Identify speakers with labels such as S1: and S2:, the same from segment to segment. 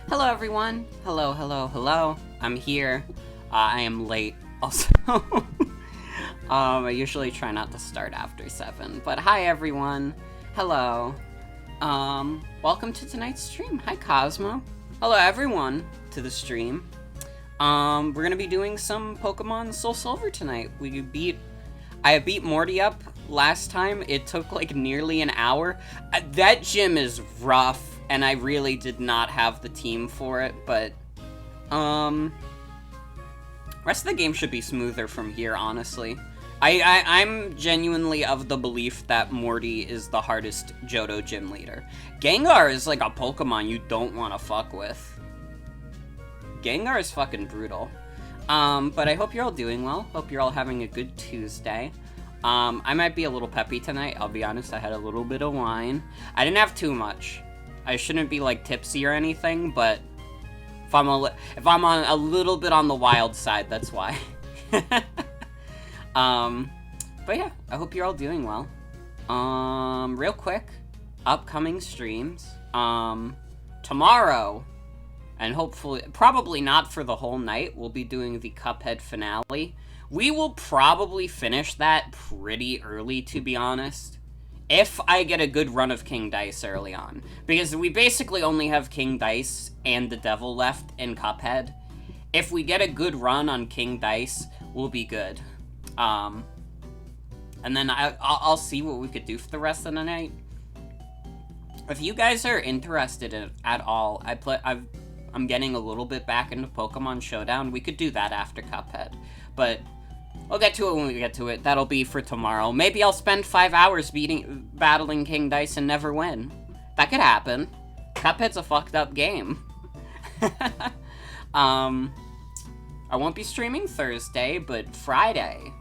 S1: Hello everyone. Hello, hello, hello. I'm here. I am late also. I usually try not to start after 7, but hi everyone. Hello. Welcome to tonight's stream. Hi Cosmo. Hello everyone to the stream. We're gonna be doing some Pokemon SoulSilver tonight. I beat Morty up last time. It took like nearly an hour. That gym is rough, and I really did not have the team for it, but, rest of the game should be smoother from here, honestly. I'm genuinely of the belief that Morty is the hardest Johto gym leader. Gengar is like a Pokemon you don't want to fuck with. Gengar is fucking brutal. But I hope you're all doing well. Hope you're all having a good Tuesday. I might be a little peppy tonight, I'll be honest. I had a little bit of wine. I didn't have too much. I shouldn't be, like, tipsy or anything, but if I'm on a little bit on the wild side, that's why. But yeah, I hope you're all doing well. Real quick, upcoming streams. Tomorrow, and hopefully, probably not for the whole night, we'll be doing the Cuphead finale. We will probably finish that pretty early, to be honest. If I get a good run of King Dice early on. Because we basically only have King Dice and the Devil left in Cuphead. If we get a good run on King Dice, we'll be good. And then I'll see what we could do for the rest of the night. If you guys are interested in at all, I'm getting a little bit back into Pokemon Showdown. We could do that after Cuphead. But we'll get to it when we get to it. That'll be for tomorrow. Maybe I'll spend 5 hours battling King Dice and never win. That could happen. Cuphead's a fucked up game. I won't be streaming Thursday, but Friday,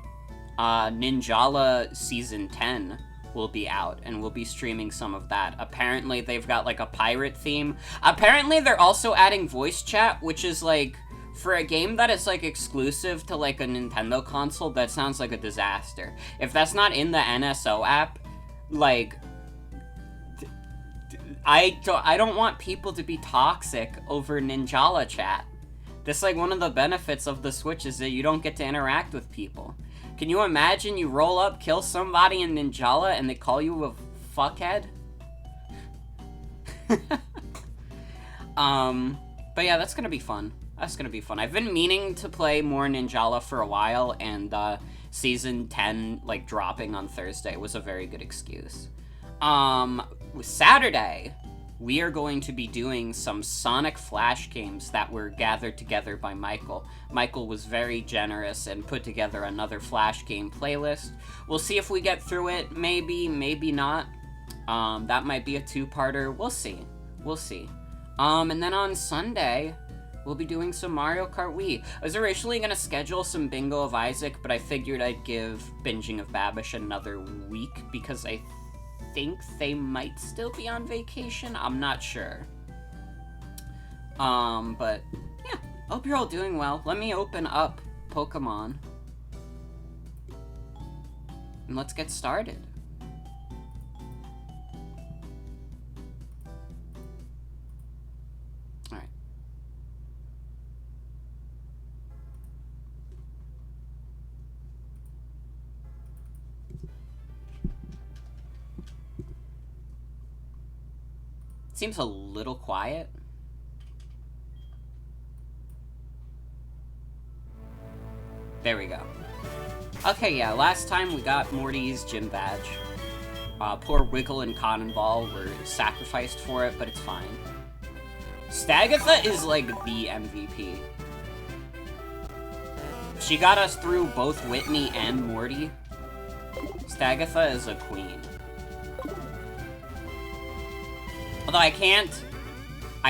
S1: Ninjala Season 10 will be out, and we'll be streaming some of that. Apparently, they've got, like, a pirate theme. Apparently, they're also adding voice chat, which is, like, for a game that is, like, exclusive to, like, a Nintendo console, that sounds like a disaster. If that's not in the NSO app, like, I don't want people to be toxic over Ninjala chat. That's, like, one of the benefits of the Switch is that you don't get to interact with people. Can you imagine you roll up, kill somebody in Ninjala, and they call you a fuckhead? But yeah, that's gonna be fun. That's gonna be fun. I've been meaning to play more Ninjala for a while, and Season 10, like, dropping on Thursday was a very good excuse. Saturday, we are going to be doing some Sonic Flash games that were gathered together by Michael. Michael was very generous and put together another Flash game playlist. We'll see if we get through it. Maybe, maybe not. That might be a two-parter. We'll see. We'll see. And then on Sunday, we'll be doing some Mario Kart Wii. I was originally going to schedule some Bingo of Isaac, but I figured I'd give Binging of Babish another week because I think they might still be on vacation. I'm not sure. But yeah, hope you're all doing well. Let me open up Pokemon. And let's get started. Alright. Seems a little quiet. There we go. Okay, yeah, last time we got Morty's gym badge. Poor Wiggle and Cannonball were sacrificed for it, but it's fine. Stagatha is, like, the MVP. She got us through both Whitney and Morty. Stagatha is a queen. Although I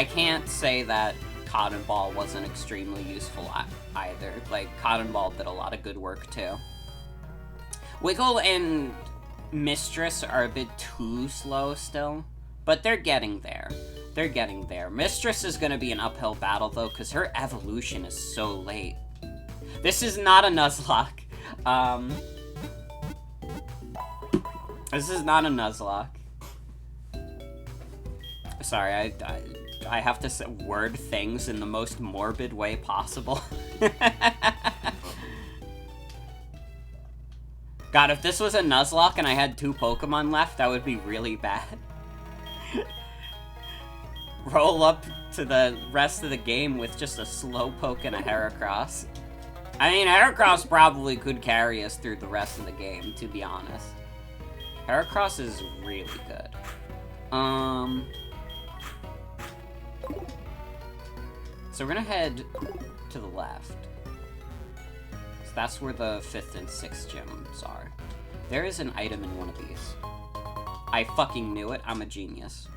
S1: can't say that Cannonball wasn't extremely useful either. Like, Cannonball did a lot of good work, too. Wiggle and Mistress are a bit too slow still, but they're getting there. They're getting there. Mistress is gonna be an uphill battle, though, because her evolution is so late. This is not a Nuzlocke. This is not a Nuzlocke. Sorry, I have to word things in the most morbid way possible. God, if this was a Nuzlocke and I had 2 Pokemon left, that would be really bad. Roll up to the rest of the game with just a Slowpoke and a Heracross. I mean, Heracross probably could carry us through the rest of the game, to be honest. Heracross is really good. So we're gonna head to the left. So that's where the 5th and 6th gyms are. There is an item in one of these. I fucking knew it. I'm a genius.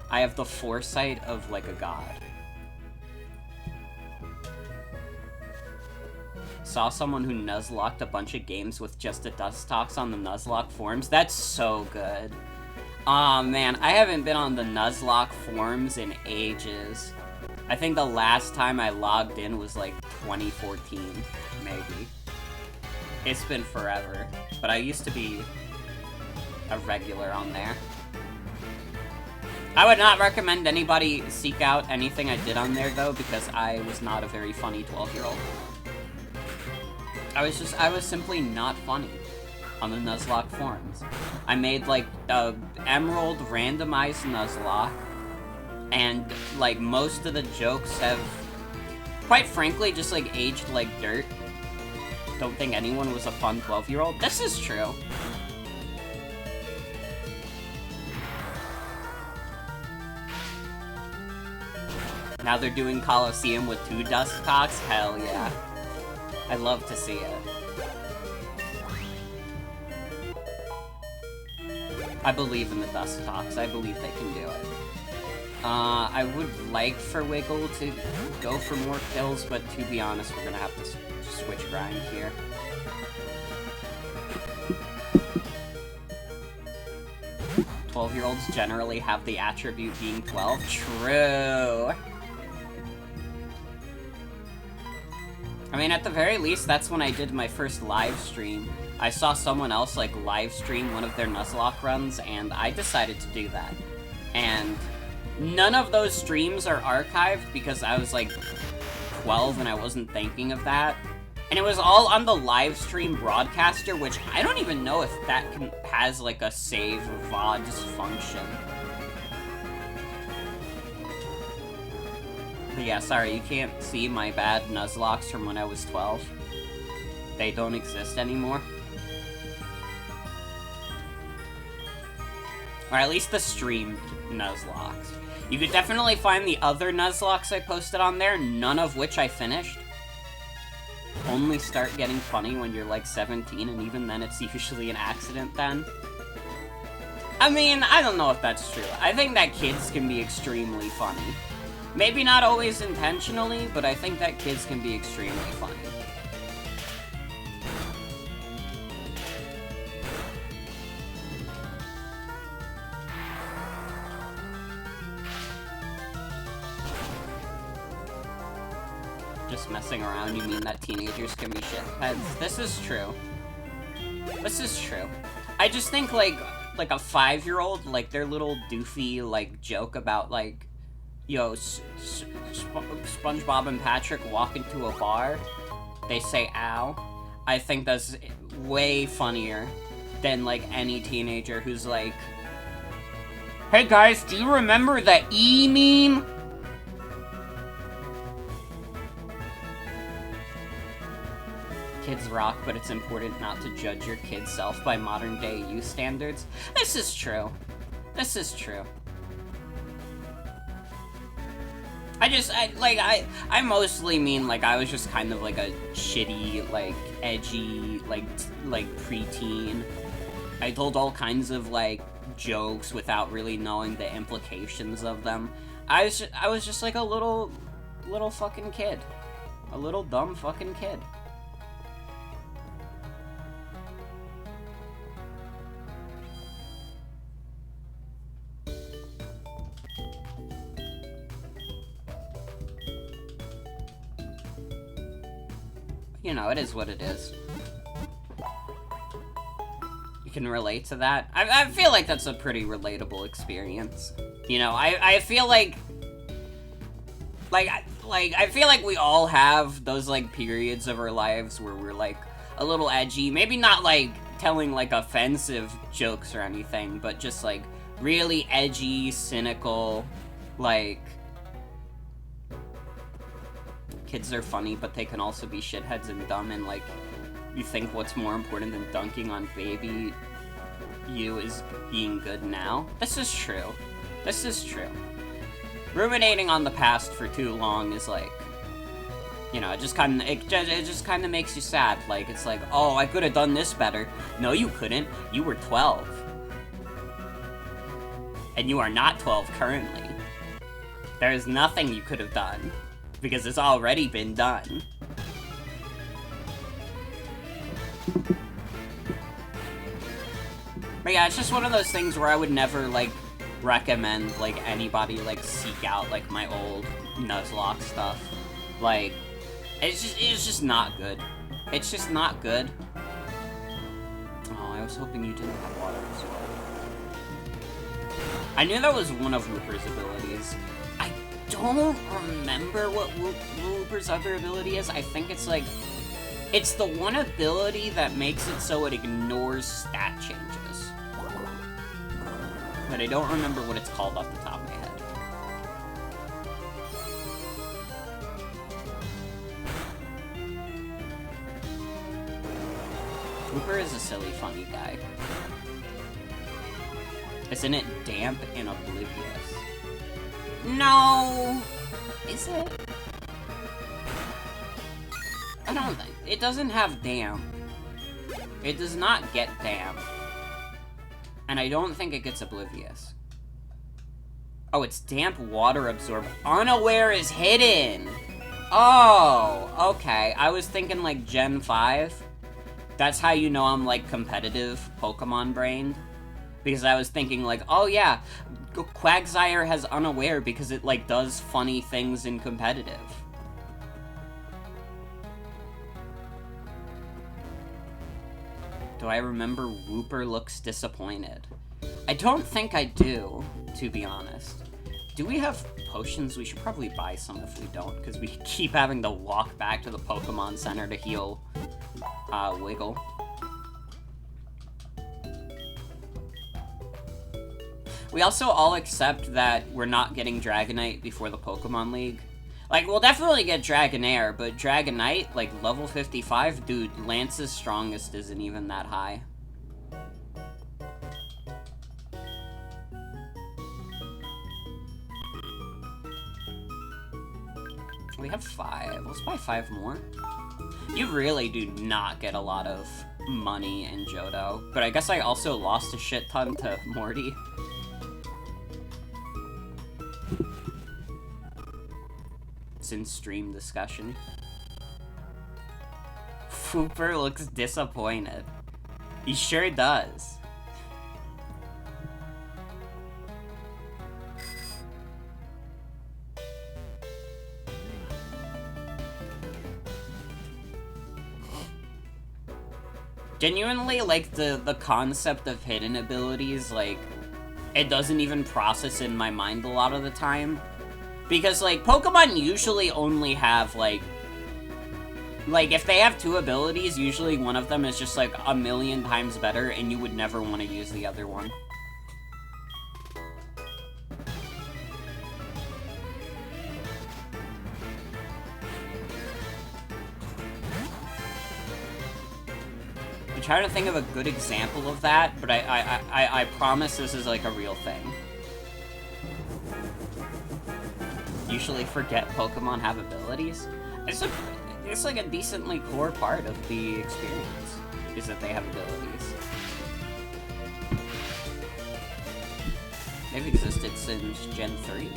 S1: I have the foresight of, like, a god. Saw someone who Nuzlocked a bunch of games with just a Dustox on the Nuzlocke forums. That's so good. Aw, man, I haven't been on the Nuzlocke forums in ages. I think the last time I logged in was, like, 2014, maybe. It's been forever, but I used to be a regular on there. I would not recommend anybody seek out anything I did on there, though, because I was not a very funny 12-year-old. I was simply not funny on the Nuzlocke forums. I made, like, a Emerald randomized Nuzlocke, and, like, most of the jokes have, quite frankly, just, like, aged like dirt. Don't think anyone was a fun 12-year-old. This is true. Now they're doing Coliseum with 2 Dustcocks? Hell yeah. I'd love to see it. I believe in the Dustcocks. I believe they can do it. I would like for Wiggle to go for more kills, but to be honest, we're gonna have to switch grind here. "12-year-olds generally have the attribute being 12. True. I mean, at the very least, that's when I did my first live stream. I saw someone else, like, live stream one of their Nuzlocke runs, and I decided to do that. And none of those streams are archived because I was, like, 12 and I wasn't thinking of that. And it was all on the live stream broadcaster, which I don't even know if that has, like, a save or VODs function. But yeah, sorry, you can't see my bad Nuzlocks from when I was 12. They don't exist anymore. Or at least the streamed Nuzlocks. You could definitely find the other Nuzlocks I posted on there, none of which I finished. Only start getting funny when you're like 17, and even then it's usually an accident then. I mean, I don't know if that's true. I think that kids can be extremely funny. Maybe not always intentionally, but I think that kids can be extremely funny. Just messing around, you mean that teenagers can be shitheads? This is true. This is true. I just think, like a 5-year-old, like, their little doofy, like, joke about, like, yo, SpongeBob and Patrick walk into a bar, they say ow. I think that's way funnier than, like, any teenager who's like, "Hey guys, do you remember the E meme?" Kids rock, but it's important not to judge your kid's self by modern-day youth standards. This is true. This is true. I mostly mean, like, I was just kind of, like, a shitty, like, edgy, like preteen. I told all kinds of, like, jokes without really knowing the implications of them. I was just, like, a little fucking kid. A little dumb fucking kid. You know, it is what it is. You can relate to that. I feel like that's a pretty relatable experience. You know, I feel like I feel like we all have those, like, periods of our lives where we're, like, a little edgy. Maybe not, like, telling, like, offensive jokes or anything, but just, like, really edgy, cynical, like... Kids are funny, but they can also be shitheads and dumb, and, like, you think what's more important than dunking on baby you is being good now? This is true. This is true. Ruminating on the past for too long is like, you know, it just kind of makes you sad. Like, it's like, oh, I could have done this better. No, you couldn't. You were 12. And you are not 12 currently. There is nothing you could have done, because it's already been done. But yeah, it's just one of those things where I would never, like, recommend, like, anybody, like, seek out, like, my old Nuzlocke stuff. Like, it's just not good. It's just not good. Oh, I was hoping you didn't have water as well. I knew that was one of Wooper's abilities. I don't remember what Wooper's other ability is. I think it's, like, it's the one ability that makes it so it ignores stat changes. But I don't remember what it's called off the top of my head. Cooper is a silly, funny guy. Isn't it damp and oblivious? No! Is it? I don't think. It doesn't have damp. It does not get damp. And I don't think it gets oblivious. Oh, it's damp, water absorb. Unaware is hidden! Oh, okay. I was thinking, like, Gen 5. That's how you know I'm, like, competitive Pokemon-brained. Because I was thinking, like, oh, yeah, Quagsire has Unaware because it, like, does funny things in competitive. Do I remember Wooper looks disappointed? I don't think I do, to be honest. Do we have potions? We should probably buy some if we don't, because we keep having to walk back to the Pokemon Center to heal Wiggle. We also all accept that we're not getting Dragonite before the Pokemon League. Like, we'll definitely get Dragonair, but Dragonite, like, level 55, dude, Lance's strongest isn't even that high. We have 5. Let's buy 5 more. You really do not get a lot of money in Johto, but I guess I also lost a shit ton to Morty. In stream discussion. Fooper looks disappointed. He sure does. Genuinely, like, the concept of hidden abilities, like, it doesn't even process in my mind a lot of the time. Because, like, Pokemon usually only have, like, if they have 2 abilities, usually one of them is just, like, a million times better, and you would never want to use the other one. I'm trying to think of a good example of that, but I promise this is, like, a real thing. Usually forget Pokemon have abilities. It's like a decently core part of the experience, is that they have abilities. They've existed since Gen 3.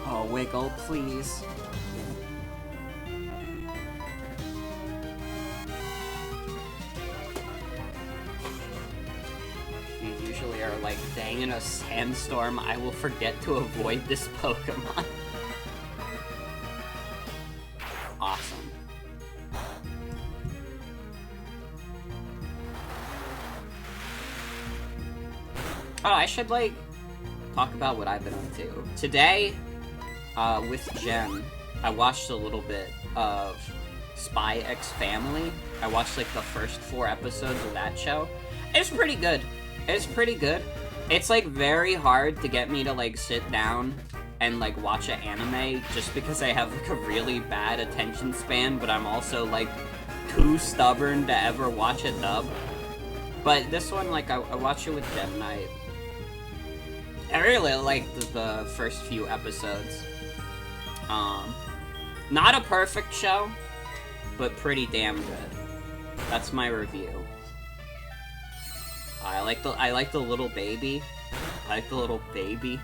S1: Oh, Wiggle, please. Are like, dang, in a sandstorm, I will forget to avoid this Pokemon. Awesome. Oh, I should, like, talk about what I've been up to. Today, with Jen, I watched a little bit of Spy X Family. I watched, like, the first 4 episodes of that show. It's pretty good. It's pretty good. It's, like, very hard to get me to, like, sit down and, like, watch an anime just because I have, like, a really bad attention span, but I'm also, like, too stubborn to ever watch a dub. But this one, like, I watched it with Jen and I really liked the first few episodes. Not a perfect show, but pretty damn good. That's my review. I like the little baby. I like the little baby.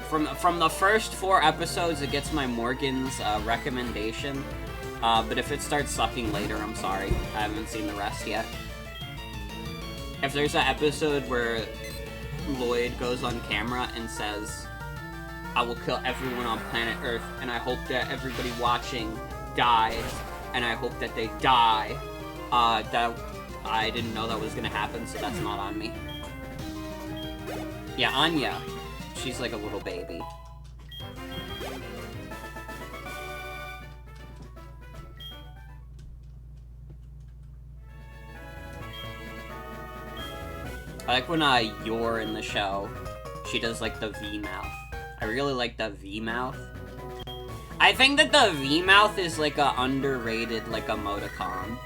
S1: From the first 4 episodes, it gets my Morgan's recommendation. But if it starts sucking later, I'm sorry. I haven't seen the rest yet. If there's an episode where Lloyd goes on camera and says, "I will kill everyone on planet Earth, and I hope that everybody watching dies, and I hope that they die," that I didn't know that was gonna happen, so that's not on me. Yeah, Anya. She's like a little baby. I like when you're in the show, she does like the V mouth. I really like the V mouth. I think that the V mouth is like a underrated like emoticon.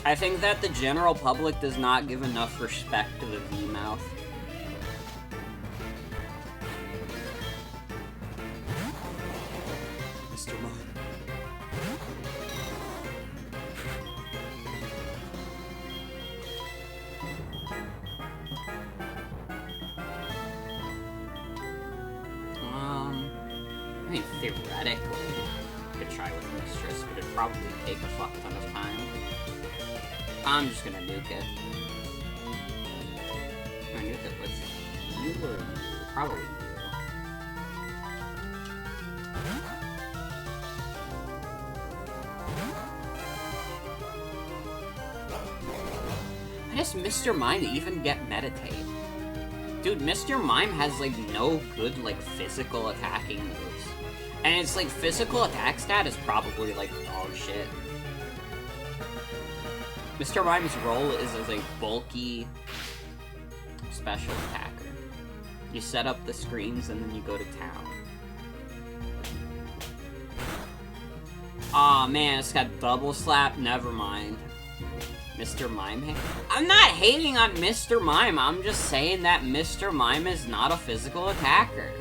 S1: I think that the general public does not give enough respect to the V mouth. Mr. Mime. I mean, theoretically, I could try with Mistress, but it'd probably take a fuck ton of time. I'm just gonna nuke it. I nuke it with you or you? Probably you. How does Mr. Mime even get meditate? Dude, Mr. Mime has, like, no good, like, physical attacking moves. And its, like, physical attack stat is probably, like, dog shit. Mr. Mime's role is as a bulky special attacker. You set up the screens and then you go to town. Aw, man, it's got double slap. Never mind. Mr. Mime? I'm not hating on Mr. Mime. I'm just saying that Mr. Mime is not a physical attacker.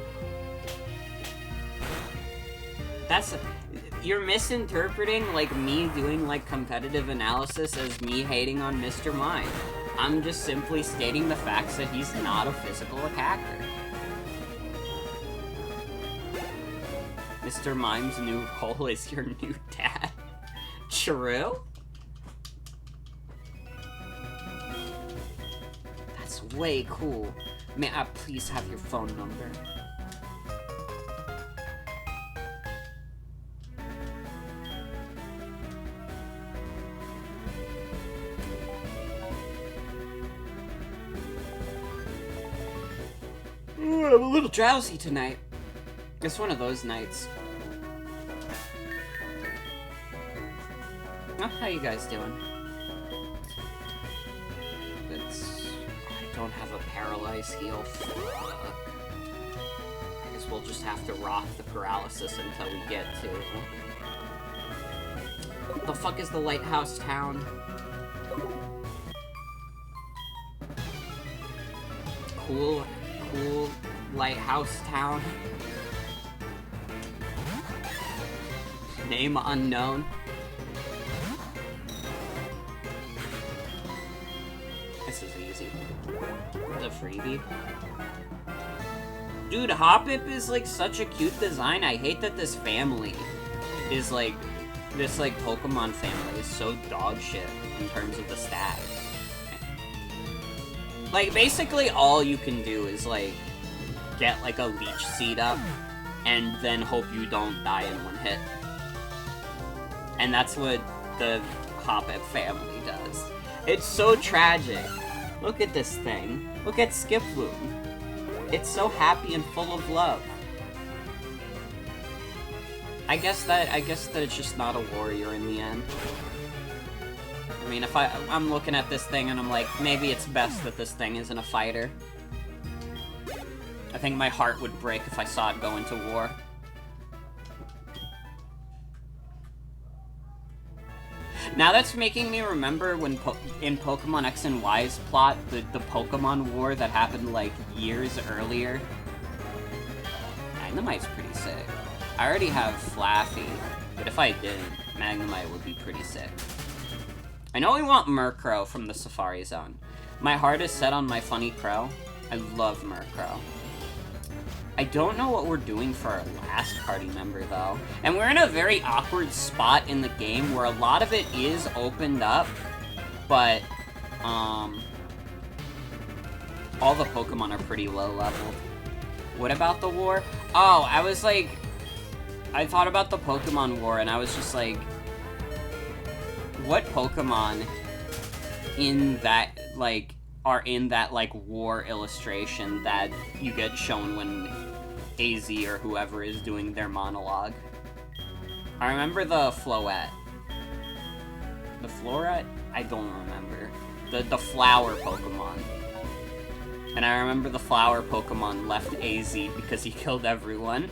S1: That's... You're misinterpreting, like, me doing, like, competitive analysis as me hating on Mr. Mime. I'm just simply stating the facts that he's not a physical attacker. Mr. Mime's new role is your new dad. True? That's way cool. May I please have your phone number? Ooh, I'm a little drowsy tonight. It's one of those nights. Oh, how you guys doing? I don't have a paralyzed heal. Fuck. I guess we'll just have to rock the paralysis until we get to... What the fuck is the lighthouse town? Cool lighthouse town. Name unknown. This is easy. It's a freebie. Dude, Hoppip is like such a cute design. I hate that this family is like, this like Pokemon family is so dog shit in terms of the stats. Like, basically all you can do is, like, get, like, a leech seed up, and then hope you don't die in one hit. And that's what the Hoppet family does. It's so tragic. Look at this thing. Look at Skiploom. It's so happy and full of love. I guess that it's just not a warrior in the end. I mean, if I'm looking at this thing and I'm like, maybe it's best that this thing isn't a fighter. I think my heart would break if I saw it go into war. Now that's making me remember when in Pokemon X and Y's plot, the Pokemon War that happened like years earlier. Magnemite's pretty sick. I already have Flaffy, but if I didn't, Magnemite would be pretty sick. I know we want Murkrow from the Safari Zone. My heart is set on my funny Crow. I love Murkrow. I don't know what we're doing for our last party member, though. And we're in a very awkward spot in the game where a lot of it is opened up, but, all the Pokemon are pretty low-leveled. What about the war? Oh, I thought about the Pokemon War, and I was just like, what Pokemon in that, like, are in that, like, war illustration that you get shown when AZ or whoever is doing their monologue? I remember the Floette. The Floret? I don't remember. The flower Pokemon. And I remember the flower Pokemon left AZ because he killed everyone.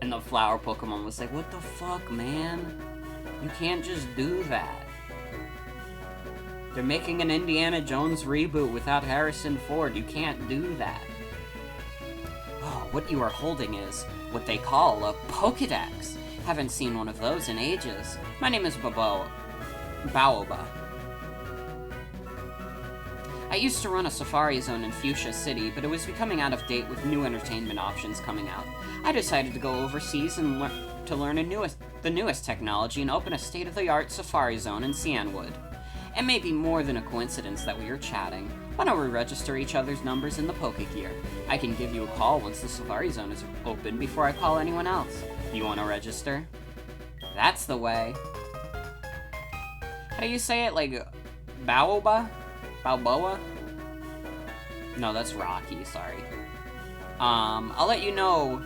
S1: And the flower Pokemon was like, what the fuck, man? You can't just do that. They're making an Indiana Jones reboot without Harrison Ford. You can't do that. Oh, what you are holding is what they call a Pokedex. Haven't seen one of those in ages. My name is Baoba. I used to run a Safari Zone in Fuchsia City, but it was becoming out of date with new entertainment options coming out. I decided to go overseas and learn the newest technology and open a state-of-the-art Safari Zone in Cianwood. It may be more than a coincidence that we are chatting. Why don't we register each other's numbers in the Pokegear? I can give you a call once the Safari Zone is open before I call anyone else. Do you want to register? That's the way. How do you say it? Like, Baoba? Balboa? No, that's Rocky, sorry. I'll let you know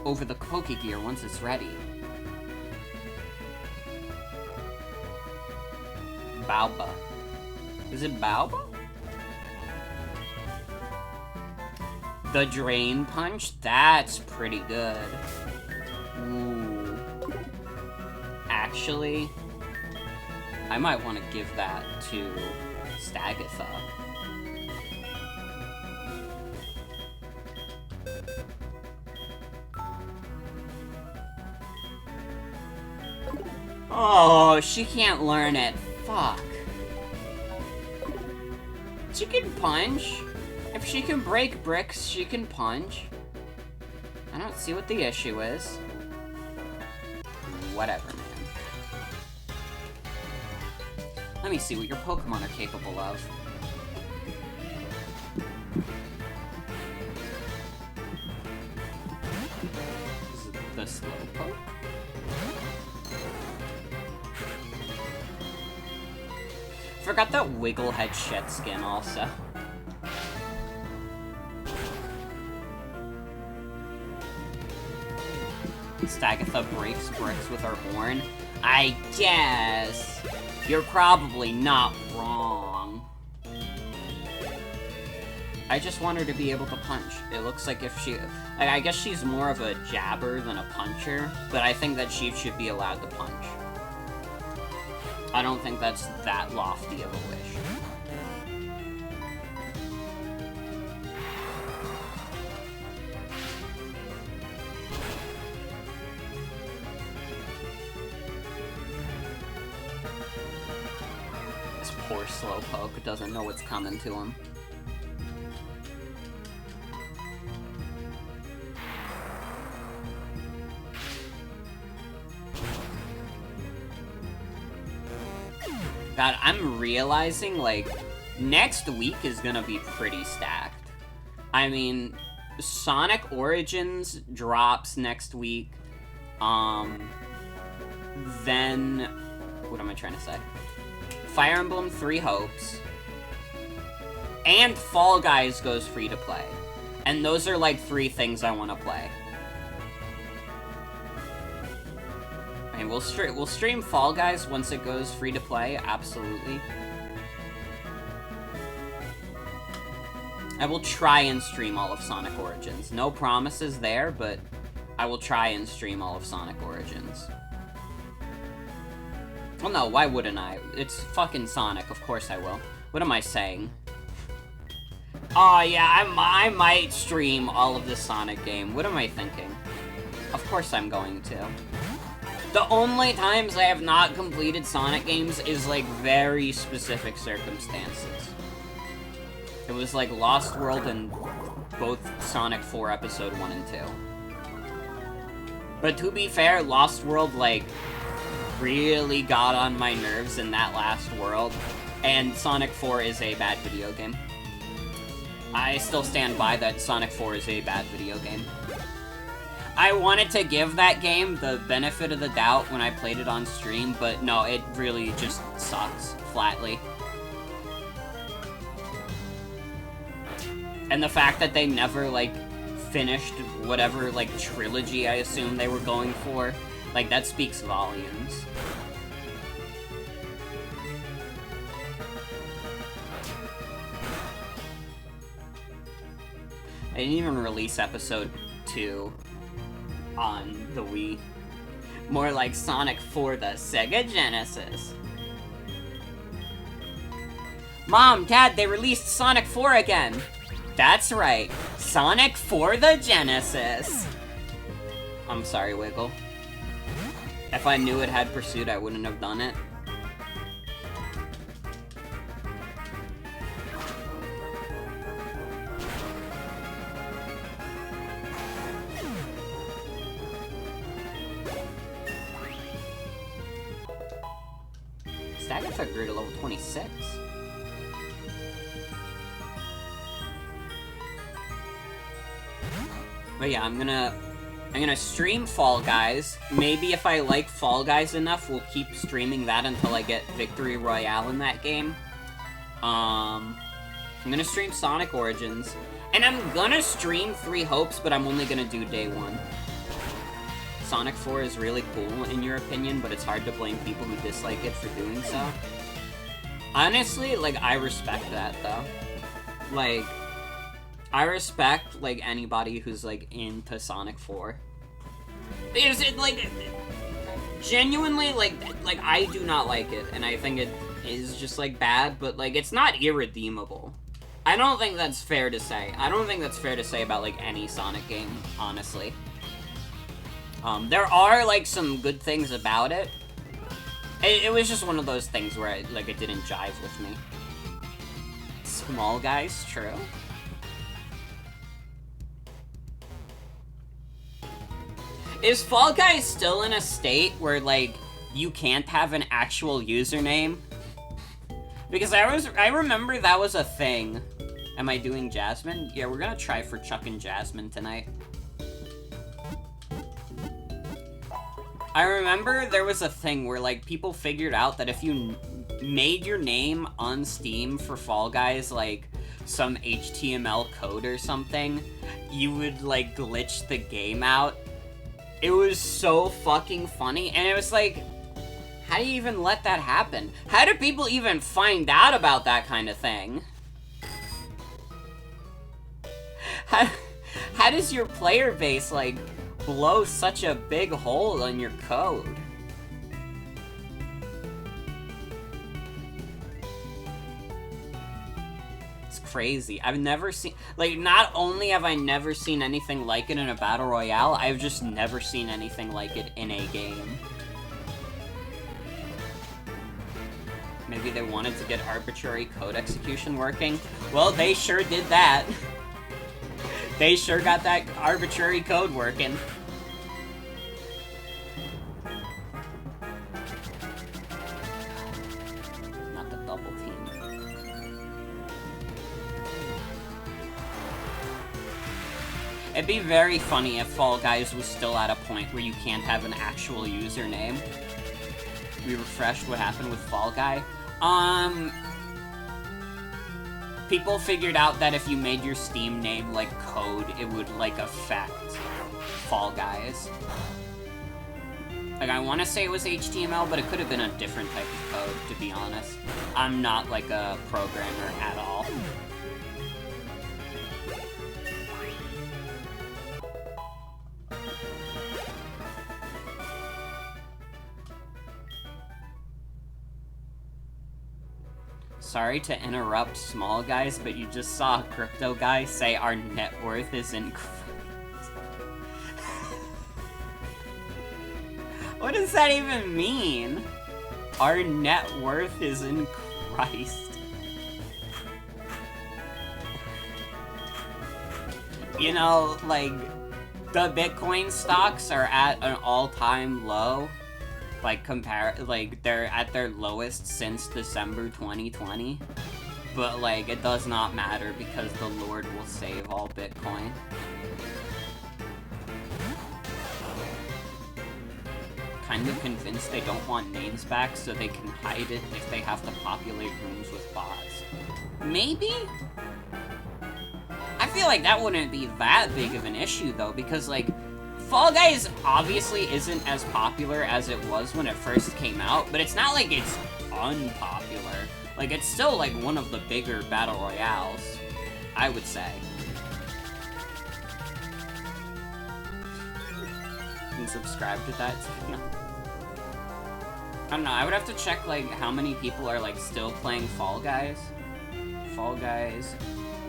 S1: over the Pokegear once it's ready. Balba. Is it Balba? The Drain Punch? That's pretty good. Ooh. Actually, I might want to give that to Stagatha. Oh, she can't learn it. Fuck. She can punch. If she can break bricks, she can punch. I don't see what the issue is. Whatever, man. Let me see what your Pokemon are capable of. Is it the Slowpoke? Forgot that Wigglehead shed skin also. Stagatha breaks bricks with her horn. I guess. You're probably not wrong. I just want her to be able to punch. It looks like if she... I guess she's more of a jabber than a puncher, but I think that she should be allowed to punch. I don't think that's that lofty of a wish. This poor Slowpoke doesn't know what's coming to him. God, I'm realizing, like, next week is gonna be pretty stacked. I mean, Sonic Origins drops next week. then... What am I trying to say? Fire Emblem 3 Hopes. And Fall Guys goes free to play. And those are, like, 3 things I want to play. Okay, we'll stream Fall Guys once it goes free to play, absolutely. I will try and stream all of Sonic Origins. No promises there, but I will try and stream all of Sonic Origins. Well, no, why wouldn't I? It's fucking Sonic, of course I will. What am I saying? Oh, yeah, I might stream all of the Sonic game. What am I thinking? Of course I'm going to. The only times I have not completed Sonic games is, like, very specific circumstances. It was, like, Lost World and both Sonic 4 Episode 1 and 2. But to be fair, Lost World, like, really got on my nerves in that last world, and Sonic 4 is a bad video game. I still stand by that Sonic 4 is a bad video game. I wanted to give that game the benefit of the doubt when I played it on stream, but no, it really just sucks, flatly. And the fact that they never, like, finished whatever, like, trilogy I assume they were going for, like, that speaks volumes. They didn't even release Episode 2 on the Wii. More like Sonic for the Sega Genesis. Mom, Dad, they released Sonic 4 again! That's right, Sonic for the Genesis! I'm sorry, Wiggle. If I knew it had Pursuit, I wouldn't have done it. Staggerford grew to level 26. But yeah, I'm gonna stream Fall Guys. Maybe if I like Fall Guys enough, we'll keep streaming that until I get Victory Royale in that game. I'm gonna stream Sonic Origins. And I'm gonna stream 3 Hopes, but I'm only gonna do day 1. Sonic 4 is really cool, in your opinion, but it's hard to blame people who dislike it for doing so. Honestly, like, I respect that, though. Like, I respect, like, anybody who's, like, into Sonic 4. Because it, like, genuinely, like, I do not like it, and I think it is just, like, bad, but, like, it's not irredeemable. I don't think that's fair to say. I don't think that's fair to say about, like, any Sonic game, honestly. There are, like, some good things about it. It was just one of those things where, it didn't jive with me. Small Guys, true. Is Fall Guys still in a state where, like, you can't have an actual username? Because I remember that was a thing. Am I doing Jasmine? Yeah, we're gonna try for Chuck and Jasmine tonight. I remember there was a thing where, like, people figured out that if you made your name on Steam for Fall Guys, like, some HTML code or something, you would, like, glitch the game out. It was so fucking funny, and it was like, how do you even let that happen? How do people even find out about that kind of thing? How does your player base, like, blow such a big hole in your code? It's crazy. I've never seen, like, not only have I never seen anything like it in a battle royale, I've just never seen anything like it in a game. Maybe they wanted to get arbitrary code execution working. Well, they sure did that. They sure got that arbitrary code working. Not the double team. It'd be very funny if Fall Guys was still at a point where you can't have an actual username. We refreshed what happened with Fall Guy. People figured out that if you made your Steam name, like, code, it would, like, affect Fall Guys. Like, I want to say it was HTML, but it could have been a different type of code, to be honest. I'm not, like, a programmer at all. Sorry to interrupt, small guys, but you just saw a crypto guy say our net worth is increased. What does that even mean? Our net worth is in Christ. You know, like, the Bitcoin stocks are at an all-time low. Like, they're at their lowest since December 2020. But, like, it does not matter because the Lord will save all Bitcoin. Kind of convinced they don't want names back so they can hide it if they have to populate rooms with bots. Maybe? I feel like that wouldn't be that big of an issue, though, because, like, Fall Guys obviously isn't as popular as it was when it first came out, but it's not like it's unpopular. Like, it's still, like, one of the bigger battle royales, I would say. You can subscribe to that. I don't know, I would have to check, like, how many people are, like, still playing Fall Guys. Fall Guys,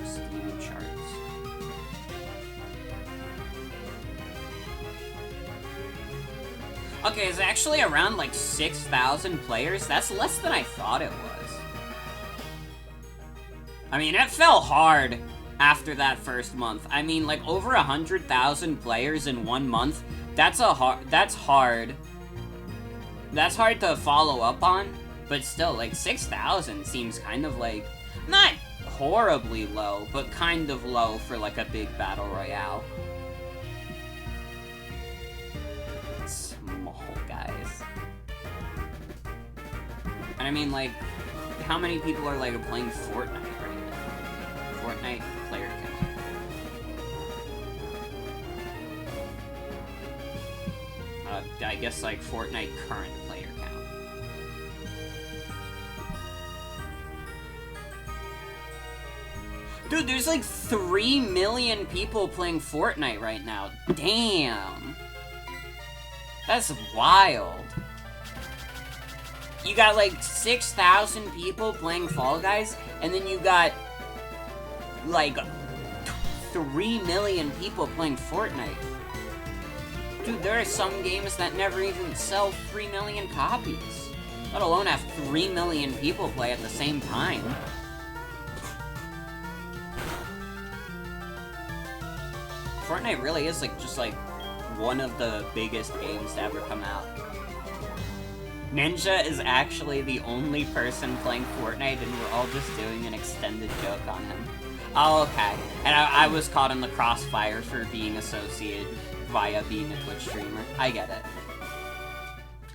S1: Steam charts. Okay, it's actually around, like, 6,000 players. That's less than I thought it was. I mean, it fell hard after that first month. I mean, like, over 100,000 players in 1 month. That's hard. That's hard to follow up on, but still, like, 6,000 seems kind of, like, not horribly low, but kind of low for, like, a big battle royale. Small guys. And I mean, like, how many people are, like, playing Fortnite right now? Fortnite player count. I guess, like, Fortnite current player count. Dude, there's like 3 million people playing Fortnite right now. Damn. That's wild. You got like 6,000 people playing Fall Guys, and then you got like 3 million people playing Fortnite. Dude, there are some games that never even sell 3 million copies. Let alone have 3 million people play at the same time. Fortnite really is like just like one of the biggest games to ever come out. Ninja is actually the only person playing Fortnite, and we're all just doing an extended joke on him. Oh, okay. And I was caught in the crossfire for being associated via being a Twitch streamer. I get it.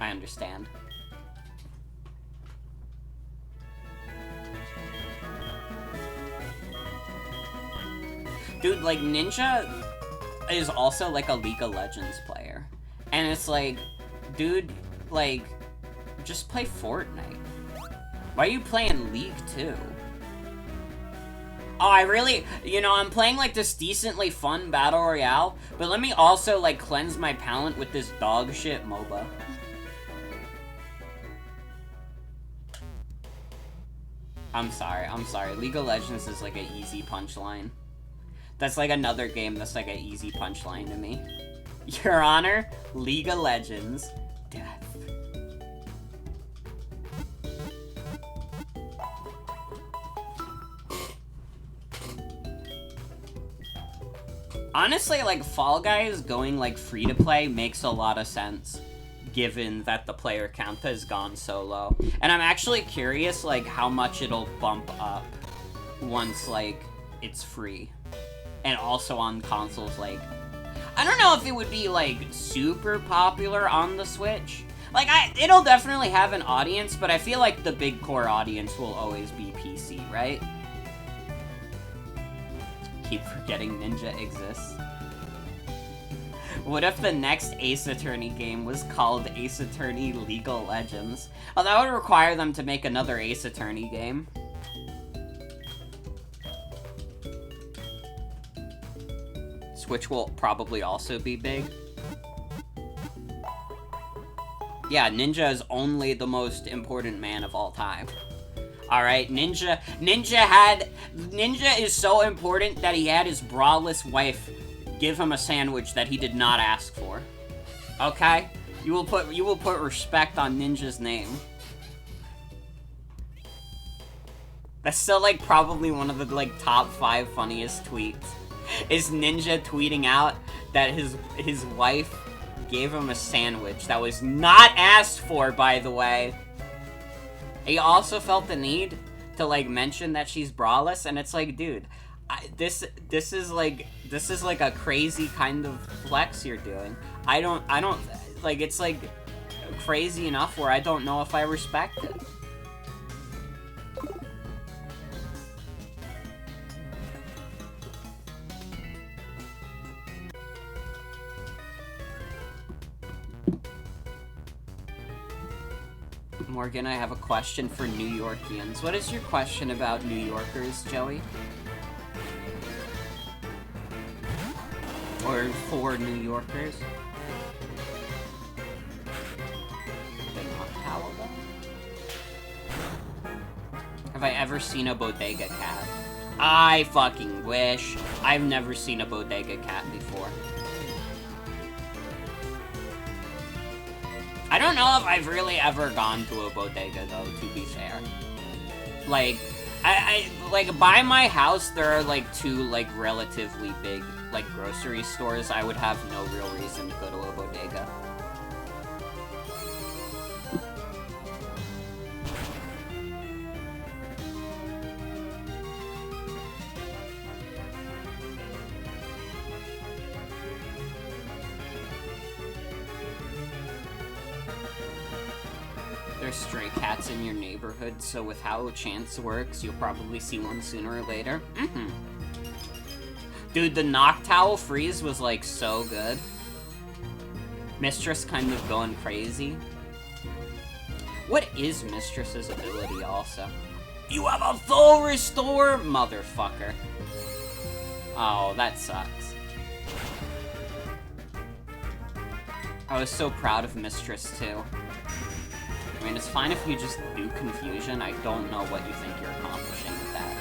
S1: I understand. Dude, like, Ninja is also, like, a League of Legends player. And it's like, dude, like, just play Fortnite. Why are you playing League too? Oh, I really, you know, I'm playing, like, this decently fun Battle Royale, but let me also, like, cleanse my palate with this dog shit MOBA. I'm sorry. League of Legends is, like, an easy punchline. That's, like, another game that's, like, an easy punchline to me. Your Honor, League of Legends, death. Honestly, like, Fall Guys going, like, free-to-play makes a lot of sense, given that the player count has gone so low. And I'm actually curious, like, how much it'll bump up once, like, it's free. And also on consoles, like... I don't know if it would be, like, super popular on the Switch, Like, it'll definitely have an audience, but I feel like the big core audience will always be PC, right? Keep forgetting Ninja exists. What if the next Ace Attorney game was called Ace Attorney Legal Legends? Oh, that would require them to make another Ace Attorney game. Switch will probably also be big. Yeah, Ninja is only the most important man of all time. Alright, Ninja is so important that he had his braless wife give him a sandwich that he did not ask for. Okay? You will put respect on Ninja's name. That's still, like, probably one of the, like, top 5 funniest tweets. Is Ninja tweeting out that his wife gave him a sandwich that was not asked for, by the way. He also felt the need to, like, mention that she's braless, and it's like, dude, this is like a crazy kind of flex you're doing. I don't, like, it's, like, crazy enough where I don't know if I respect it. Morgan, I have a question for New Yorkians. What is your question about New Yorkers, Joey? Or for New Yorkers? Have I ever seen a bodega cat? I fucking wish. I've never seen a bodega cat before. I don't know if I've really ever gone to a bodega, though, to be fair. Like, like, by my house, there are, like, 2, like, relatively big, like, grocery stores. I would have no real reason to go to a bodega. There's stray cats in your neighborhood, so with how chance works, you'll probably see one sooner or later. Dude, the Noctowl freeze was, like, so good. Mistress kind of going crazy. What is Mistress's ability, also? You have a full restore? Motherfucker. Oh, that sucks. I was so proud of Mistress, too. I mean, it's fine if you just do confusion. I don't know what you think you're accomplishing with that.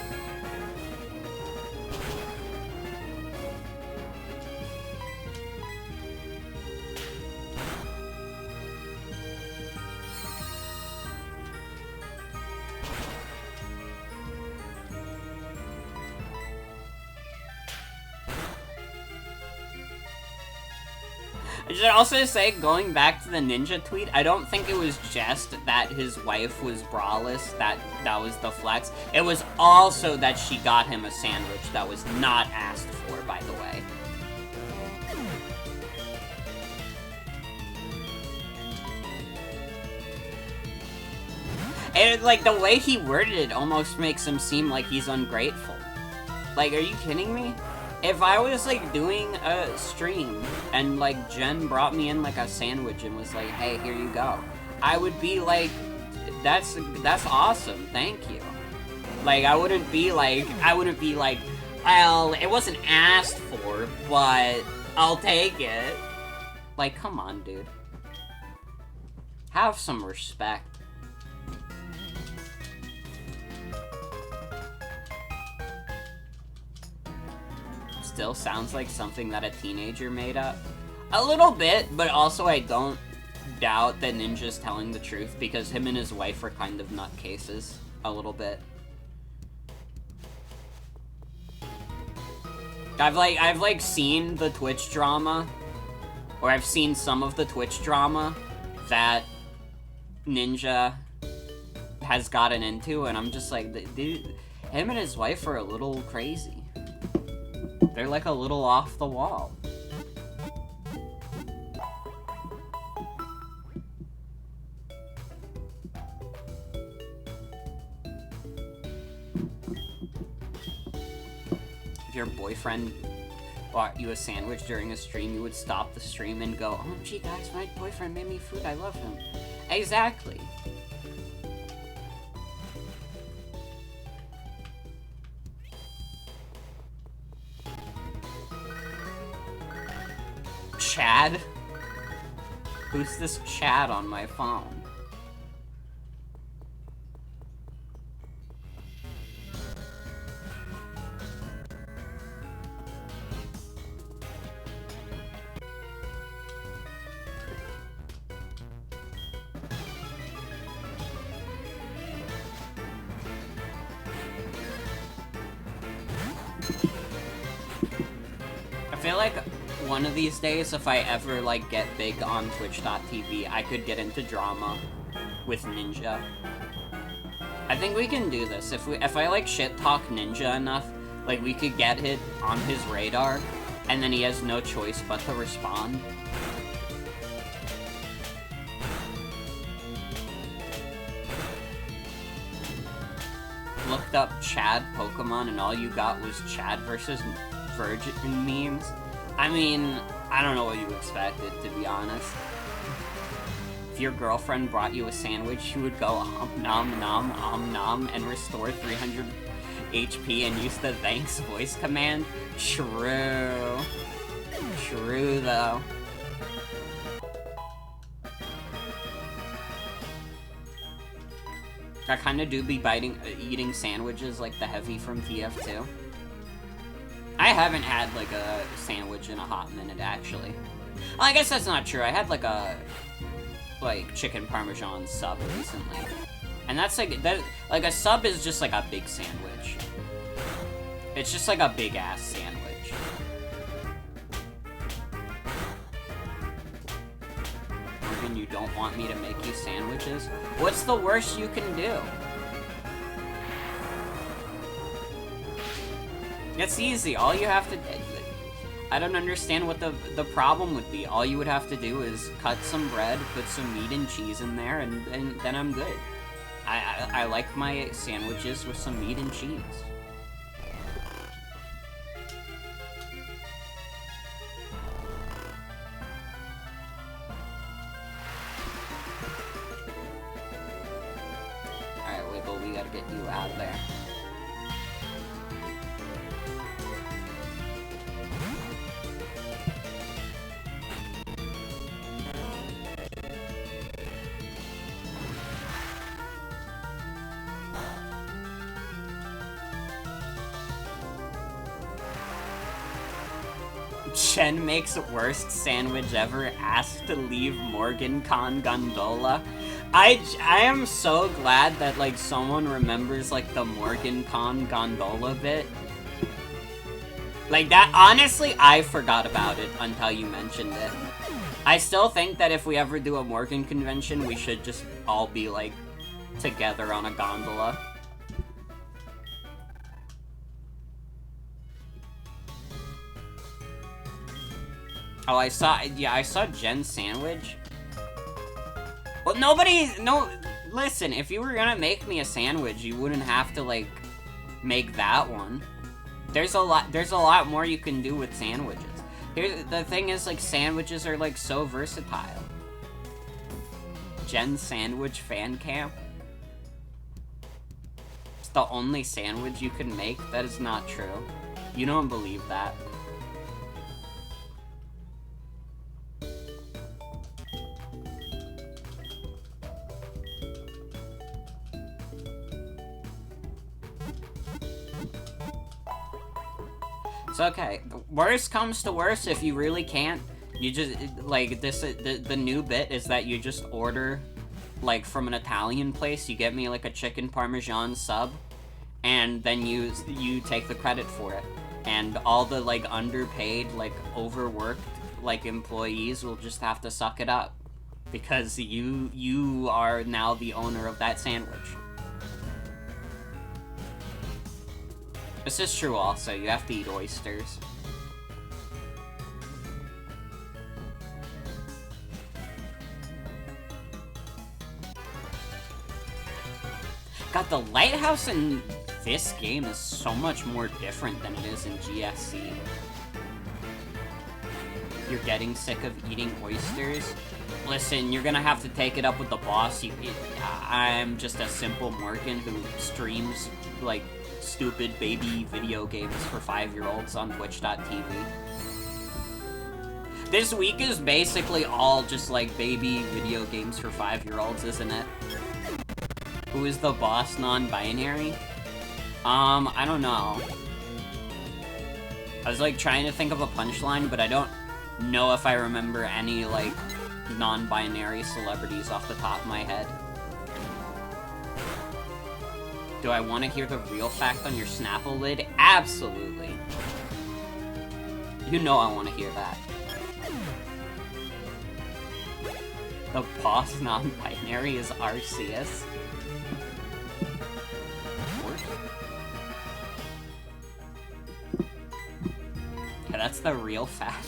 S1: I should also say, going back to the Ninja tweet, I don't think it was just that his wife was braless, that was the flex. It was also that she got him a sandwich that was not asked for, by the way. And, like, the way he worded it almost makes him seem like he's ungrateful. Like, are you kidding me? If I was, like, doing a stream, and, like, Jen brought me in, like, a sandwich and was like, hey, here you go, I would be like, that's awesome, thank you. Like, I wouldn't be like, well, it wasn't asked for, but I'll take it. Like, come on, dude. Have some respect. Still sounds like something that a teenager made up. A little bit, but also I don't doubt that Ninja's telling the truth, because him and his wife are kind of nutcases. A little bit. I've seen the Twitch drama, or I've seen some of the Twitch drama that Ninja has gotten into, and I'm just like, dude, him and his wife are a little crazy. They're like a little off the wall. your boyfriend bought you a sandwich during a stream, you would stop the stream and go, "OMG guys, my boyfriend made me food, I love him." Exactly. Chad? Who's this Chad on my phone? I feel like one of these days, if I ever, like, get big on Twitch.tv, I could get into drama with Ninja. I think we can do this. If I, like, shit-talk Ninja enough, like, we could get it on his radar, and then he has no choice but to respond. Looked up Chad Pokemon, and all you got was Chad versus Virgin memes. I mean, I don't know what you expected, to be honest. If your girlfriend brought you a sandwich, you would go nom nom and restore 300 HP and use the thanks voice command? True. True, though. I kinda do be eating sandwiches like the Heavy from TF2. I haven't had, like, a sandwich in a hot minute, actually. Well, I guess that's not true. I had, like, a, chicken parmesan sub recently. And that's, like, a sub is just, like, a big sandwich. It's just, like, a big-ass sandwich. Morgan, you don't want me to make you sandwiches? What's the worst you can do? It's easy. All you have to... I don't understand what the problem would be. All you would have to do is cut some bread, put some meat and cheese in there, and then I'm good. I like my sandwiches with some meat and cheese. Alright, Wiggle, we gotta get you out of there. Chen makes worst sandwich ever, asked to leave Morgan Con Gondola. I am so glad that, like, someone remembers, like, the Morgan Con Gondola bit. Like, that, honestly, I forgot about it until you mentioned it. I still think that if we ever do a Morgan convention, we should just all be, like, together on a gondola. Oh, I saw Jen's sandwich. Well, listen, if you were gonna make me a sandwich, you wouldn't have to, like, make that one. There's a lot more you can do with sandwiches. The thing is, like, sandwiches are, like, so versatile. Jen's sandwich fan camp? It's the only sandwich you can make? That is not true. You don't believe that. It's okay. Worst comes to worst, if you really can't, you just, like, the new bit is that you just order, like, from an Italian place, you get me, like, a chicken parmesan sub, and then you take the credit for it. And all the, like, underpaid, like, overworked, like, employees will just have to suck it up. Because you are now the owner of that sandwich. This is true also, you have to eat oysters. Got the lighthouse in this game is so much more different than it is in GSC. You're getting sick of eating oysters? Listen, you're gonna have to take it up with the boss. I'm just a simple Morgan who streams, like, stupid baby video games for 5-year-olds on twitch.tv. This week is basically all just, like, baby video games for 5-year-olds, isn't it? Who is the boss non-binary? I don't know. I was, like, trying to think of a punchline, but I don't know if I remember any, like, non-binary celebrities off the top of my head. Do I want to hear the real fact on your Snapple lid? Absolutely. You know I want to hear that. The boss non-binary is Arceus. Yeah, that's the real fact.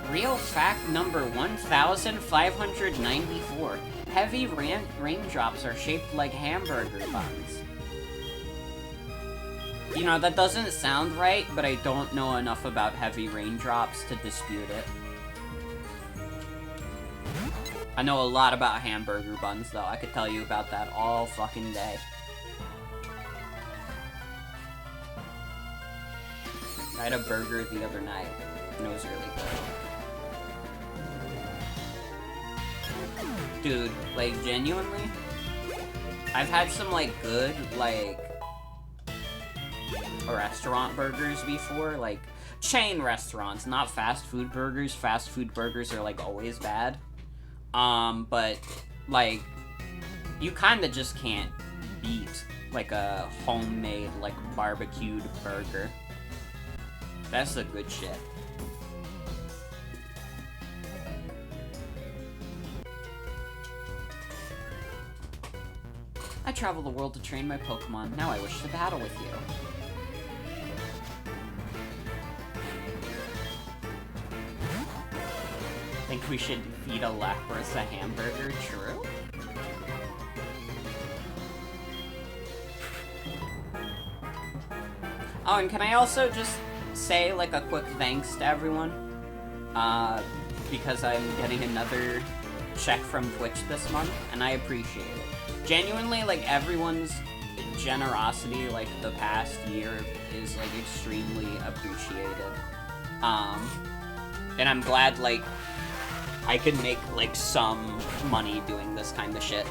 S1: Real fact number 1594. Heavy raindrops are shaped like hamburger buns. You know, that doesn't sound right, but I don't know enough about heavy raindrops to dispute it. I know a lot about hamburger buns, though. I could tell you about that all fucking day. I had a burger the other night, and it was really good. Dude, like, genuinely, I've had some, like, good, like, restaurant burgers before, like, chain restaurants, not fast food burgers. Fast food burgers are, like, always bad. But, like, you kinda just can't beat, like, a homemade, like, barbecued burger. That's the good shit. I travel the world to train my Pokemon. Now I wish to battle with you. Think we should feed a Lapras a hamburger? True? Oh, and can I also just say, like, a quick thanks to everyone? Because I'm getting another check from Twitch this month, and I appreciate it. Genuinely, like, everyone's generosity, like, the past year is, like, extremely appreciated. And I'm glad, like, I can make, like, some money doing this kind of shit.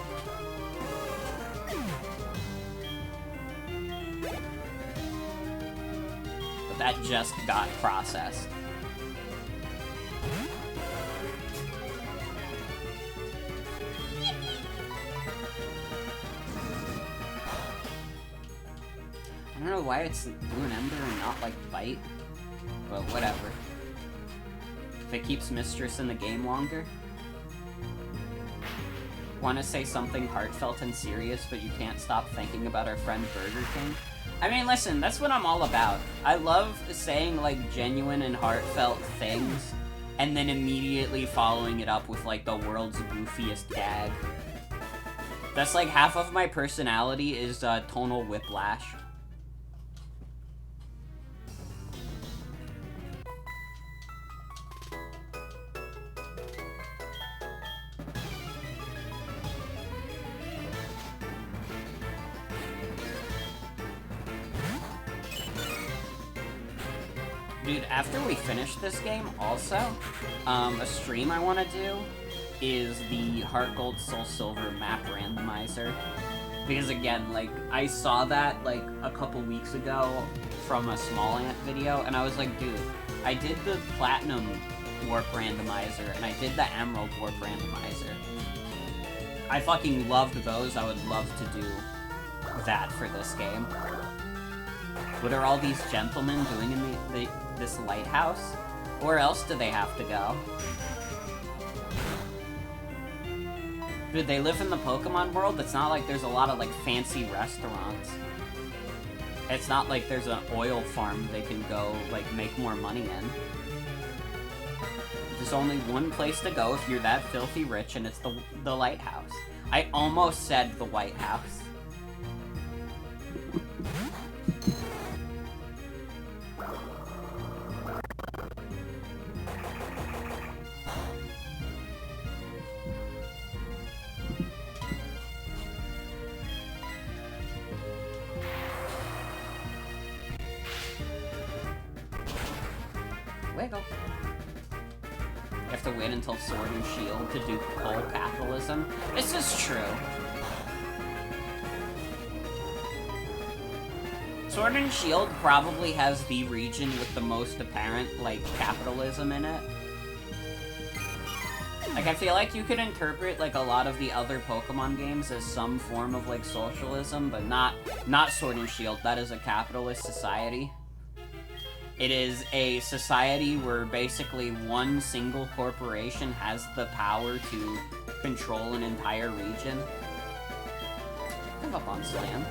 S1: But that just got processed. I don't know why it's Blue and Ember and not, like, Bite, but whatever. If it keeps Mistress in the game longer. Want to say something heartfelt and serious, but you can't stop thinking about our friend Burger King? I mean, listen, that's what I'm all about. I love saying, like, genuine and heartfelt things, and then immediately following it up with, like, the world's goofiest gag. That's, like, half of my personality is, tonal whiplash. Dude, after we finish this game, also, a stream I want to do is the Heart Gold SoulSilver map randomizer. Because again, like, I saw that, like, a couple weeks ago from a Small Ant video, and I was like, dude, I did the Platinum Warp randomizer, and I did the Emerald Warp randomizer. I fucking loved those. I would love to do that for this game. What are all these gentlemen doing in this lighthouse? Where else do they have to go? Dude, they live in the Pokemon world? It's not like there's a lot of, like, fancy restaurants. It's not like there's an oil farm they can go, like, make more money in. There's only one place to go if you're that filthy rich, and it's the lighthouse. I almost said the White House. Wiggle. You have to wait until Sword and Shield to do coal capitalism. This is true. Sword and Shield probably has the region with the most apparent, like, capitalism in it. Like, I feel like you could interpret, like, a lot of the other Pokemon games as some form of, like, socialism, but not Sword and Shield. That is a capitalist society. It is a society where basically one single corporation has the power to control an entire region. Give up on Slam.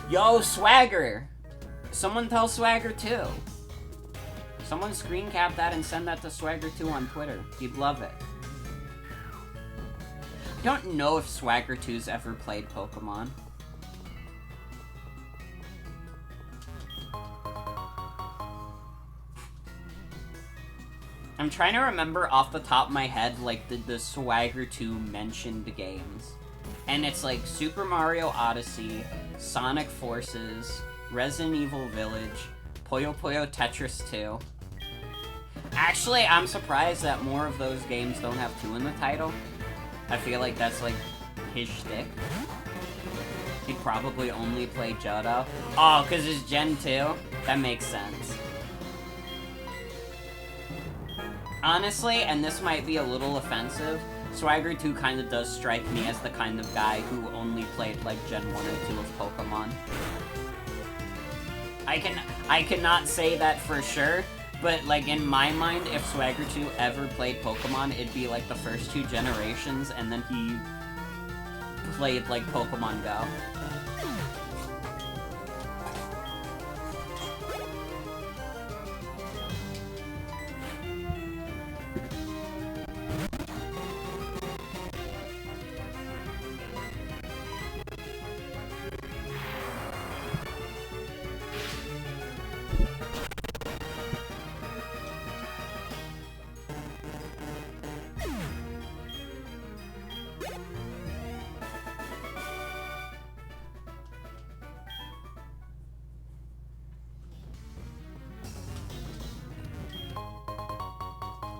S1: Yo, Swagger! Someone tell Swagger 2. Someone screen cap that and send that to Swagger 2 on Twitter. He'd love it. I don't know if Swagger 2's ever played Pokemon. I'm trying to remember off the top of my head, like, the Swagger 2 mentioned games. And it's like Super Mario Odyssey, Sonic Forces, Resident Evil Village, Puyo Puyo Tetris 2. Actually, I'm surprised that more of those games don't have 2 in the title. I feel like that's, like, his shtick. He'd probably only play Johto. Oh, because it's Gen 2? That makes sense. Honestly, and this might be a little offensive, Swagger 2 kind of does strike me as the kind of guy who only played, like, Gen 1 or 2 of Pokemon. I cannot say that for sure, but, like, in my mind, if Swagger 2 ever played Pokemon, it'd be, like, the first 2 generations, and then he played, like, Pokemon Go.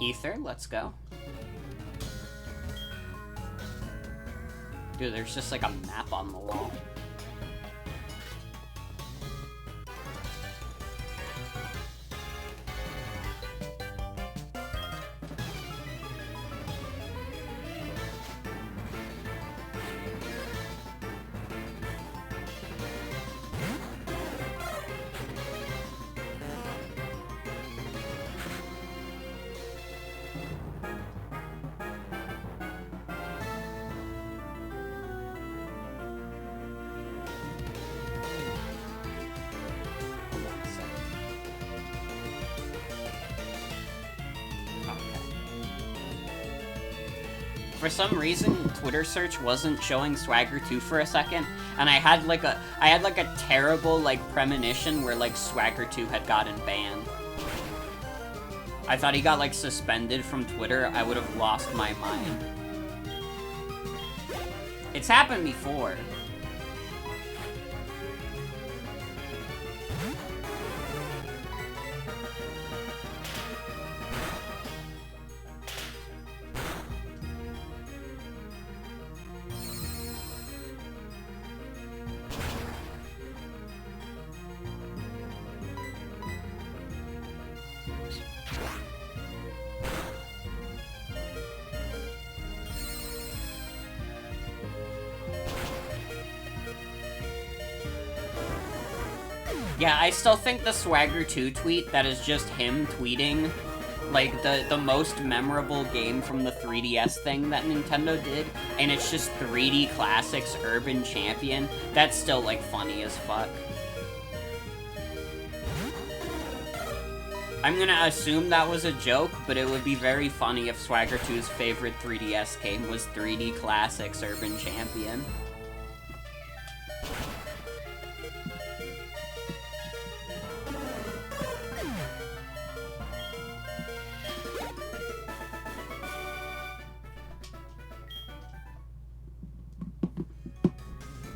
S1: Ether, let's go. Dude, there's just like a map on the wall. For some reason, Twitter search wasn't showing Swagger 2 for a second, and I had like a terrible like premonition where like Swagger 2 had gotten banned. I thought he got like suspended from Twitter. I would have lost my mind. It's happened before. Yeah, I still think the Swagger 2 tweet that is just him tweeting, like, the most memorable game from the 3DS thing that Nintendo did, and it's just 3D Classics Urban Champion, that's still, like, funny as fuck. I'm gonna assume that was a joke, but it would be very funny if Swagger 2's favorite 3DS game was 3D Classics Urban Champion.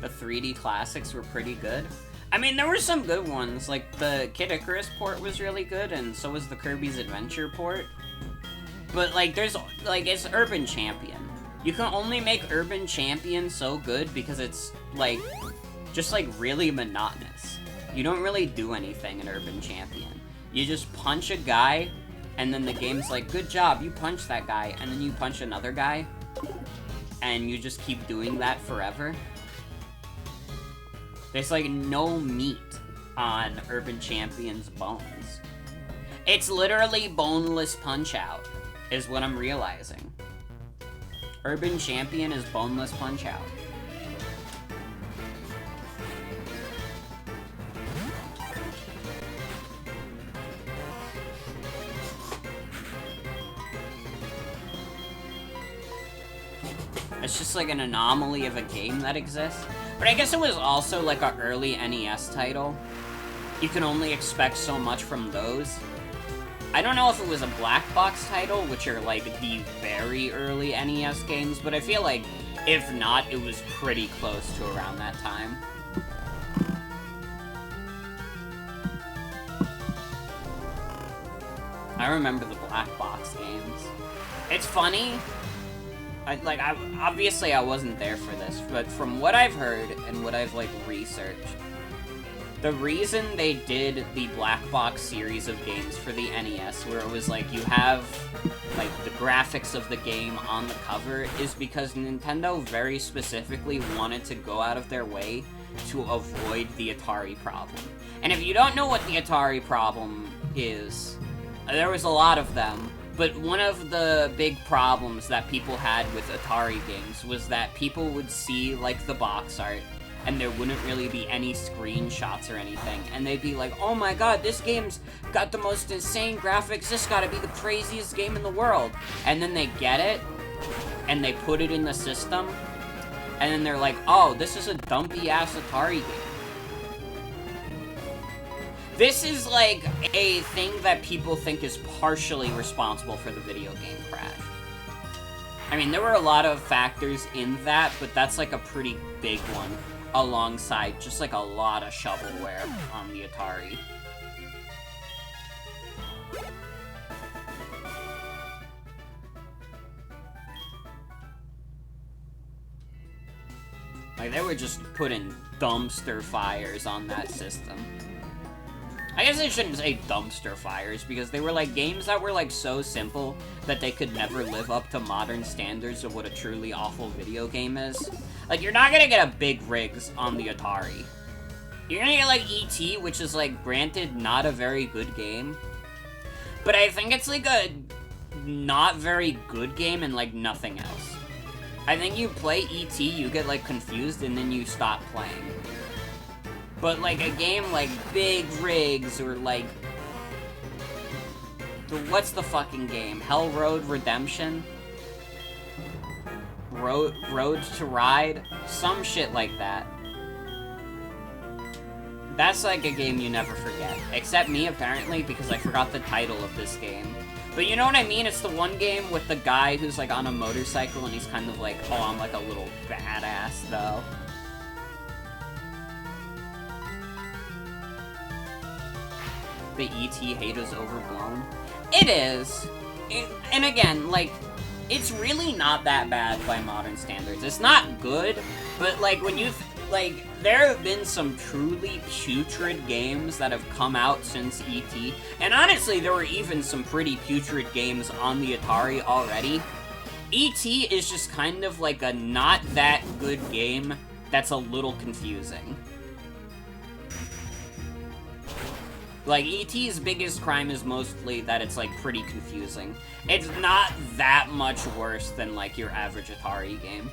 S1: The 3D Classics were pretty good. I mean, there were some good ones, like the Kid Icarus port was really good, and so was the Kirby's Adventure port. But, like, there's, like, it's Urban Champion. You can only make Urban Champion so good because it's, like, just, like, really monotonous. You don't really do anything in Urban Champion. You just punch a guy, and then the game's like, good job, you punched that guy, and then you punch another guy, and you just keep doing that forever. There's, like, no meat on Urban Champion's bones. It's literally boneless Punch-Out, is what I'm realizing. Urban Champion is boneless Punch-Out. It's just, like, an anomaly of a game that exists. But I guess it was also, like, an early NES title. You can only expect so much from those. I don't know if it was a black box title, which are, like, the very early NES games, but I feel like, if not, it was pretty close to around that time. I remember the black box games. It's funny. Obviously I wasn't there for this, but from what I've heard and what I've, like, researched, the reason they did the black box series of games for the NES, where it was, like, you have, like, the graphics of the game on the cover, is because Nintendo very specifically wanted to go out of their way to avoid the Atari problem. And if you don't know what the Atari problem is, there was a lot of them. But one of the big problems that people had with Atari games was that people would see, like, the box art, and there wouldn't really be any screenshots or anything, and they'd be like, oh my god, this game's got the most insane graphics, this gotta be the craziest game in the world. And then they get it, and they put it in the system, and then they're like, oh, this is a dumpy-ass Atari game. This is, like, a thing that people think is partially responsible for the video game crash. I mean, there were a lot of factors in that, but that's, like, a pretty big one, alongside just, like, a lot of shovelware on the Atari. Like, they were just putting dumpster fires on that system. I guess I shouldn't say dumpster fires, because they were, like, games that were, like, so simple that they could never live up to modern standards of what a truly awful video game is. Like, you're not gonna get a Big Rigs on the Atari. You're gonna get, like, E.T., which is, like, granted, not a very good game. But I think it's, like, a not very good game and, like, nothing else. I think you play E.T., you get, like, confused, and then you stop playing. But, like, a game like Big Rigs, or, like... what's the fucking game? Hell Road Redemption? Road to Ride? Some shit like that. That's, like, a game you never forget. Except me, apparently, because I forgot the title of this game. But you know what I mean? It's the one game with the guy who's, like, on a motorcycle, and he's kind of like, oh, I'm, like, a little badass, though. The E.T. hate is overblown. It is. And again, like, it's really not that bad by modern standards. It's not good, but, like, when you, like, there have been some truly putrid games that have come out since E.T. And honestly, there were even some pretty putrid games on the Atari already. E.T. is just kind of like a not that good game that's a little confusing. Like, E.T.'s biggest crime is mostly that it's, like, pretty confusing. It's not that much worse than, like, your average Atari game.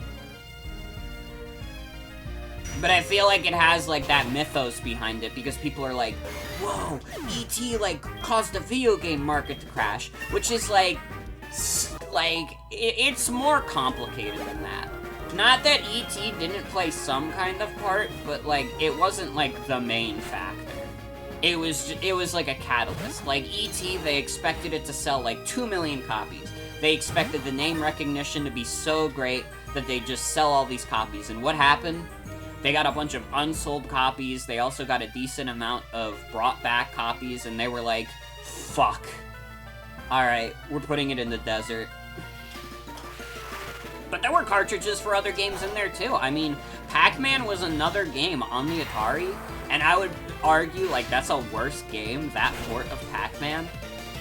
S1: But I feel like it has, like, that mythos behind it, because people are like, whoa, E.T., like, caused the video game market to crash, which is, like, it's more complicated than that. Not that E.T. didn't play some kind of part, but, like, it wasn't, like, the main factor. It was like a catalyst. Like, E.T., they expected it to sell, like, 2 million copies. They expected the name recognition to be so great that they'd just sell all these copies. And what happened? They got a bunch of unsold copies. They also got a decent amount of brought back copies, and they were like, fuck. Alright, we're putting it in the desert. But there were cartridges for other games in there, too. I mean, Pac-Man was another game on the Atari, and I would argue, like, that's a worse game, that port of Pac-Man.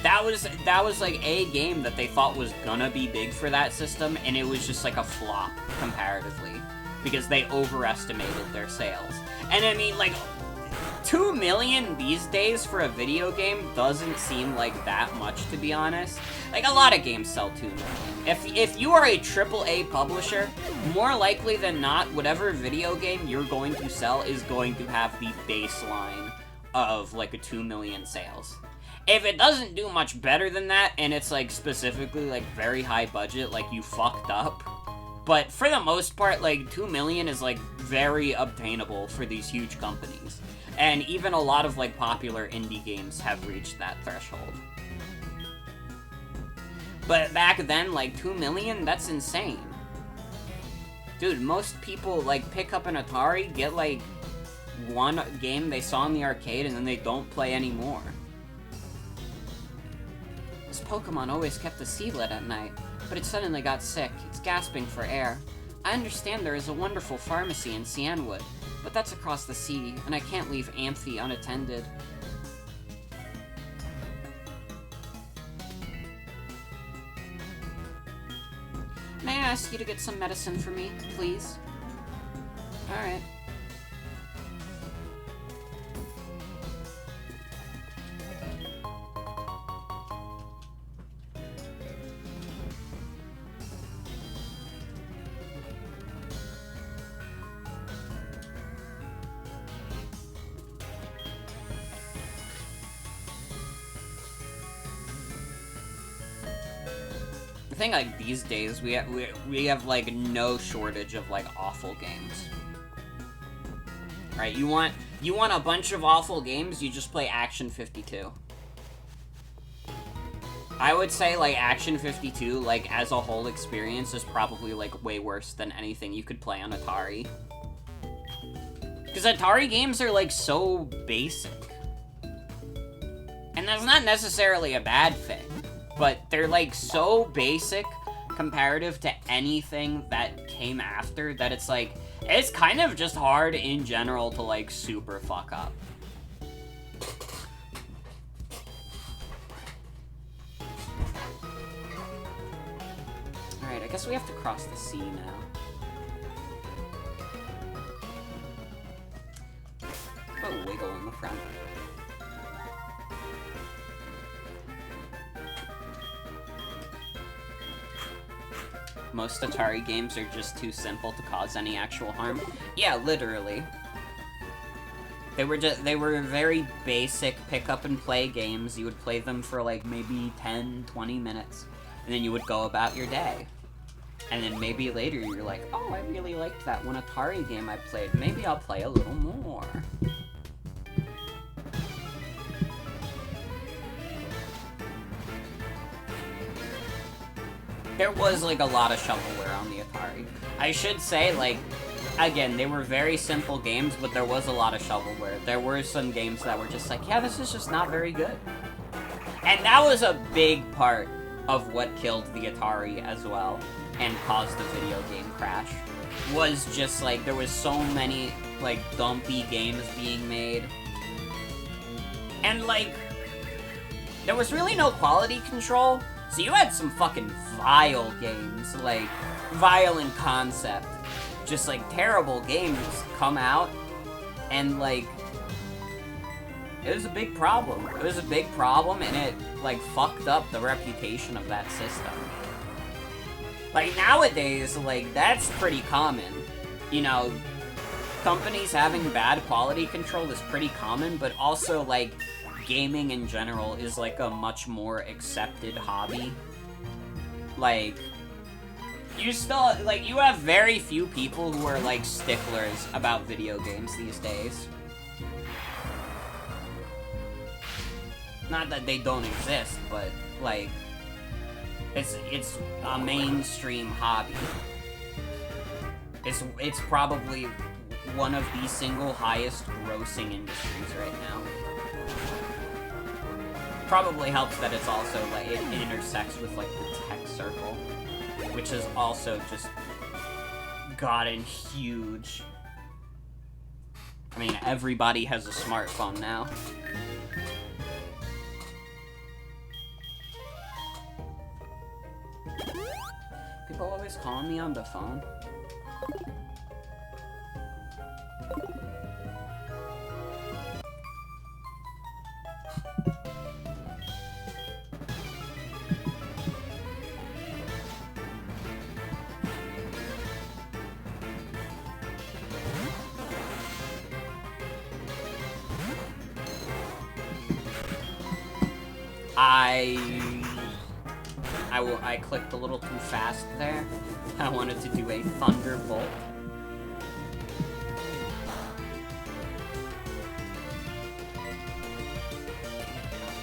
S1: That was, like, a game that they thought was gonna be big for that system, and it was just, like, a flop, comparatively, because they overestimated their sales. And, I mean, like, 2 million these days for a video game doesn't seem like that much, to be honest. Like, a lot of games sell 2 million. If you are a AAA publisher, more likely than not, whatever video game you're going to sell is going to have the baseline of, like, a 2 million sales. If it doesn't do much better than that, and it's, like, specifically, like, very high budget, like, you fucked up. But for the most part, like, 2 million is, like, very obtainable for these huge companies. And even a lot of, like, popular indie games have reached that threshold. But back then, like, 2 million? That's insane. Dude, most people, like, pick up an Atari, get, like, one game they saw in the arcade, and then they don't play anymore. This Pokemon always kept the sea lit at night, but it suddenly got sick. It's gasping for air. I understand there is a wonderful pharmacy in Cianwood, but that's across the sea, and I can't leave Amphi unattended. May I ask you to get some medicine for me, please? Alright. I think, like, these days, we have, like, no shortage of, like, awful games. Right, you want a bunch of awful games, you just play Action 52. I would say, like, Action 52, like, as a whole experience is probably, like, way worse than anything you could play on Atari. Because Atari games are, like, so basic. And that's not necessarily a bad thing. But they're, like, so basic comparative to anything that came after that it's, like, it's kind of just hard in general to, like, super fuck up. Alright, I guess we have to cross the sea now. Put a wiggle in the front. Most Atari games are just too simple to cause any actual harm. Yeah, literally. They were very basic pick-up-and-play games. You would play them for, like, maybe 10, 20 minutes, and then you would go about your day. And then maybe later you're like, oh, I really liked that one Atari game I played. Maybe I'll play a little more. There was, like, a lot of shovelware on the Atari. I should say, like, again, they were very simple games, but there was a lot of shovelware. There were some games that were just like, yeah, this is just not very good. And that was a big part of what killed the Atari as well, and caused the video game crash. Was just, like, there was so many, like, dumpy games being made. And, like, there was really no quality control. So you had some fucking vile games, like, vile in concept. Just, like, terrible games come out, and, like, It was a big problem. It was a big problem, and it, like, fucked up the reputation of that system. Like, nowadays, like, that's pretty common. You know, companies having bad quality control is pretty common, but also, like, gaming in general is, like, a much more accepted hobby. Like, you still, like, you have very few people who are, like, sticklers about video games these days. Not that they don't exist, but, like, it's a mainstream hobby. It's probably one of the single highest grossing industries right now. Probably helps that it's also, like, it intersects with, like, the tech circle, which has also just gotten huge. I mean, everybody has a smartphone now. People always call me on the phone. I clicked a little too fast there. I wanted to do a thunderbolt.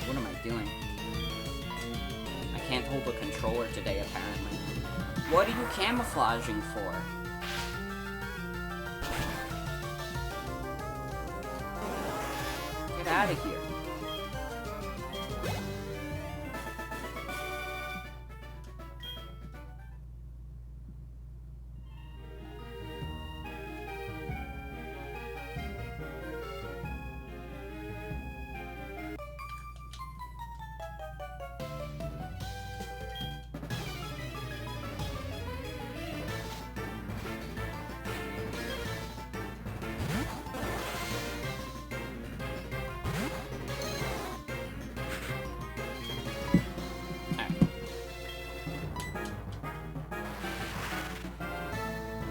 S1: What am I doing? I can't hold a controller today, apparently. What are you camouflaging for? Get out of here.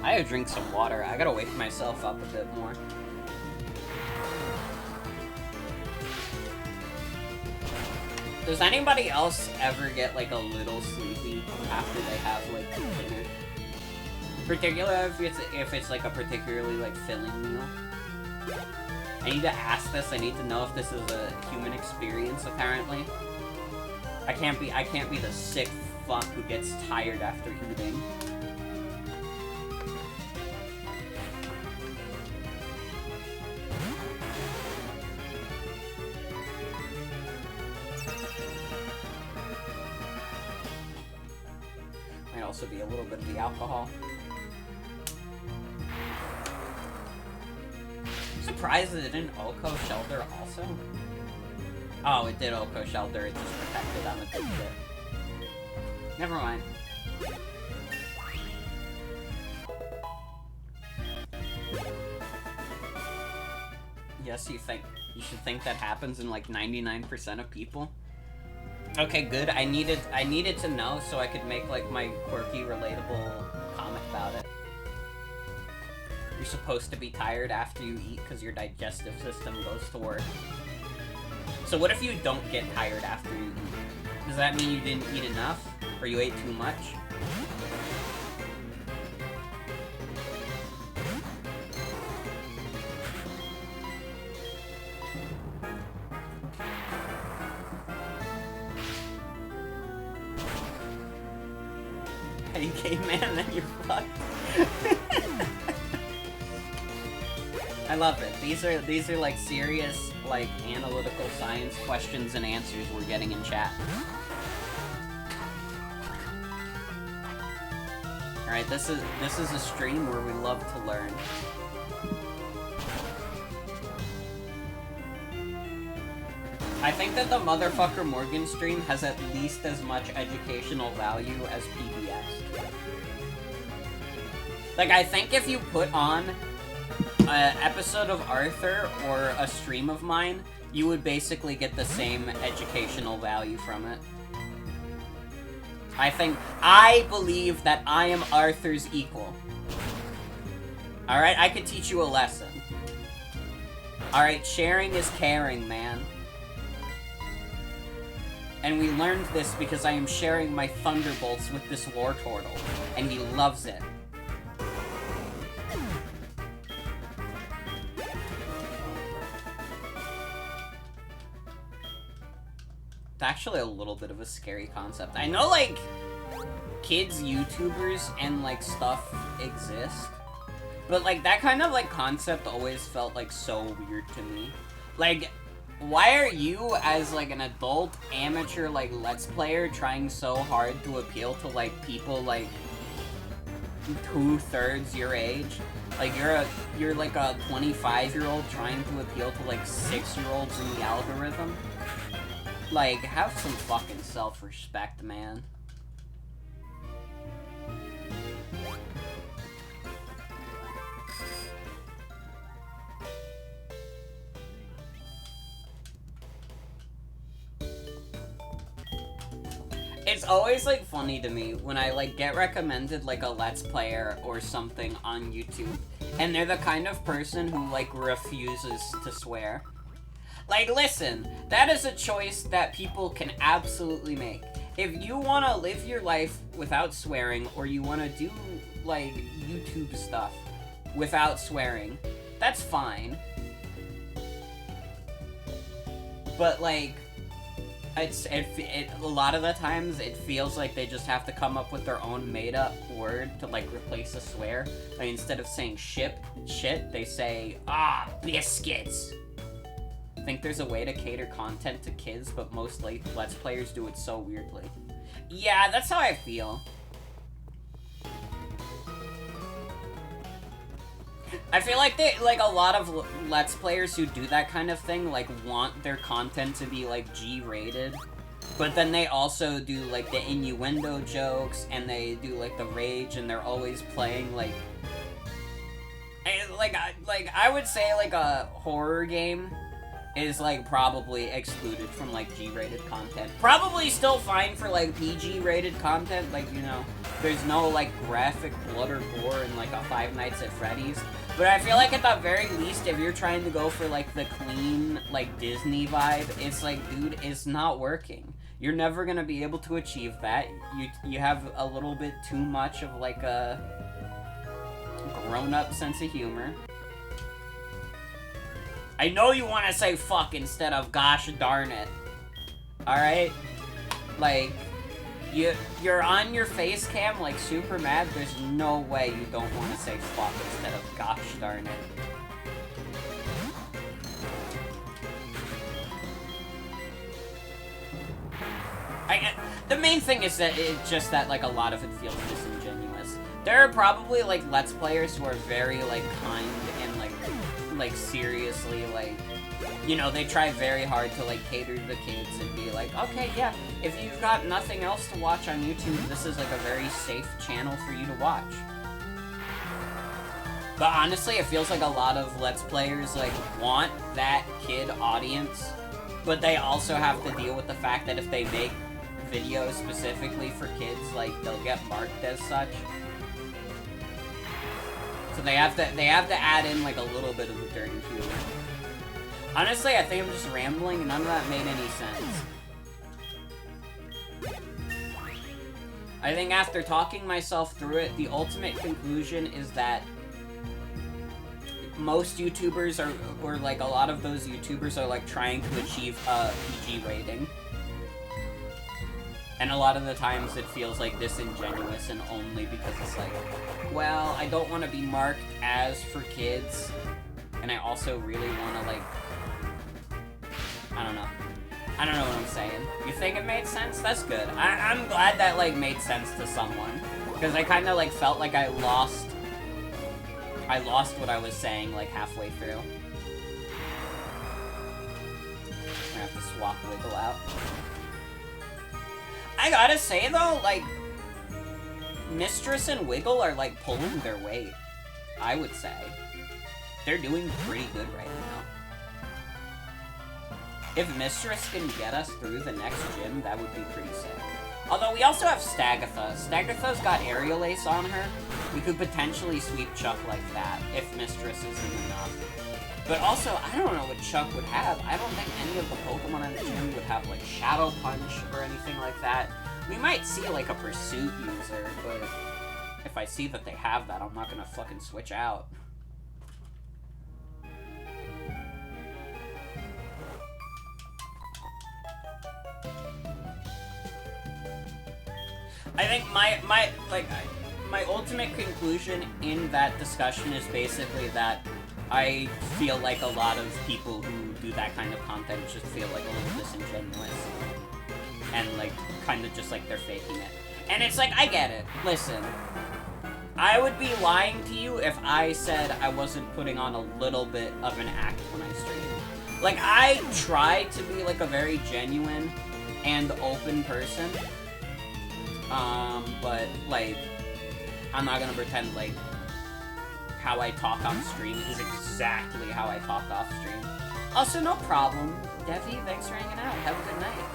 S1: I gotta drink some water. I gotta wake myself up a bit more. Does anybody else ever get, like, a little sleepy after they have, like, dinner? Particularly if it's like a particularly, like, filling meal. I need to ask this. I need to know if this is a human experience, apparently. I can't be the sick fuck who gets tired after eating. Might also be a little bit of the alcohol. I'm surprised that it didn't Oko Shelter also. Oh, it did Oko Shelter, it just protected on the good shit. Never mind. Yes, you should think that happens in like 99% of people? Okay, good. I needed to know so I could make like my quirky, relatable comic about it. You're supposed to be tired after you eat because your digestive system goes to work. So what if you don't get tired after you eat? Does that mean you didn't eat enough? Or you ate too much? Hey, caveman, then you're fucked. I love it. These are like serious, like, analytical science questions and answers we're getting in chat. Alright, this is a stream where we love to learn. I think that the motherfucker Morgan stream has at least as much educational value as PBS. Like, I think if you put on an episode of Arthur or a stream of mine you would basically get the same educational value from it. I believe that I am Arthur's equal. Alright, I could teach you a lesson. Alright, sharing is caring, man. And we learned this because I am sharing my thunderbolts with this war turtle, and he loves it. It's actually a little bit of a scary concept. I know, like, kids YouTubers and, like, stuff exist, but, like, that kind of, like, concept always felt, like, so weird to me. Like, why are you, as, like, an adult, amateur, like, Let's Player, trying so hard to appeal to, like, people, like, 2/3 your age? Like, you're like, a 25-year-old trying to appeal to, like, 6-year-olds in the algorithm? Like, have some fucking self-respect, man. It's always, like, funny to me when I, like, get recommended, like, a Let's Player or something on YouTube, and they're the kind of person who, like, refuses to swear. Like, listen, that is a choice that people can absolutely make. If you want to live your life without swearing, or you want to do, like, YouTube stuff without swearing, that's fine. But, like, a lot of the times it feels like they just have to come up with their own made-up word to, like, replace a swear. Like, instead of saying shit, they say, biscuits. I think there's a way to cater content to kids, but most Let's Players do it so weirdly. Yeah, that's how I feel. I feel like a lot of Let's Players who do that kind of thing, like, want their content to be, like, G-rated. But then they also do, like, the innuendo jokes, and they do, like, the rage, and they're always playing, like... I would say, like, a horror game is, like, probably excluded from, like, G-rated content. Probably still fine for, like, PG-rated content, like, you know, there's no, like, graphic blood or gore in, like, a Five Nights at Freddy's. But I feel like at the very least, if you're trying to go for, like, the clean, like, Disney vibe, it's like, dude, it's not working. You're never gonna be able to achieve that. You have a little bit too much of, like, a grown-up sense of humor. I know you want to say fuck instead of gosh darn it. Alright? Like, you're on your face cam, like, super mad. There's no way you don't want to say fuck instead of gosh darn it. The main thing is that it's just that, like, a lot of it feels disingenuous. There are probably, like, Let's Players who are very, like, kind and, like, seriously, like, you know, they try very hard to, like, cater to the kids and be like, okay, yeah, if you've got nothing else to watch on YouTube, this is, like, a very safe channel for you to watch. But honestly, it feels like a lot of Let's Players, like, want that kid audience, but they also have to deal with the fact that if they make videos specifically for kids, like, they'll get marked as such. So they have to add in, like, a little bit of the dirty humor. Honestly, I think I'm just rambling, and none of that made any sense. I think after talking myself through it, the ultimate conclusion is that most YouTubers are, or, like, a lot of those YouTubers are, like, trying to achieve a PG rating. And a lot of the times it feels, like, disingenuous, and only because it's like, well, I don't want to be marked as for kids, and I also really want to, like, I don't know. I don't know what I'm saying. You think it made sense? That's good. I'm glad that, like, made sense to someone, because I kind of, like, felt like I lost what I was saying, like, halfway through. I'm gonna have to swap Wiggle out. I gotta say, though, like, Mistress and Wiggle are, like, pulling their weight, I would say. They're doing pretty good right now. If Mistress can get us through the next gym, that would be pretty sick. Although we also have Stagatha. Stagatha's got Aerial Ace on her. We could potentially sweep Chuck like that, if Mistress isn't enough. But also, I don't know what Chuck would have. I don't think any of the Pokemon in the gym would have, like, Shadow Punch or anything like that. We might see, like, a Pursuit user, but if I see that they have that, I'm not gonna fucking switch out. I think my ultimate conclusion in that discussion is basically that I feel like a lot of people who do that kind of content just feel like a little disingenuous. And like, kind of just like they're faking it. And it's like, I get it. Listen. I would be lying to you if I said I wasn't putting on a little bit of an act when I stream. Like, I try to be like a very genuine and open person. But, like, I'm not gonna pretend, like, how I talk on stream is exactly how I talk off stream. Also, no problem. Devi, thanks for hanging out. Have a good night.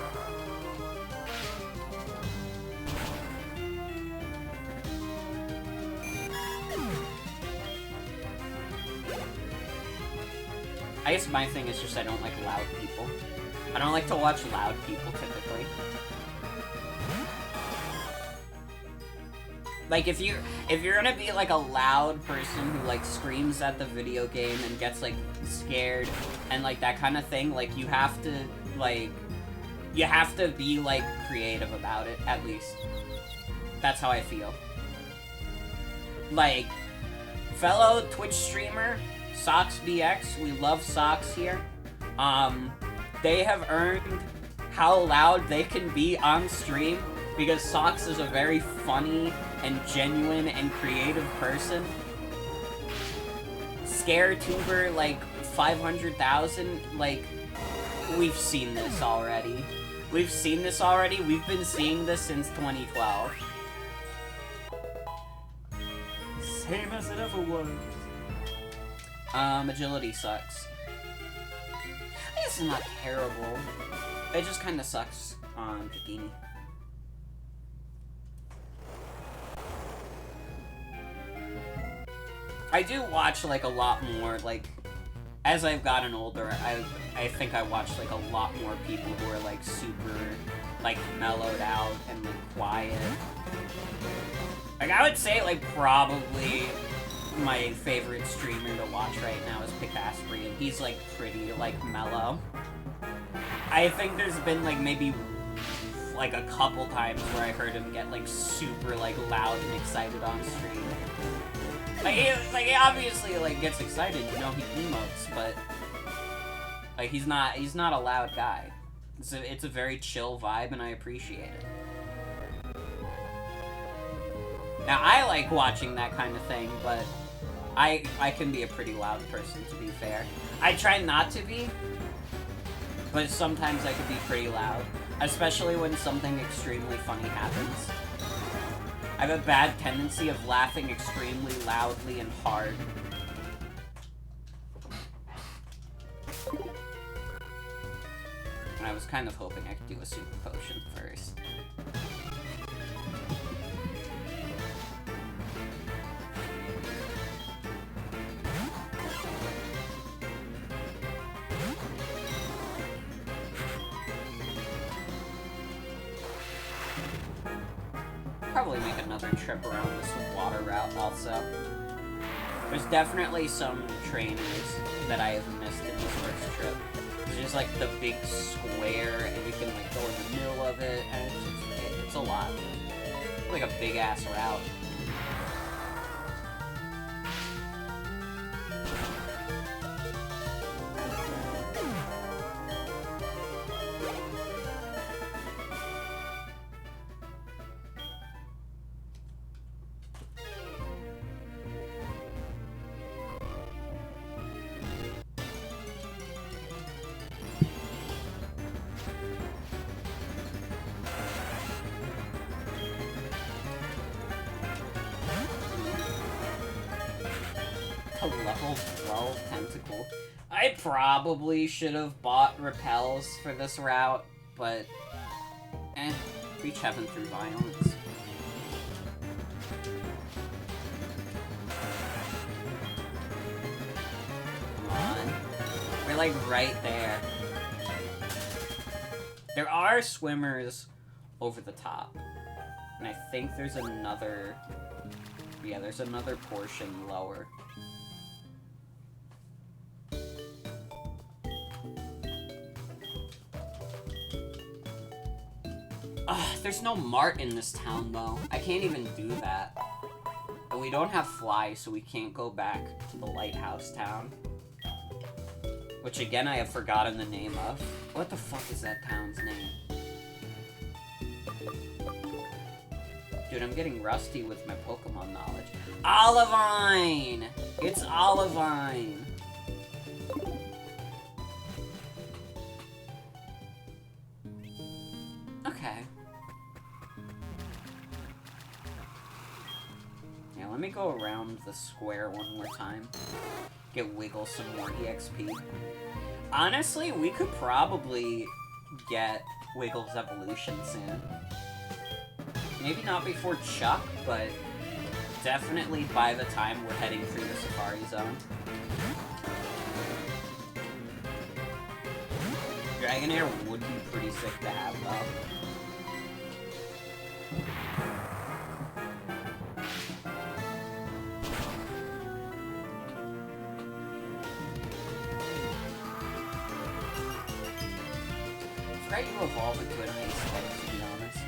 S1: I guess my thing is just I don't like loud people. I don't like to watch loud people, typically. Like, if you're gonna be, like, a loud person who, like, screams at the video game and gets, like, scared and, like, that kind of thing, like, you have to be, like, creative about it, at least. That's how I feel. Like, fellow Twitch streamer, SoxBX, we love Sox here. They have earned how loud they can be on stream because Sox is a very funny and genuine and creative person. ScareTuber, like, 500,000, like, we've seen this already. We've seen this already. We've been seeing this since 2012. Same as it ever was. Agility sucks. I guess it's not terrible. It just kind of sucks on Dratini. I do watch, like, a lot more, like, as I've gotten older, I think I watch, like, a lot more people who are, like, super, like, mellowed out and, like, quiet. Like, I would say, like, probably my favorite streamer to watch right now is Picaspri, and he's, like, pretty, like, mellow. I think there's been, like, maybe, like, a couple times where I heard him get, like, super, like, loud and excited on stream. Like, he obviously, like, gets excited, you know, he emotes, but, like, he's not a loud guy. It's a very chill vibe, and I appreciate it. Now, I like watching that kind of thing, but I can be a pretty loud person, to be fair. I try not to be, but sometimes I can be pretty loud, especially when something extremely funny happens. I have a bad tendency of laughing extremely loudly and hard. And I was kind of hoping I could do a super potion first. Probably make another trip around this water route also. There's definitely some trainers that I have missed in this first trip. There's just like the big square and you can like go in the middle of it and it's a lot. It's like a big ass route. A level 12 tentacle. I probably should have bought repels for this route, but... reach heaven through violence. Come on. We're like right there. There are swimmers over the top. And I think there's another... Yeah, there's another portion lower. Ugh, there's no mart in this town, though. I can't even do that. And we don't have fly, so we can't go back to the lighthouse town. Which, again, I have forgotten the name of. What the fuck is that town's name? Dude, I'm getting rusty with my Pokemon knowledge. Olivine! It's Olivine! Okay. Yeah, let me go around the square one more time. Get Wiggle some more EXP. Honestly, we could probably get Wiggle's evolution soon. Maybe not before Chuck, but definitely by the time we're heading through the Safari Zone. Dragonair would be pretty sick to have, though. I forgot you evolve into an ice type, to be honest.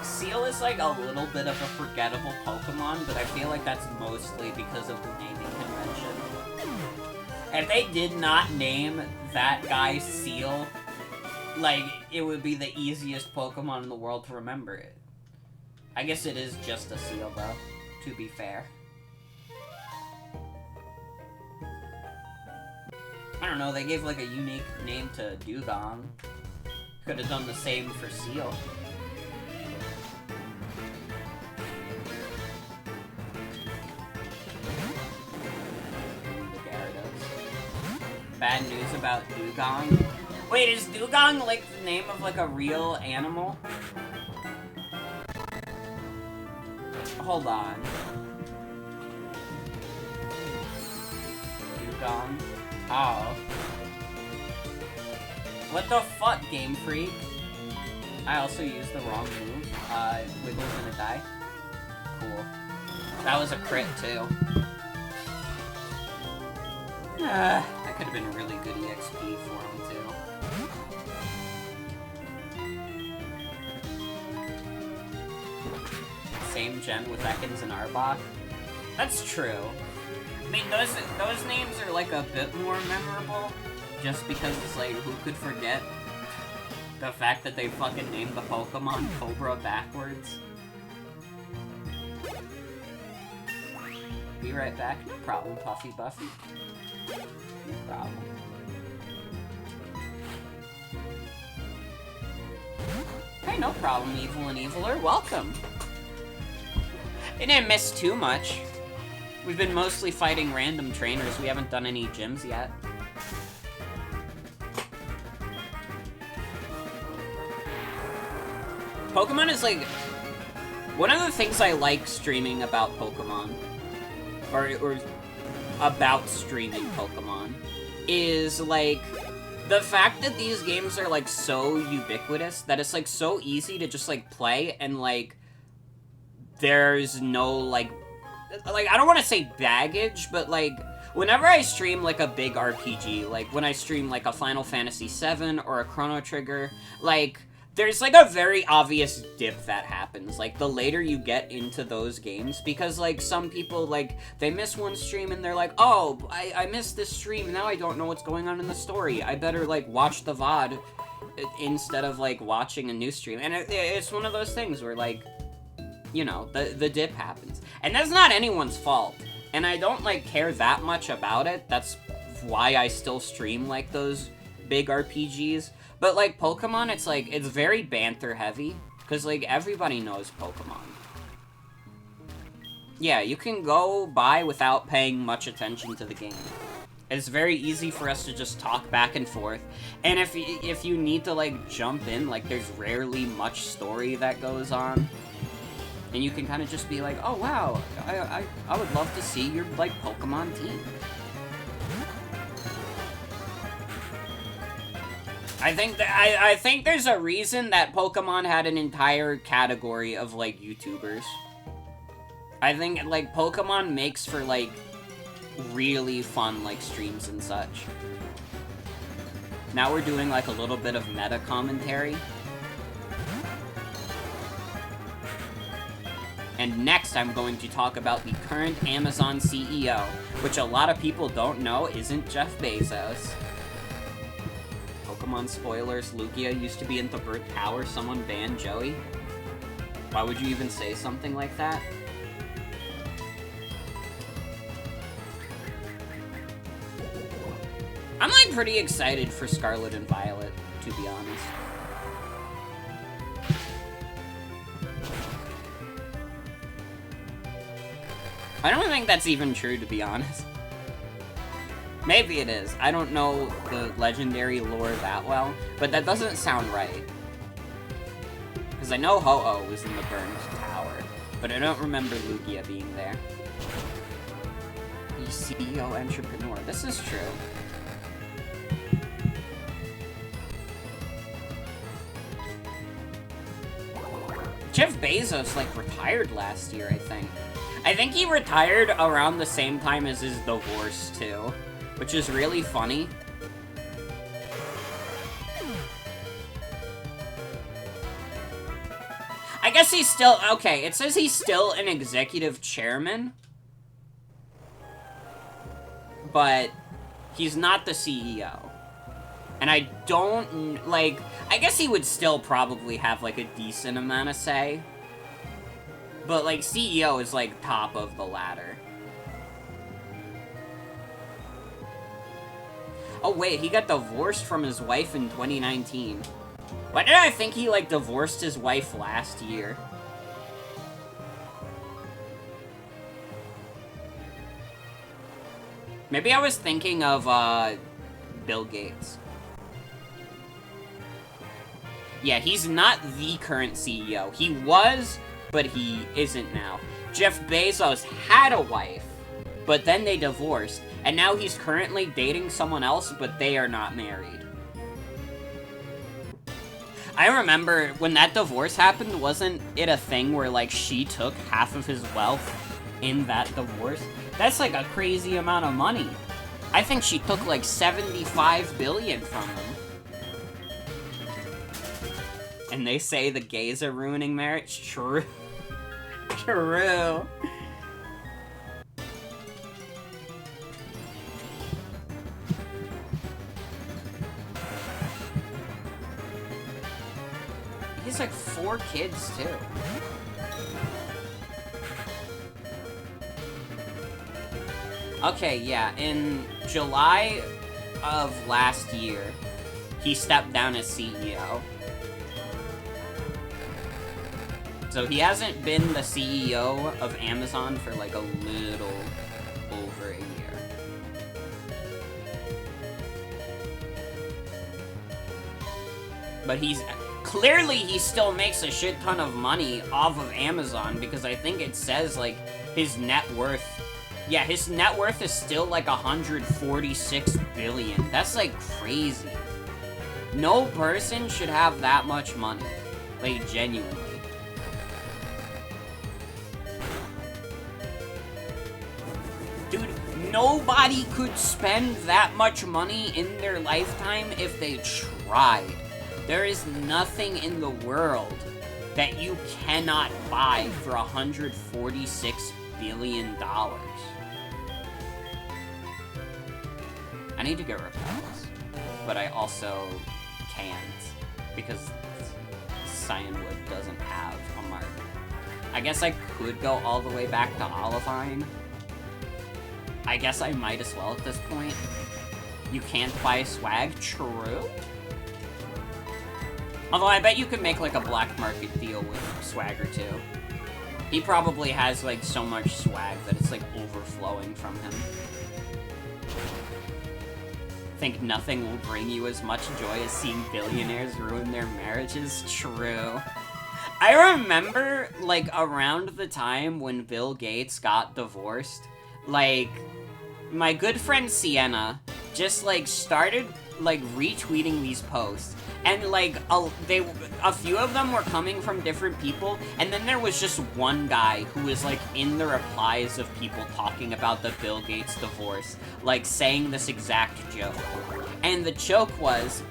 S1: Seal is like a little bit of a forgettable Pokemon, but I feel like that's mostly because of the naming convention. If they did not name that guy Seal, like, it would be the easiest Pokemon in the world to remember it. I guess it is just a Seal, though, to be fair. I don't know, they gave like a unique name to Dugong. Could have done the same for Seal. The Gyarados. Bad news about Dugong. Wait, is Dugong like the name of like a real animal? Hold on. Dugong. Oh. What the fuck, Game Freak? I also used the wrong move. Wiggle's gonna die. Cool. That was a crit, too. That could have been a really good EXP for him, too. Same gen with Ekans and Arbok. That's true. I mean, those names are, like, a bit more memorable, just because it's like, who could forget the fact that they fucking named the Pokemon Cobra backwards? Be right back. No problem, Puffy Buffy. No problem. Hey, no problem, Evil and Eviler. Welcome! They didn't miss too much. We've been mostly fighting random trainers. We haven't done any gyms yet. Pokemon is like... One of the things I like streaming about Pokemon, or about streaming Pokemon, is like the fact that these games are like so ubiquitous that it's like so easy to just like play and like there's no like I don't want to say baggage, but like whenever I stream like a big RPG, like when I stream like a Final Fantasy VII or a Chrono Trigger, like there's like a very obvious dip that happens, like the later you get into those games, because like some people like they miss one stream and they're like, oh, I missed this stream, now I don't know what's going on in the story, I better like watch the VOD instead of like watching a new stream. And it's one of those things where like, you know, the dip happens. And that's not anyone's fault. And I don't, like, care that much about it. That's why I still stream, like, those big RPGs. But, like, Pokemon, it's, like, it's very banter-heavy. Because, like, everybody knows Pokemon. Yeah, you can go by without paying much attention to the game. It's very easy for us to just talk back and forth. And if you need to, like, jump in, like, there's rarely much story that goes on. And you can kind of just be like, oh, wow, I would love to see your, like, Pokemon team. I think there's a reason that Pokemon had an entire category of, like, YouTubers. I think, like, Pokemon makes for, like, really fun, like, streams and such. Now we're doing, like, a little bit of meta commentary. And next I'm going to talk about the current Amazon CEO, which a lot of people don't know isn't Jeff Bezos. Pokemon spoilers, Lugia used to be in the Bird Tower, someone banned Joey. Why would you even say something like that? I'm, like, pretty excited for Scarlet and Violet, to be honest. I don't think that's even true, to be honest. Maybe it is. I don't know the legendary lore that well, but that doesn't sound right. Because I know Ho-Oh was in the Burned Tower, but I don't remember Lugia being there. He's CEO entrepreneur. This is true. Jeff Bezos, like, retired last year, I think. I think he retired around the same time as his divorce, too. Which is really funny. I guess he's still... Okay, it says he's still an executive chairman. But he's not the CEO. And I don't, like... I guess he would still probably have, like, a decent amount of say. But, like, CEO is, like, top of the ladder. Oh, wait, he got divorced from his wife in 2019. Why did I think he, like, divorced his wife last year? Maybe I was thinking of, Bill Gates. Yeah, he's not the current CEO. He was, but he isn't now. Jeff Bezos had a wife, but then they divorced, and now he's currently dating someone else, but they are not married. I remember when that divorce happened, wasn't it a thing where, like, she took half of his wealth in that divorce? That's, like, a crazy amount of money. I think she took, like, $75 billion from him. And they say the gays are ruining marriage? True. True. He's like 4 kids, too. Okay, yeah, in July of last year, he stepped down as CEO. So he hasn't been the CEO of Amazon for like a little over a year. But clearly he still makes a shit ton of money off of Amazon, because I think it says like his net worth, yeah, his net worth is still like 146 billion. That's like crazy. No person should have that much money, like genuinely. Dude, nobody could spend that much money in their lifetime if they tried. There is nothing in the world that you cannot buy for $146 billion. I need to get repels, but I also can't because Cyanwood doesn't have a mark. I guess I could go all the way back to Olivine. I guess I might as well at this point. You can't buy swag, true? Although I bet you could make like a black market deal with Swagger too. He probably has, like, so much swag that it's, like, overflowing from him. Think nothing will bring you as much joy as seeing billionaires ruin their marriages? True. I remember, like, around the time when Bill Gates got divorced, like, my good friend Sienna just, started, retweeting these posts. And, a few of them were coming from different people, and then there was just one guy who was, in the replies of people talking about the Bill Gates divorce, saying this exact joke. And the joke was,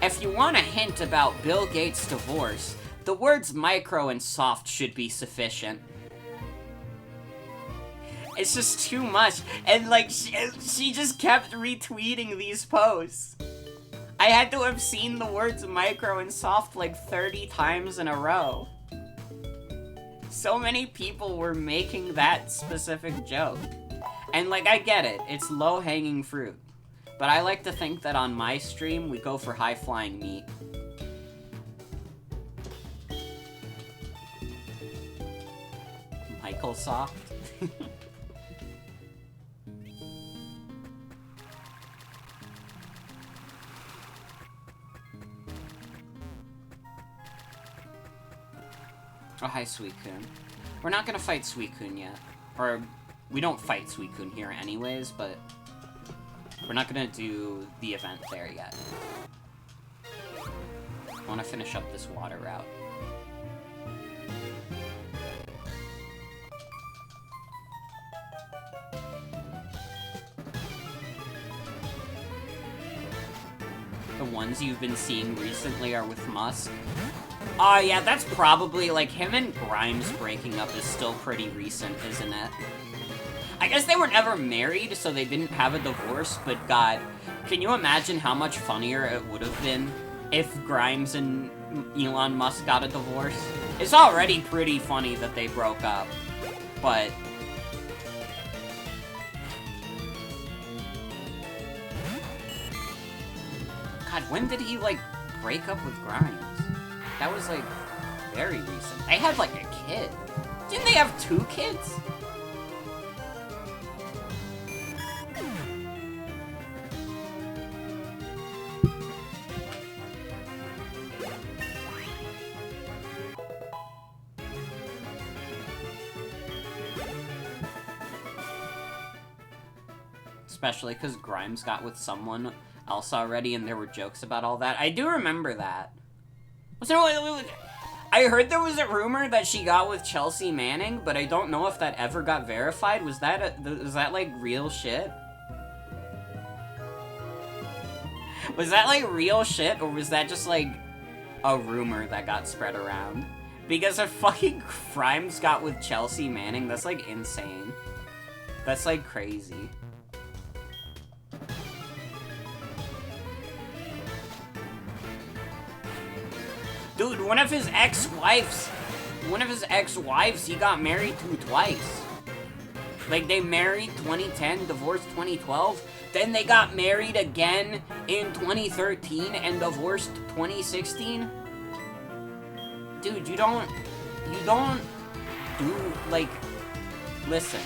S1: if you want a hint about Bill Gates' divorce, the words micro and soft should be sufficient. It's just too much, and, she just kept retweeting these posts. I had to have seen the words micro and soft 30 times in a row. So many people were making that specific joke. And I get it, it's low-hanging fruit. But I like to think that on my stream, we go for high-flying meat. Michael Soft? Oh, hi, Suicune. We're not gonna fight Suicune yet. Or, we don't fight Suicune here anyways, but we're not gonna do the event there yet. I wanna finish up this water route. The ones you've been seeing recently are with Musk. Oh, yeah, that's probably, him and Grimes breaking up is still pretty recent, isn't it? I guess they were never married, so they didn't have a divorce, but God, can you imagine how much funnier it would have been if Grimes and Elon Musk got a divorce? It's already pretty funny that they broke up, but... God, when did he, break up with Grimes? That was, very recent. They had, a kid. Didn't they have 2 kids? Especially because Grimes got with someone else already and there were jokes about all that. I do remember that. I heard there was a rumor that she got with Chelsea Manning, but I don't know if that ever got verified. Was that real shit? Was that real shit, or was that just a rumor that got spread around? Because if fucking Grimes got with Chelsea Manning, that's insane. That's crazy. Dude, one of his ex-wives, he got married to twice. They married 2010, divorced 2012, then they got married again in 2013 and divorced 2016. Dude, you don't do, listen,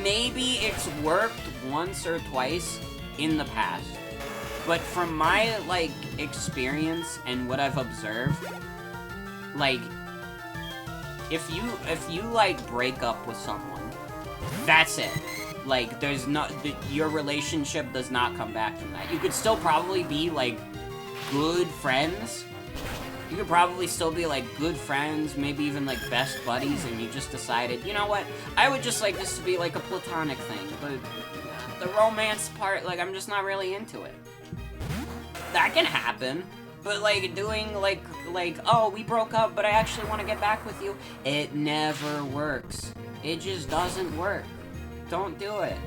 S1: maybe it's worked once or twice in the past. But from my, experience and what I've observed, if you, break up with someone, that's it. There's not, your relationship does not come back from that. You could still probably be, good friends. You could probably still be, good friends, maybe even, best buddies, and you just decided, you know what, I would just like this to be, a platonic thing, but the romance part, I'm just not really into it. That can happen, but doing oh, we broke up, but I actually want to get back with you, it never works. It just doesn't work. Don't do it.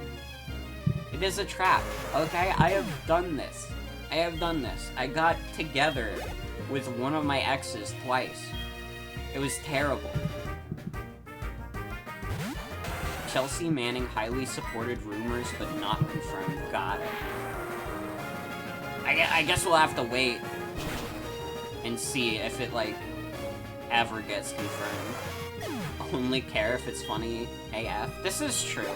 S1: It is a trap, okay? I have done this. I got together with one of my exes twice. It was terrible. Chelsea Manning highly supported rumors, but not confirmed. Got it. I guess we'll have to wait and see if it, ever gets confirmed. Only care if it's funny AF. This is true.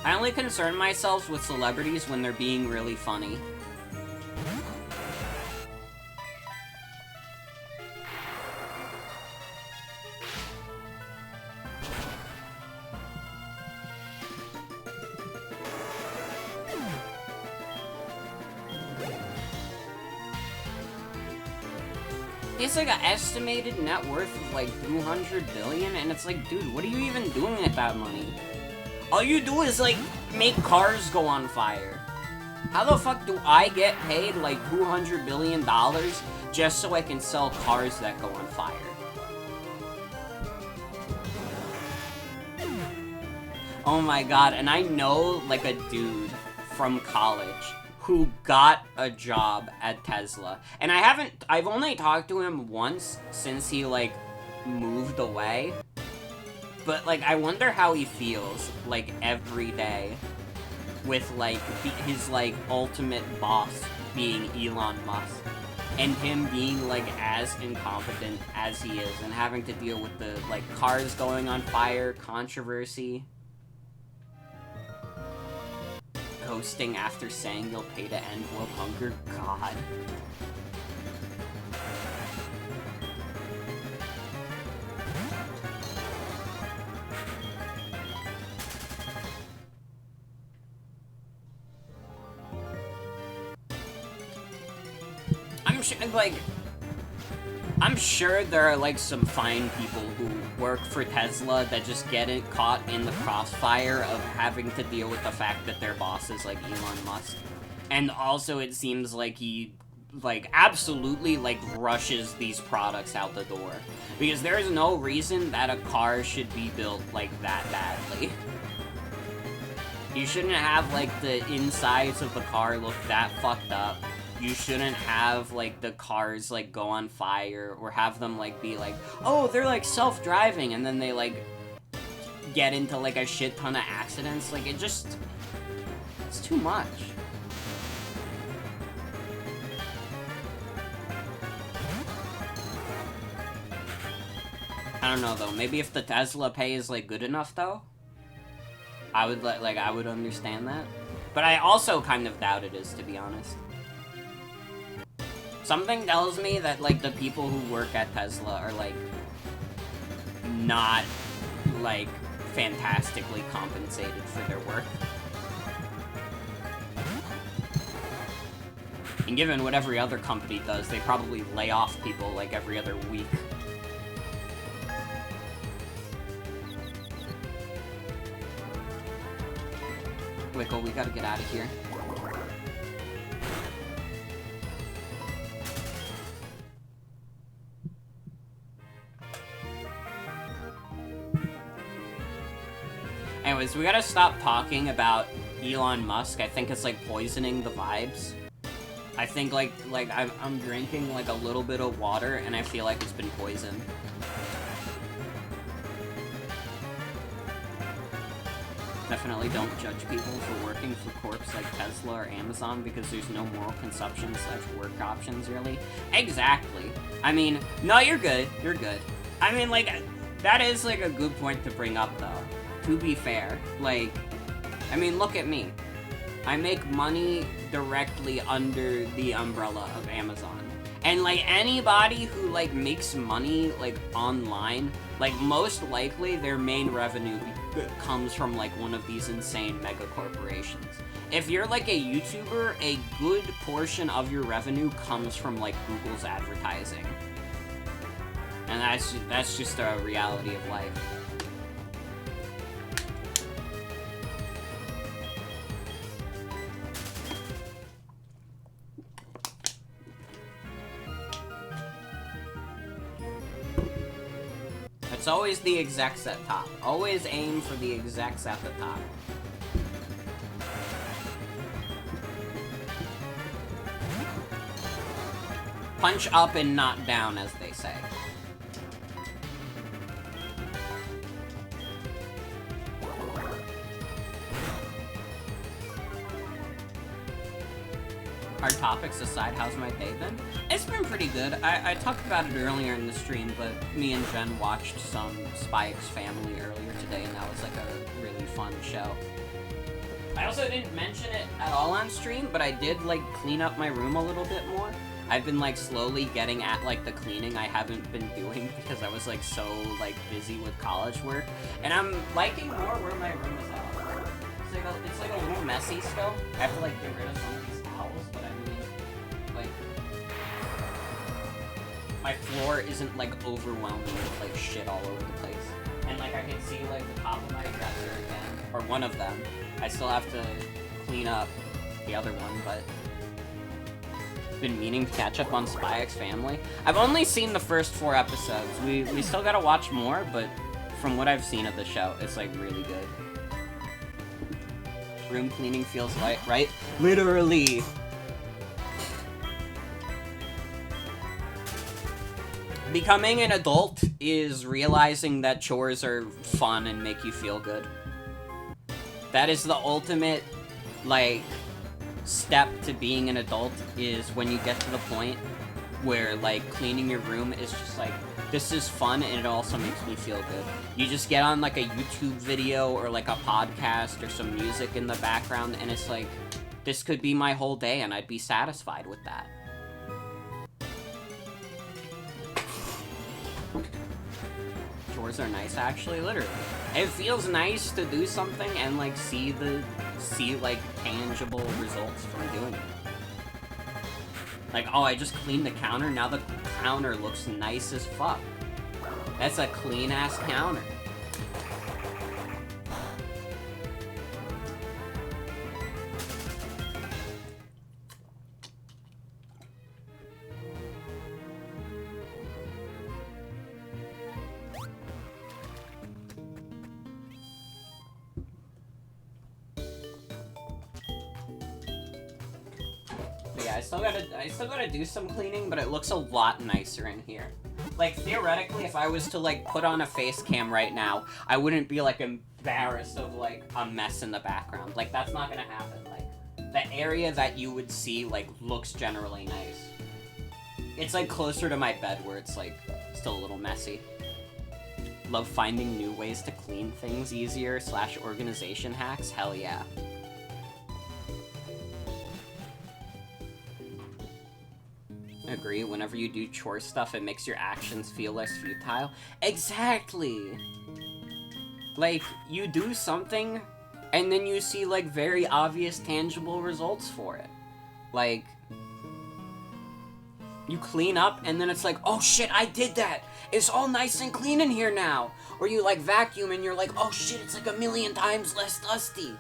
S1: I only concern myself with celebrities when they're being really funny. It's like an estimated net worth of like 200 billion, and it's like, dude, what are you even doing with that money? All you do is like make cars go on fire. How the fuck do I get paid like $200 billion just so I can sell cars that go on fire? Oh my god, and I know like a dude from college who got a job at Tesla. And I've only talked to him once since he, like, moved away. But, like, I wonder how he feels, like, every day with, like, his, like, ultimate boss being Elon Musk. And him being, like, as incompetent as he is and having to deal with the, like, cars going on fire, controversy. Ghosting after saying you'll pay to end world hunger. God. I'm sure there are, like, some fine people who work for Tesla that just get caught in the crossfire of having to deal with the fact that their boss is, like, Elon Musk. And also it seems like he, like, absolutely, like, rushes these products out the door. Because there is no reason that a car should be built, like, that badly. You shouldn't have, like, the insides of the car look that fucked up. You shouldn't have, like, the cars, like, go on fire, or have them, like, be like, oh, they're, like, self-driving, and then they, like, get into, like, a shit ton of accidents. Like, it's too much. I don't know, though. Maybe if the Tesla pay is, like, good enough, though, I would, I would understand that. But I also kind of doubt it is, to be honest. Something tells me that, like, the people who work at Tesla are, like, not, like, fantastically compensated for their work. And given what every other company does, they probably lay off people, like, every other week. Wickle, we gotta get out of here. Anyways, we gotta stop talking about Elon Musk. I think it's, like, poisoning the vibes. I think, like I'm drinking, like, a little bit of water, and I feel like it's been poisoned. Definitely don't judge people for working for corps like Tesla or Amazon because there's no moral consumption / work options, really. Exactly. I mean, no, you're good. You're good. I mean, like, that is, like, a good point to bring up, though. To be fair, like, I mean, look at me. I make money directly under the umbrella of Amazon. And, like, anybody who, like, makes money, like, online, like, most likely their main revenue comes from, like, one of these insane mega corporations. If you're, like, a YouTuber, a good portion of your revenue comes from, like, Google's advertising. And that's just a reality of life. It's always the execs at top. Always aim for the execs at the top. Punch up and not down, as they say. our topics aside, how's my day been? It's been pretty good. I talked about it earlier in the stream, but me and Jen watched some Spy X Family earlier today, and that was like a really fun show. I also didn't mention it at all on stream, but I did like clean up my room a little bit more. I've been like slowly getting at like the cleaning I haven't been doing because I was like so like busy with college work, and I'm liking more where my room is at. It's like a little messy still. I have to like get rid of some of these towels, but I mean, like, my floor isn't like overwhelming with like shit all over the place. And like I can see like the top of my dresser again, or one of them. I still have to clean up the other one, but been meaning to catch up on Spy X Family. I've only seen the first 4 episodes. We still gotta watch more, but from what I've seen of the show, it's like really good. Room cleaning feels light, right? Literally. Becoming an adult is realizing that chores are fun and make you feel good. That is the ultimate, like, step to being an adult, is when you get to the point where, like, cleaning your room is just like, this is fun and it also makes me feel good. You just get on like a YouTube video or like a podcast or some music in the background and it's like, this could be my whole day and I'd be satisfied with that. Chores are nice, actually, literally. It feels nice to do something and like see like tangible results from doing it. Like, oh, I just cleaned the counter, now the counter looks nice as fuck. That's a clean-ass counter. I still gotta do some cleaning, but it looks a lot nicer in here. Like, theoretically, if I was to, like, put on a face cam right now, I wouldn't be, like, embarrassed of, like, a mess in the background. Like, that's not gonna happen. Like, the area that you would see, like, looks generally nice. It's, like, closer to my bed where it's, like, still a little messy. Love finding new ways to clean things easier / organization hacks. Hell yeah. Agree, whenever you do chore stuff, it makes your actions feel less futile. Exactly! Like, you do something, and then you see, like, very obvious, tangible results for it. Like, you clean up, and then it's like, oh shit, I did that! It's all nice and clean in here now! Or you, like, vacuum, and you're like, oh shit, it's like 1,000,000 times less dusty!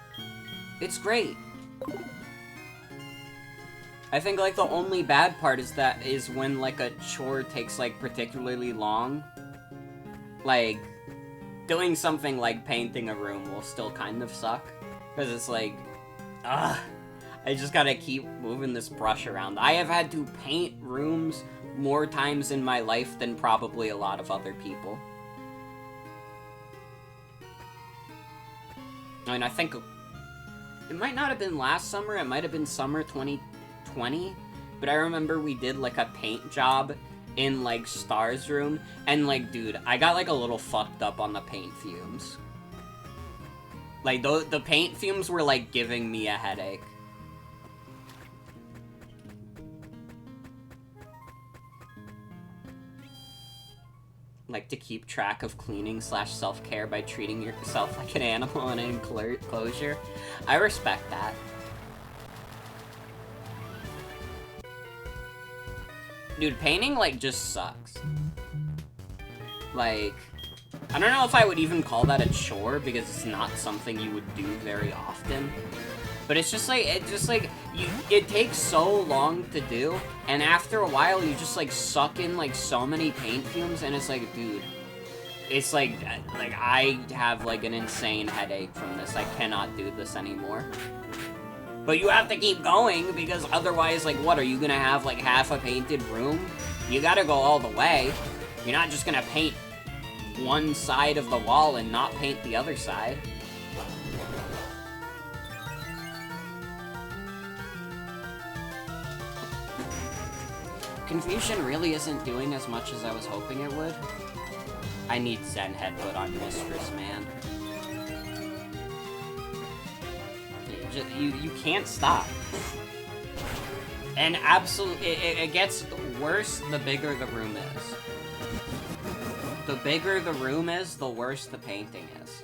S1: It's great. I think, like, the only bad part is when, like, a chore takes, like, particularly long. Like, doing something like painting a room will still kind of suck. Because it's like, I just gotta keep moving this brush around. I have had to paint rooms more times in my life than probably a lot of other people. I mean, I think it might not have been last summer, it might have been summer 2020, but I remember we did, like, a paint job in, like, Star's room, and, like, dude, I got, like, a little fucked up on the paint fumes. Like, the paint fumes were, like, giving me a headache. Like to keep track of cleaning / self-care by treating yourself like an animal in an enclosure. I respect that. Dude, painting, like, just sucks. Like, I don't know if I would even call that a chore, because it's not something you would do very often. But it's just like, it takes so long to do, and after a while you just, like, suck in, like, so many paint fumes, and it's like, dude, it's like, I have, like, an insane headache from this. I cannot do this anymore. But you have to keep going, because otherwise, like, what, are you gonna have, like, half a painted room? You gotta go all the way. You're not just gonna paint one side of the wall and not paint the other side. Confusion really isn't doing as much as I was hoping it would. I need Zen Headbutt on Mistress, man. You can't stop. And absolutely, it gets worse the bigger the room is. The bigger the room is, the worse the painting is.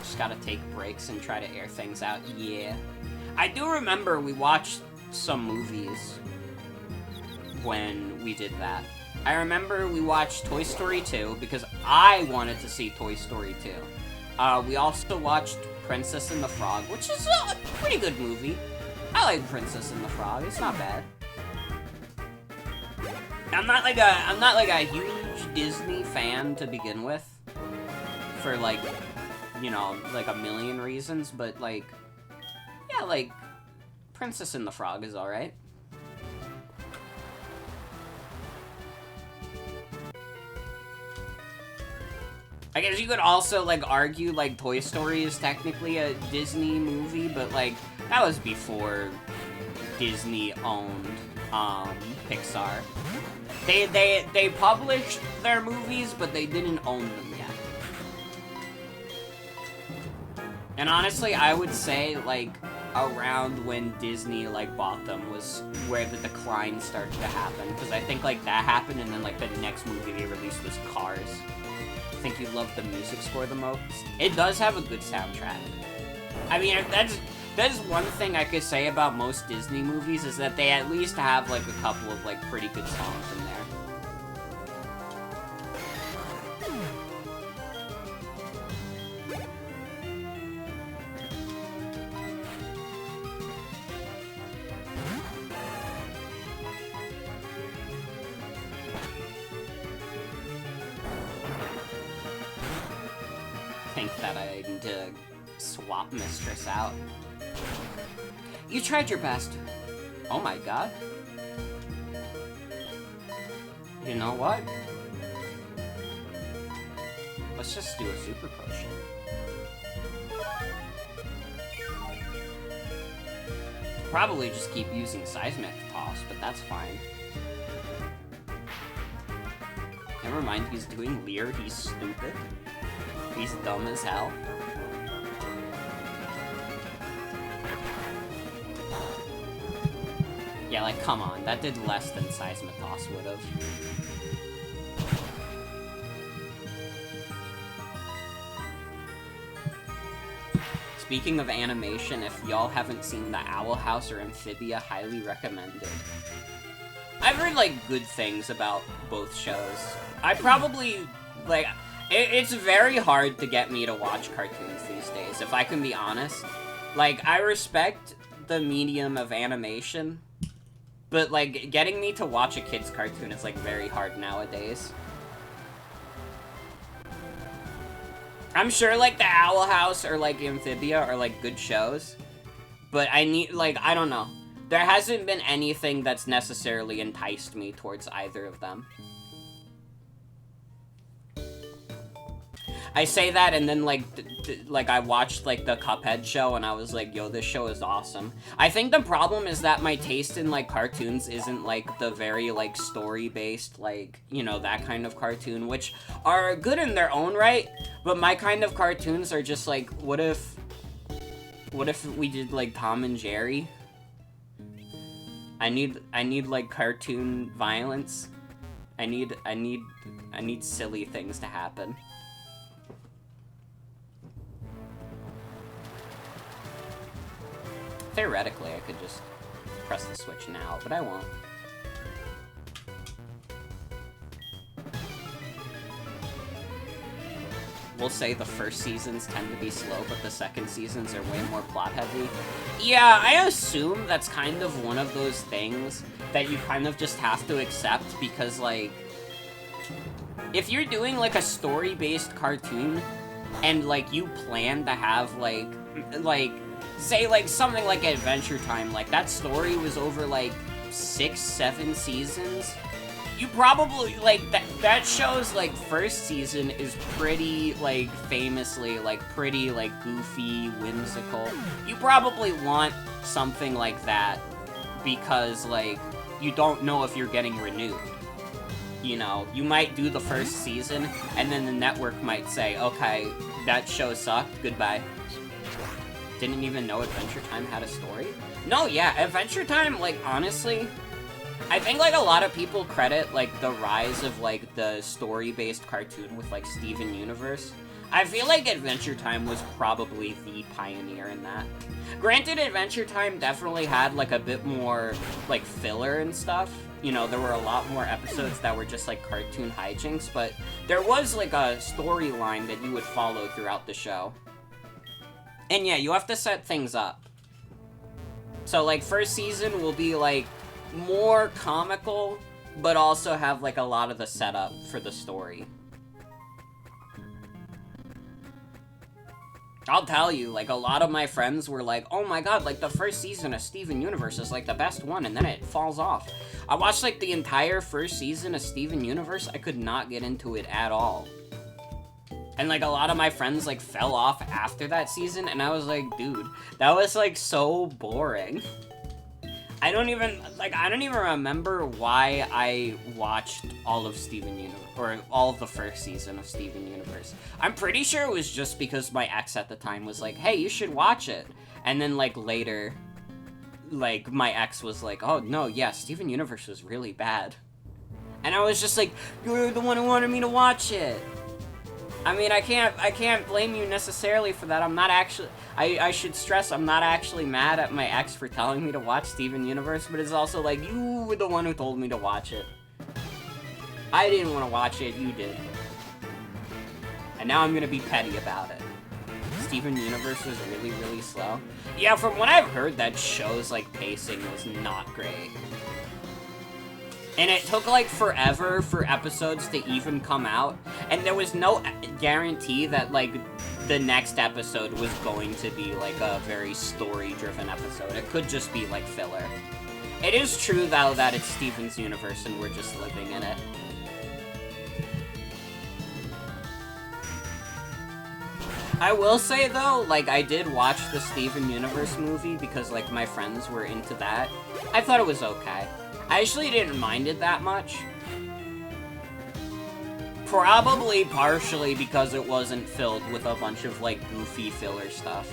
S1: Just gotta take breaks and try to air things out. Yeah. I do remember we watched some movies when we did that. I remember we watched Toy Story 2 because I wanted to see Toy Story 2. We also watched Princess and the Frog, which is a pretty good movie. I like Princess and the Frog. It's not bad. I'm not like a huge Disney fan to begin with, for like, you know, like a million reasons, but like, yeah, like Princess and the Frog is alright. I guess you could also, like, argue, like, Toy Story is technically a Disney movie, but, like, that was before Disney owned, Pixar. They published their movies, but they didn't own them yet. And honestly, I would say, like, around when Disney, like, bought them was where the decline started to happen, because I think, like, that happened, and then, like, the next movie they released was Cars. I think you love the music score the most. It does have a good soundtrack. I mean, that's one thing I could say about most Disney movies, is that they at least have, like, a couple of, like, pretty good songs in there. That I need to swap Mistress out. You tried your best. Oh my god. You know what? Let's just do a super potion. Probably just keep using Seismic Toss, but that's fine. Never mind, he's doing Leer, he's stupid. He's dumb as hell. Yeah, like, come on. That did less than Seismithos would've. Speaking of animation, if y'all haven't seen The Owl House or Amphibia, highly recommended. I've heard, like, good things about both shows. I probably, like... It's very hard to get me to watch cartoons these days, if I can be honest. Like, I respect the medium of animation, but, like, getting me to watch a kid's cartoon is, like, very hard nowadays. I'm sure, like, The Owl House or, like, Amphibia are, like, good shows, but I need, like, I don't know. There hasn't been anything that's necessarily enticed me towards either of them. I say that, and then, like, I watched, like, the Cuphead show, and I was like, yo, this show is awesome. I think the problem is that my taste in, like, cartoons isn't, like, the very, like, story-based, like, you know, that kind of cartoon, which are good in their own right, but my kind of cartoons are just, like, what if we did, like, Tom and Jerry? I need, like, cartoon violence. I need silly things to happen. Theoretically, I could just press the switch now, but I won't. We'll say the first seasons tend to be slow, but the second seasons are way more plot-heavy. Yeah, I assume that's kind of one of those things that you kind of just have to accept, because, like, if you're doing, like, a story-based cartoon, and, like, you plan to have, like, say, like, something like Adventure Time, like, that story was over, like, 6-7 seasons. You probably, like, that show's, like, first season is pretty, like, famously, like, pretty, like, goofy, whimsical. You probably want something like that because, like, you don't know if you're getting renewed. You know, you might do the first season, and then the network might say, okay, that show sucked, goodbye. Didn't even know Adventure Time had a story? No, yeah, Adventure Time, like, honestly, I think, like, a lot of people credit, like, the rise of, like, the story-based cartoon with, like, Steven Universe. I feel like Adventure Time was probably the pioneer in that. Granted, Adventure Time definitely had, like, a bit more, like, filler and stuff. You know, there were a lot more episodes that were just, like, cartoon hijinks, but there was, like, a storyline that you would follow throughout the show. And yeah, you have to set things up. So, like, first season will be, like, more comical, but also have, like, a lot of the setup for the story. I'll tell you, like, a lot of my friends were like, oh my god, like, the first season of Steven Universe is, like, the best one, and then it falls off. I watched, like, the entire first season of Steven Universe. I could not get into it at all. And, like, a lot of my friends, like, fell off after that season, and I was like, dude, that was, like, so boring. I don't even remember why I watched all of Steven Universe, or all of the first season of Steven Universe. I'm pretty sure it was just because my ex at the time was like, hey, you should watch it. And then, like, later, like, my ex was like, oh, no, yeah, Steven Universe was really bad. And I was just like, you're the one who wanted me to watch it. I mean, I can't blame you necessarily for that. I'm not actually, I should stress, I'm not actually mad at my ex for telling me to watch Steven Universe, but it's also like, you were the one who told me to watch it. I didn't want to watch it, you did. And now I'm gonna be petty about it. Steven Universe was really, really slow. Yeah, from what I've heard, that show's, like, pacing was not great. And it took, like, forever for episodes to even come out. And there was no guarantee that, like, the next episode was going to be, like, a very story-driven episode. It could just be, like, filler. It is true, though, that it's Steven's universe and we're just living in it. I will say, though, like, I did watch the Steven Universe movie because, like, my friends were into that. I thought it was okay. I actually didn't mind it that much. Probably partially because it wasn't filled with a bunch of, like, goofy filler stuff.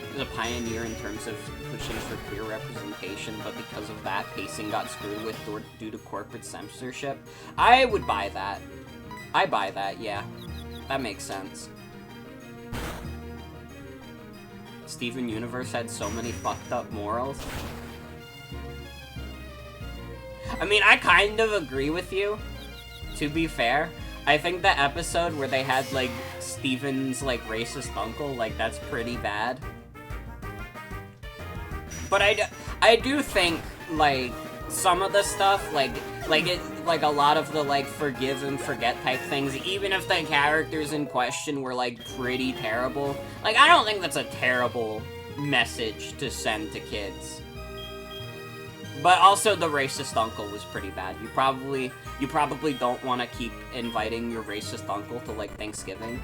S1: It was a pioneer in terms of pushing for queer representation, but because of that, pacing got screwed with due to corporate censorship. I would buy that. I buy that, yeah. That makes sense. Steven Universe had so many fucked up morals. I mean, I kind of agree with you, to be fair. I think the episode where they had, like, Steven's, like, racist uncle, like, that's pretty bad. But I do think, like, some of the stuff, like a lot of the, like, forgive and forget type things, even if the characters in question were, like, pretty terrible, like, I don't think that's a terrible message to send to kids. But also, the racist uncle was pretty bad. You probably don't want to keep inviting your racist uncle to, like, Thanksgiving.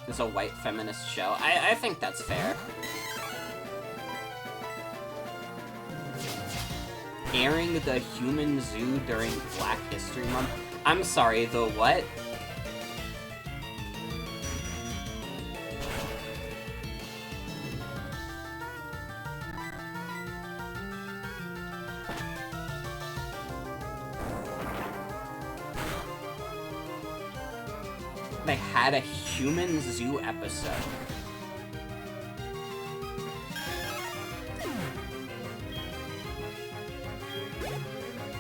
S1: It's a white feminist show. I think that's fair. Airing the human zoo during Black History Month. I'm sorry, the what? They had a human zoo episode.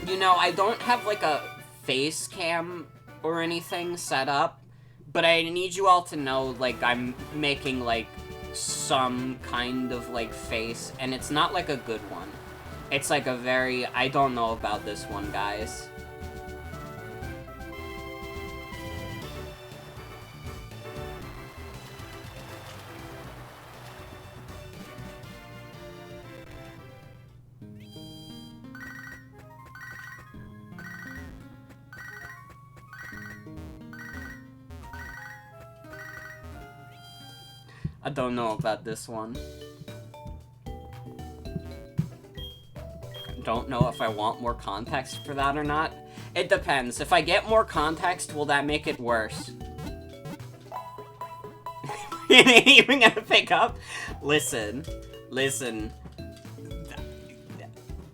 S1: You know, I don't have, like, a face cam or anything set up, but I need you all to know, like, I'm making, like, some kind of, like, face, and it's not, like, a good one. It's, like, a very, I don't know about this one, guys. I don't know about this one. Don't know if I want more context for that or not. It depends. If I get more context, will that make it worse? It ain't even gonna pick up? Listen.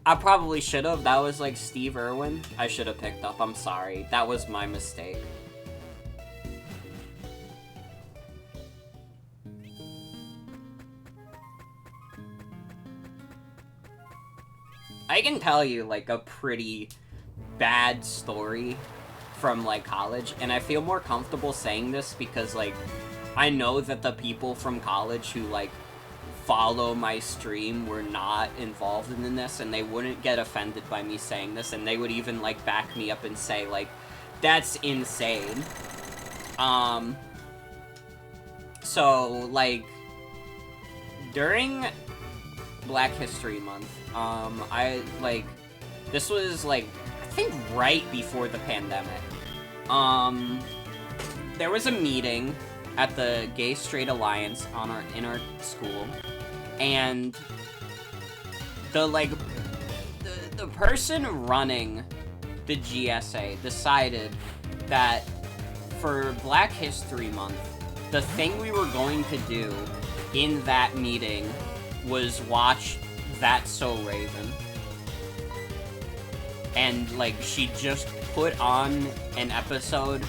S1: I probably should have. That was like Steve Irwin. I should have picked up. I'm sorry. That was my mistake. I can tell you, like, a pretty bad story from, like, college, and I feel more comfortable saying this because, like, I know that the people from college who, like, follow my stream were not involved in this, and they wouldn't get offended by me saying this, and they would even, like, back me up and say, like, that's insane. So, like, during Black History Month, this was, like, I think right before the pandemic. There was a meeting at the Gay Straight Alliance in our school, and the person running the GSA decided that for Black History Month, the thing we were going to do in that meeting was watch That's So Raven. And, like, she just put on an episode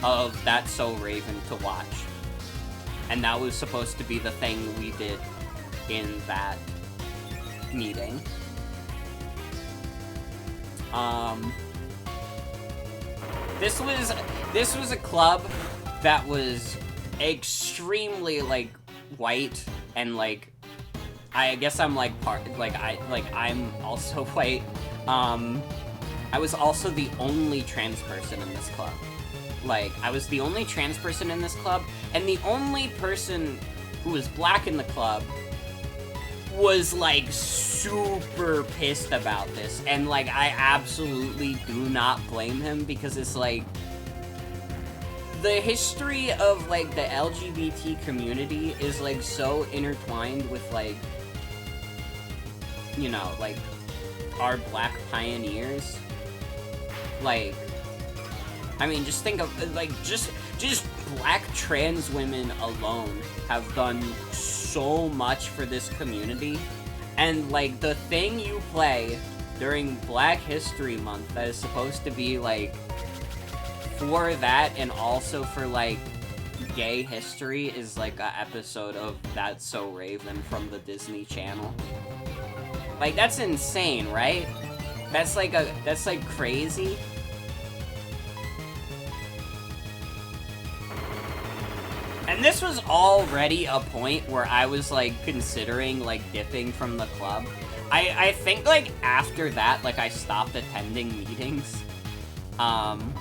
S1: of That's So Raven to watch. And that was supposed to be the thing we did in that meeting. This was a club that was extremely, like, white, and, like, I guess I'm, like, I'm also white. I was also the only trans person in this club. Like, I was the only trans person in this club, and the only person who was black in the club was, like, super pissed about this. And, like, I absolutely do not blame him, because it's, like, the history of, like, the LGBT community is, like, so intertwined with, like, you know, like, our black pioneers. Like, I mean, just think of, like, just black trans women alone have done so much for this community. And, like, the thing you play during Black History Month that is supposed to be, like, for that and also for, like, gay history is, like, an episode of That's So Raven from the Disney Channel. Like, that's insane, right? That's, like, crazy. And this was already a point where I was, like, considering, like, dipping from the club. I think, like, after that, like, I stopped attending meetings. And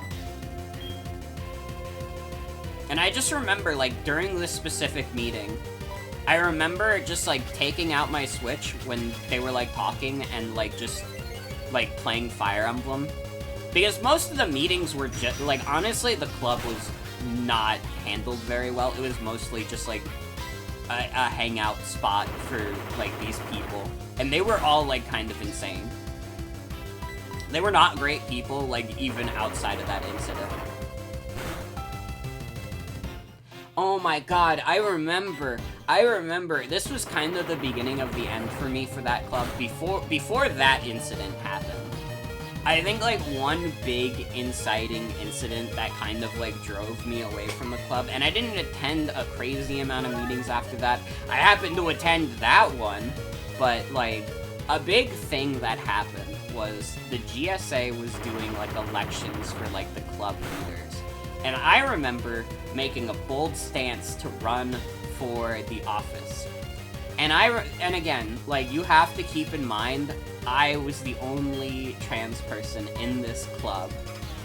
S1: I just remember, like, during this specific meeting, I remember just, like, taking out my Switch when they were, like, talking and, like, just, like, playing Fire Emblem. Because most of the meetings were just, like, honestly, the club was not handled very well. It was mostly just, like, a hangout spot for, like, these people. And they were all, like, kind of insane. They were not great people, like, even outside of that incident. Oh my god, I remember, this was kind of the beginning of the end for me for that club, before that incident happened. I think, like, one big inciting incident that kind of, like, drove me away from the club, and I didn't attend a crazy amount of meetings after that. I happened to attend that one, but, like, a big thing that happened was the GSA was doing, like, elections for, like, the club leaders. And I remember making a bold stance to run for the office. And again, like, you have to keep in mind, I was the only trans person in this club.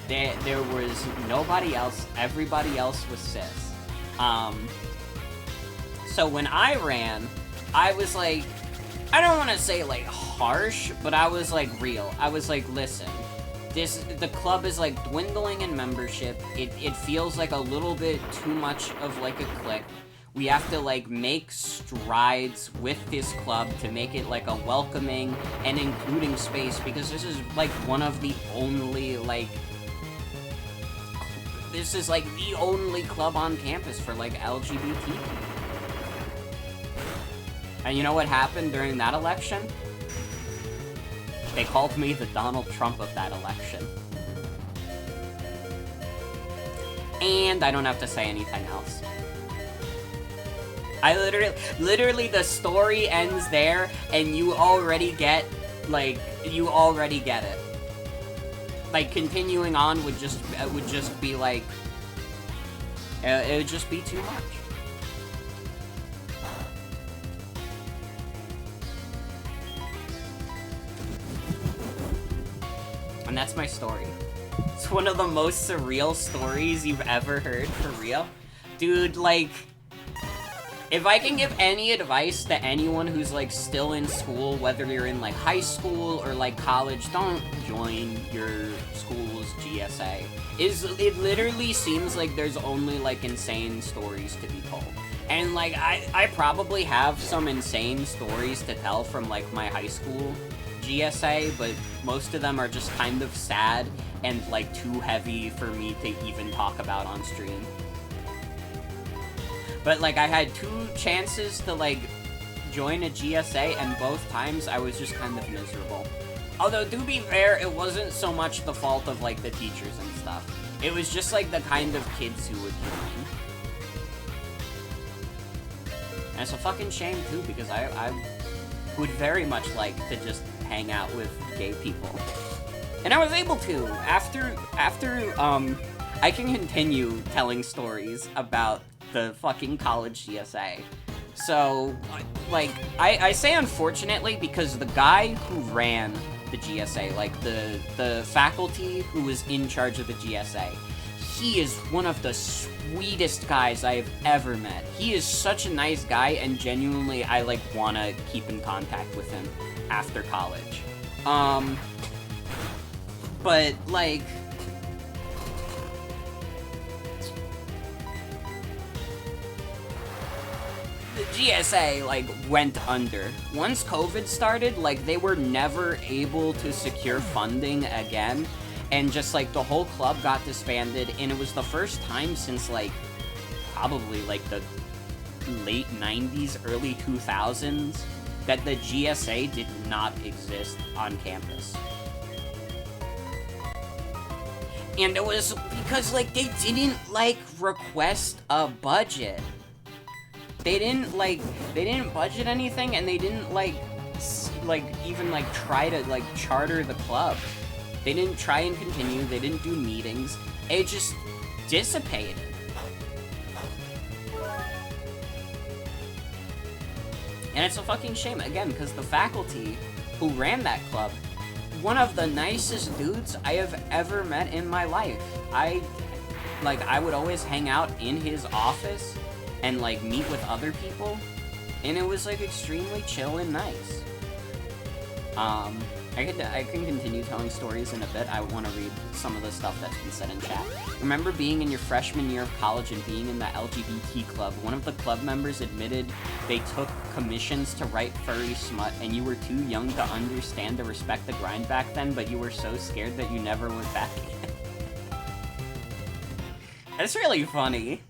S1: There was nobody else, everybody else was cis. So when I ran, I was like, I don't want to say, like, harsh, but I was, like, real. I was like, listen, the club is, like, dwindling in membership. It feels like a little bit too much of, like, a clique. we have to, like, make strides with this club to make it, like, a welcoming and including space, because this is, like, one of the only, like... This is, like, the only club on campus for, like, LGBT people. And you know what happened during that election? They called me the Donald Trump of that election. And I don't have to say anything else. I literally the story ends there, and you already get, like, you already get it. Like, continuing on would just be, like, it would just be too much. And that's my story. It's one of the most surreal stories you've ever heard, for real. Dude, like, if I can give any advice to anyone who's, like, still in school, whether you're in, like, high school or, like, college, don't join your school's GSA. It literally seems like there's only, like, insane stories to be told. And, like, I probably have some insane stories to tell from, like, my high school GSA, but most of them are just kind of sad and, like, too heavy for me to even talk about on stream. But, like, I had 2 chances to, like, join a GSA, and both times I was just kind of miserable. Although, to be fair, it wasn't so much the fault of, like, the teachers and stuff. It was just, like, the kind of kids who would join. And it's a fucking shame, too, because I would very much like to just hang out with gay people. And I was able to! After, I can continue telling stories about the fucking college GSA. So, like, I say unfortunately because the guy who ran the GSA, like, the faculty who was in charge of the GSA, he is one of the sweetest guys I have ever met. He is such a nice guy, and genuinely, I, like, wanna keep in contact with him after college. But, like... the GSA, like, went under. Once COVID started, like, they were never able to secure funding again, and just, like, the whole club got disbanded, and it was the first time since, like, probably, like, the late 90s, early 2000s, that the GSA did not exist on campus. And it was because, like, they didn't, like, request a budget. They didn't budget anything, and they didn't, like, even, like, try to, like, charter the club. They didn't try and continue, they didn't do meetings. It just dissipated. And it's a fucking shame, again, because the faculty who ran that club, one of the nicest dudes I have ever met in my life. I would always hang out in his office and, like, meet with other people, and it was, like, extremely chill and nice. I can continue telling stories in a bit. I want to read some of the stuff that's been said in chat. Remember being in your freshman year of college and being in the LGBT club. One of the club members admitted they took commissions to write furry smut, and you were too young to understand or respect the grind back then, but you were so scared that you never went back again. That's really funny.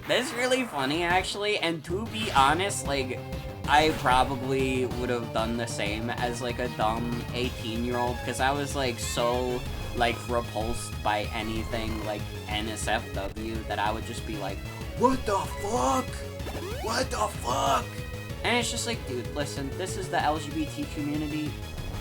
S1: That's really funny, actually, and to be honest, like, I probably would have done the same as, like, a dumb 18-year-old, because I was, like, so, like, repulsed by anything, like, NSFW, that I would just be like, what the fuck? What the fuck? And it's just like, dude, listen, this is the LGBT community.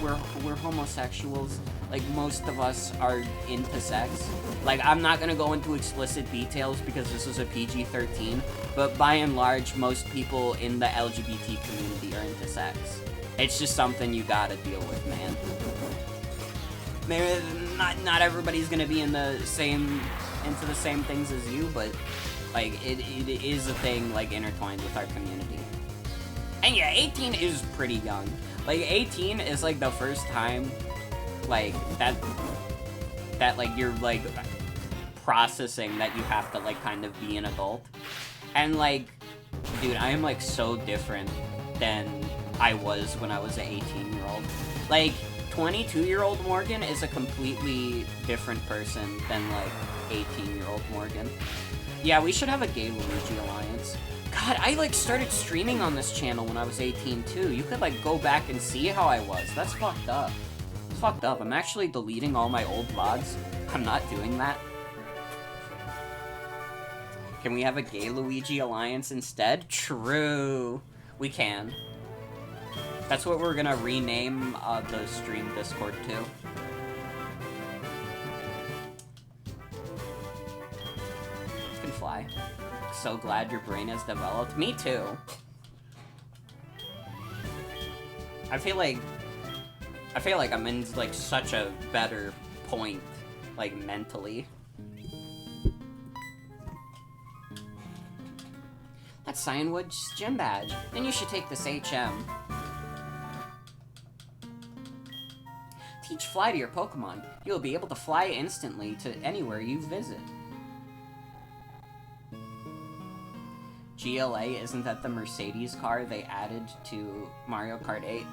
S1: We're homosexuals. Like, most of us are into sex. Like, I'm not gonna go into explicit details because this is a PG-13, but by and large, most people in the LGBT community are into sex. It's just something you gotta deal with, man. Maybe not everybody's gonna be into the same things as you, but, like, it is a thing, like, intertwined with our community. And yeah, 18 is pretty young. Like, 18 is, like, the first time, like, that, like, you're, like, processing that you have to, like, kind of be an adult. And, like, dude, I am, like, so different than I was when I was an 18-year-old. Like, 22-year-old Morgan is a completely different person than, like, 18-year-old Morgan. Yeah, we should have a gay Luigi alliance. God, I, like, started streaming on this channel when I was 18, too. You could, like, go back and see how I was. That's fucked up. It's fucked up. I'm actually deleting all my old VODs. I'm not doing that. Can we have a gay Luigi alliance instead? True. We can. That's what we're gonna rename the stream Discord to. You can fly. So glad your brain has developed. Me too. I feel like I'm in, like, such a better point, like, mentally. That's Cyanwood's gym badge. Then you should take this HM. Teach fly to your Pokemon. You'll be able to fly instantly to anywhere you visit. GLA, isn't that the Mercedes car they added to Mario Kart 8?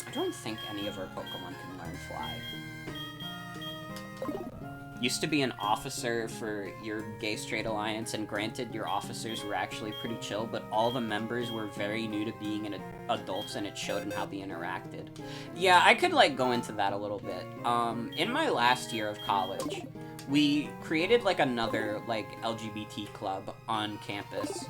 S1: I don't think any of our Pokemon can learn fly. Used to be an officer for your Gay Straight Alliance, and granted, your officers were actually pretty chill, but all the members were very new to being adults, and it showed in how they interacted. Yeah, I could, like, go into that a little bit. In my last year of college, we created, like, another, like, LGBT club on campus.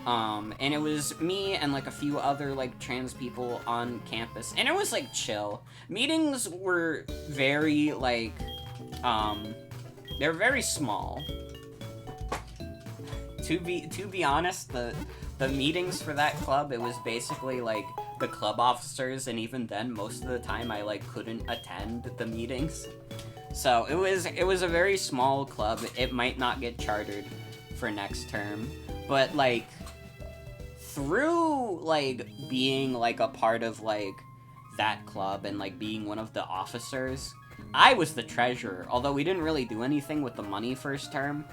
S1: And it was me and, like, a few other, like, trans people on campus, and it was, like, chill. Meetings were very, like, they're very small. To be honest, the meetings for that club, it was basically, like, the club officers, and even then, most of the time, I, like, couldn't attend the meetings. So, it was a very small club. It might not get chartered for next term, but, like, through, like, being, like, a part of, like, that club and, like, being one of the officers, I was the treasurer, although we didn't really do anything with the money first term.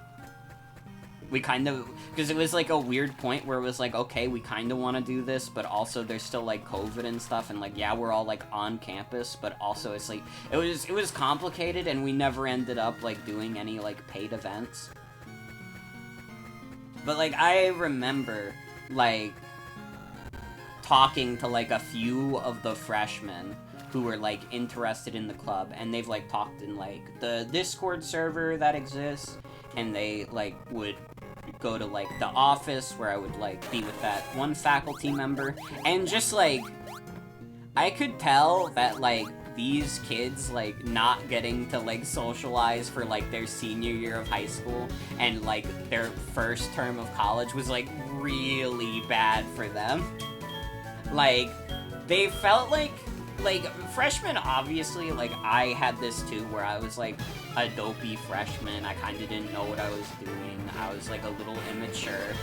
S1: We kind of, because it was, like, a weird point where it was, like, okay, we kind of want to do this, but also there's still, like, COVID and stuff, and, like, yeah, we're all, like, on campus, but also it's, like, it was complicated, and we never ended up, like, doing any, like, paid events. But, like, I remember, like, talking to, like, a few of the freshmen who were, like, interested in the club, and they've, like, talked in, like, the Discord server that exists, and they, like, would go to, like, the office where I would, like, be with that one faculty member, and just, like, I could tell that, like, these kids, like, not getting to, like, socialize for, like, their senior year of high school, and, like, their first term of college was, like, really bad for them. Like, they felt like, freshmen, obviously, like, I had this too, where I was, like, a dopey freshman. I kind of didn't know what I was doing. I was, like, a little immature.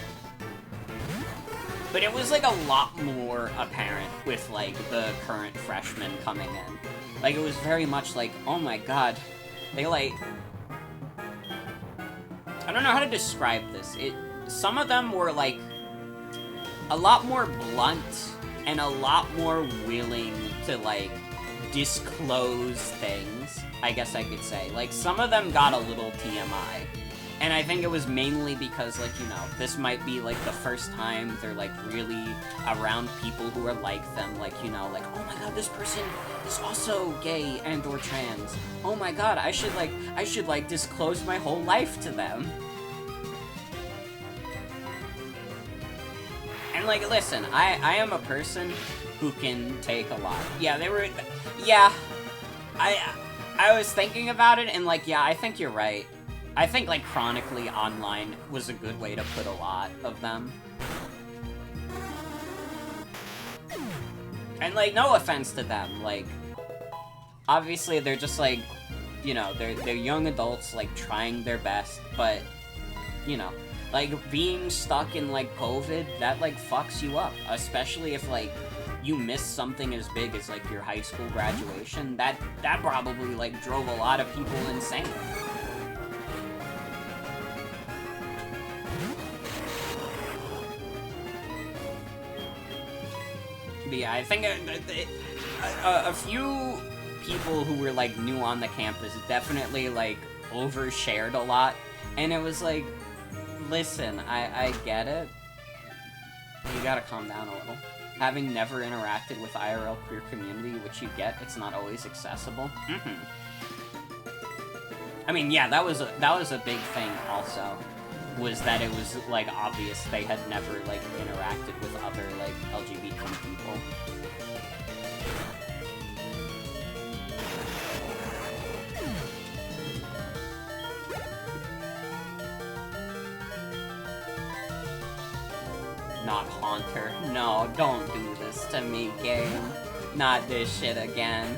S1: But it was, like, a lot more apparent with, like, the current freshmen coming in. Like, it was very much like, oh my god, they, like... I don't know how to describe this. Some of them were, like, a lot more blunt and a lot more willing to, like, disclose things, I guess I could say. Like, some of them got a little TMI. And I think it was mainly because, like, you know, this might be, like, the first time they're, like, really around people who are like them. Like, you know, like, oh my god, this person is also gay and or trans. Oh my god, I should, like, disclose my whole life to them. And, like, listen, I am a person who can take a lot. Yeah, I was thinking about it, and, like, yeah, I think you're right. I think, like, chronically online was a good way to put a lot of them. And, like, no offense to them, like, obviously they're just, like, you know, they're young adults, like, trying their best, but, you know, like, being stuck in, like, COVID, that, like, fucks you up, especially if, like, you miss something as big as, like, your high school graduation, that probably, like, drove a lot of people insane. But yeah, I think a few people who were, like, new on the campus definitely, like, overshared a lot, and it was like, listen, I get it. You gotta calm down a little. Having never interacted with IRL queer community, which you get, it's not always accessible. I mean, yeah, that was a big thing also, was that it was, like, obvious they had never, like, interacted with other, like, LGBT people. Not Haunter. No, don't do this to me, game. Not this shit again.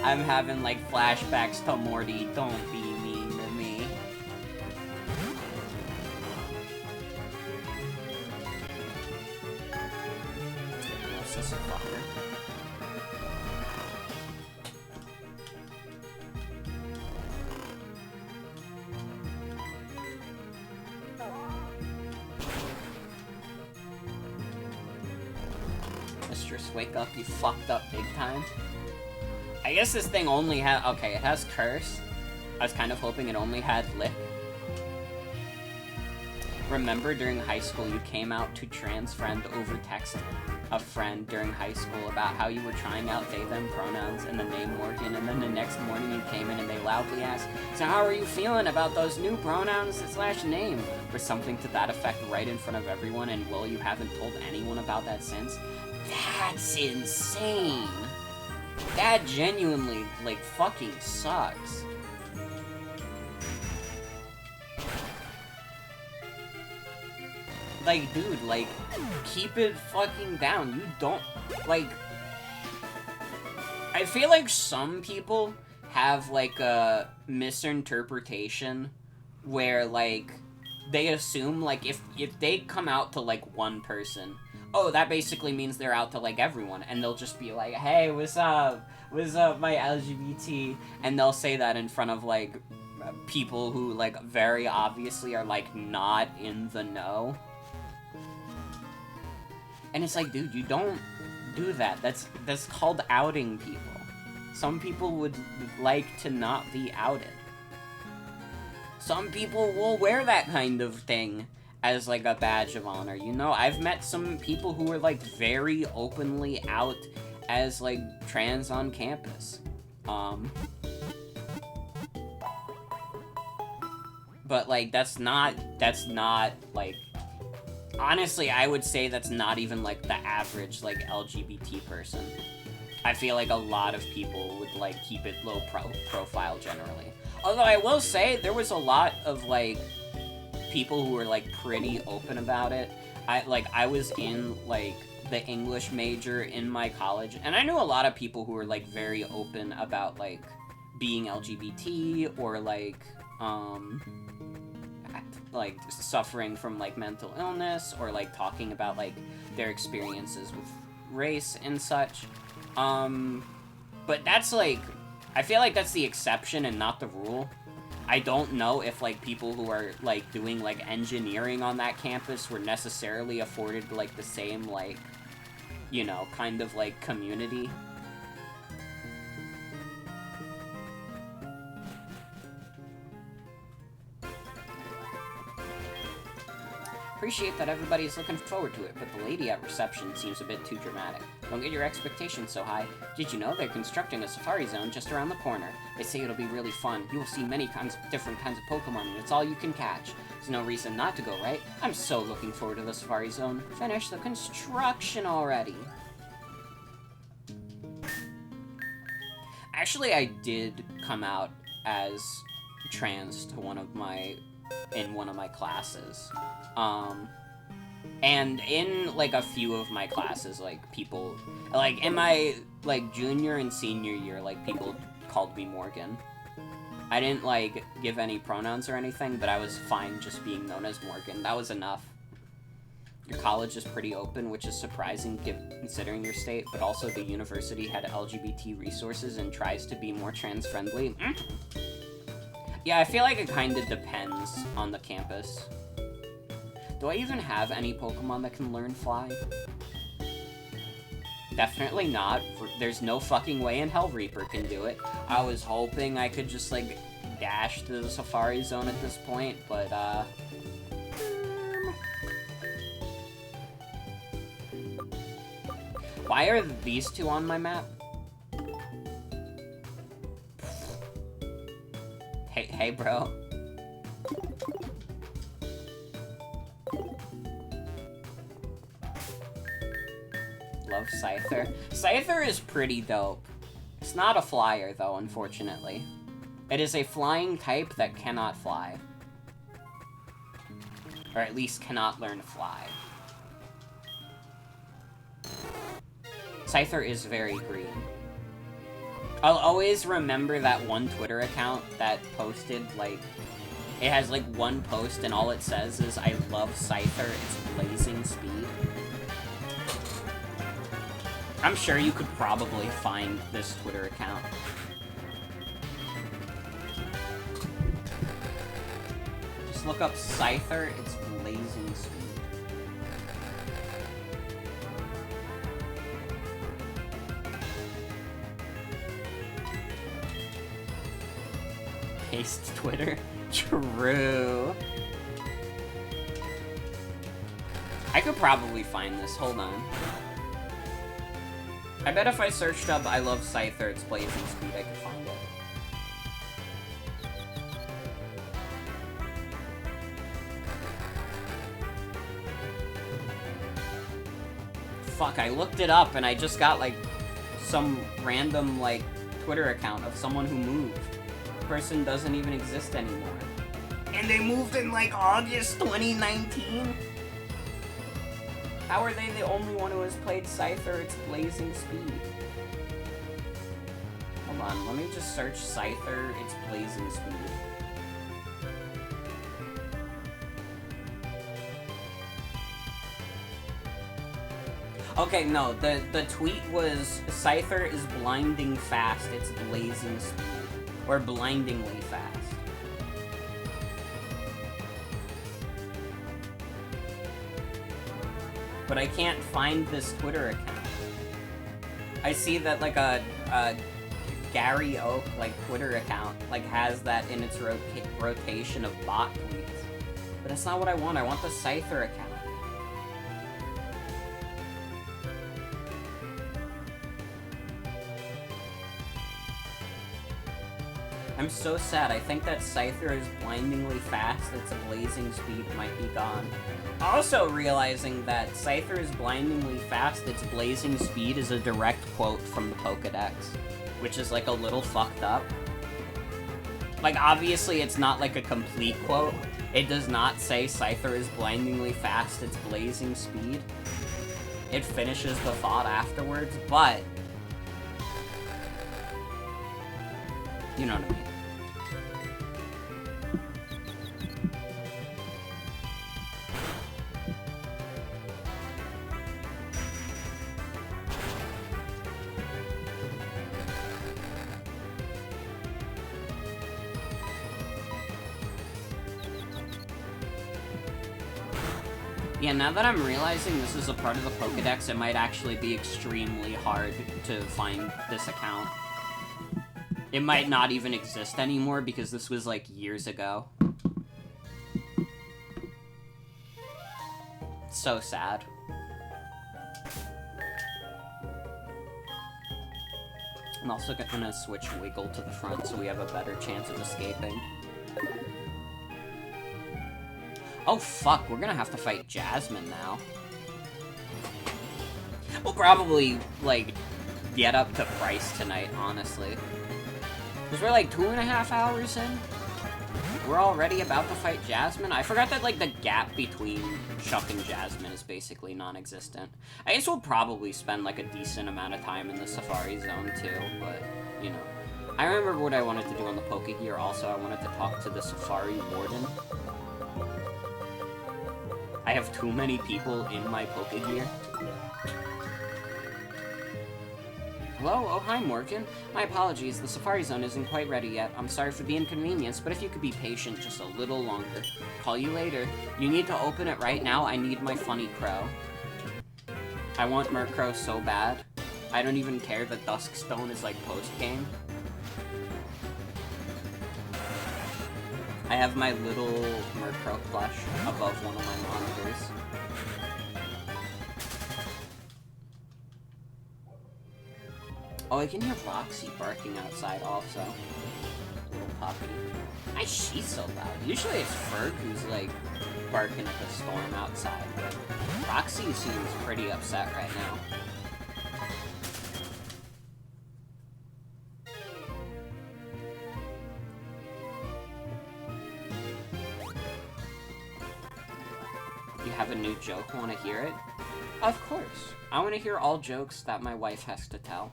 S1: I'm having, like, flashbacks to Morty. Don't be mean to me. What's this fucker? Mistress, wake up, you fucked up big time. I guess this thing only had... Okay, it has Curse. I was kind of hoping it only had Lick. Remember during high school you came out to trans friend over text a friend during high school about how you were trying out they them pronouns and the name Morgan, and then the next morning you came in and they loudly asked, so how are you feeling about those new pronouns / name? Or something to that effect right in front of everyone, and Will, you haven't told anyone about that since? That's insane. That genuinely, like, fucking sucks. Like, dude, like, keep it fucking down. You don't, like... I feel like some people have, like, a misinterpretation where, like, they assume, like, if they come out to, like, one person, oh, that basically means they're out to, like, everyone, and they'll just be like, hey, what's up? What's up, my LGBT? And they'll say that in front of, like, people who, like, very obviously are, like, not in the know. And it's like, dude, you don't do that. That's called outing people. Some people would like to not be outed. Some people will wear that kind of thing as, like, a badge of honor, you know? I've met some people who are, like, very openly out as, like, trans on campus. But, like, that's not, like... Honestly, I would say that's not even, like, the average, like, LGBT person. I feel like a lot of people would, like, keep it low profile generally. Although I will say, there was a lot of, like, people who were, like, pretty open about it. I was in, like, the English major in my college, and I knew a lot of people who were, like, very open about, like, being LGBT, or, like, suffering from, like, mental illness, or, like, talking about, like, their experiences with race and such. But that's, like, I feel like that's the exception and not the rule. I don't know if, like, people who are, like, doing, like, engineering on that campus were necessarily afforded, like, the same, like, you know, kind of, like, community. Appreciate that everybody's looking forward to it, but the lady at reception seems a bit too dramatic. Don't get your expectations so high. Did you know they're constructing a safari zone just around the corner? They say it'll be really fun. You will see many different kinds of Pokemon, and it's all you can catch. There's no reason not to go, right? I'm so looking forward to the safari zone. Finish the construction already. Actually, I did come out as trans to one of my classes. And in, like, a few of my classes, like, people, like, in my, like, junior and senior year, like, people called me Morgan. I didn't, like, give any pronouns or anything, but I was fine just being known as Morgan. That was enough. Your college is pretty open, which is surprising considering your state, but also the university had LGBT resources and tries to be more trans-friendly. Yeah, I feel like it kind of depends on the campus. Do I even have any Pokemon that can learn Fly? Definitely not. There's no fucking way in hell Reaper can do it. I was hoping I could just, like, dash to the Safari Zone at this point, but, why are these two on my map? Hey, bro. Love Scyther. Scyther is pretty dope. It's not a flyer, though, unfortunately. It is a flying type that cannot fly. Or at least cannot learn to fly. Scyther is very green. I'll always remember that one Twitter account that posted, like, it has, like, one post and all it says is, I love Scyther, it's blazing speed. I'm sure you could probably find this Twitter account. Just look up Scyther, it's blazing speed. Paste Twitter. True. I could probably find this. Hold on. I bet if I searched up I love Scyther, it's blazing speed, I could find it. Fuck, I looked it up and I just got, like, some random, like, Twitter account of someone who moved. The person doesn't even exist anymore. And they moved in, like, August 2019? How are they the only one who has played Scyther? It's blazing speed. Hold on, let me just search Scyther, it's blazing speed. Okay, no, the tweet was, Scyther is blinding fast, it's blazing speed. Or blindingly fast. But I can't find this Twitter account. I see that, like, a Gary Oak, like, Twitter account, like, has that in its rotation of bot tweets. But that's not what I want the Scyther account. I'm so sad. I think that Scyther is blindingly fast, its blazing speed might be gone. Also realizing that Scyther is blindingly fast, its blazing speed is a direct quote from the Pokedex, which is, like, a little fucked up. Like, obviously it's not, like, a complete quote. It does not say Scyther is blindingly fast, its blazing speed. It finishes the thought afterwards, but you know what I mean. Yeah, now that I'm realizing this is a part of the Pokedex, it might actually be extremely hard to find this account. It might not even exist anymore because this was, like, years ago. It's so sad. I'm also gonna switch Wiggle to the front so we have a better chance of escaping. Oh fuck, we're gonna have to fight Jasmine now. We'll probably, like, get up to Price tonight, honestly. Because we're, like, 2.5 hours in. We're already about to fight Jasmine. I forgot that, like, the gap between Chuck and Jasmine is basically non-existent. I guess we'll probably spend, like, a decent amount of time in the Safari Zone, too, but, you know. I remember what I wanted to do on the Pokegear also. I wanted to talk to the Safari Warden. I have too many people in my Pokegear. Hello? Oh, hi, Morgan. My apologies, the Safari Zone isn't quite ready yet. I'm sorry for the inconvenience, but if you could be patient just a little longer. Call you later. You need to open it right now. I need my funny crow. I want Murkrow so bad. I don't even care that Duskstone is, like, post-game. I have my little Murkrow plush above one of my monitors. Oh, I can hear Roxy barking outside also. Little puppy. Why is she so loud? Usually it's Ferg who's, like, barking at the storm outside, but Roxy seems pretty upset right now. You have a new joke? Want to hear it? Of course. I want to hear all jokes that my wife has to tell.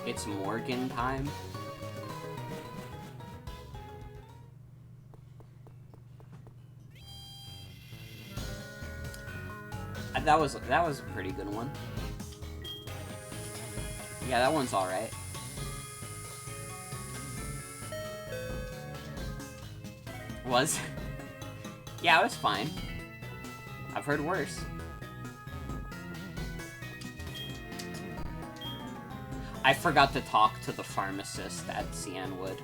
S1: It's Morgan time. That was a pretty good one. Yeah, that one's all right. Was? Yeah, it was fine. I've heard worse. I forgot to talk to the pharmacist at Cianwood.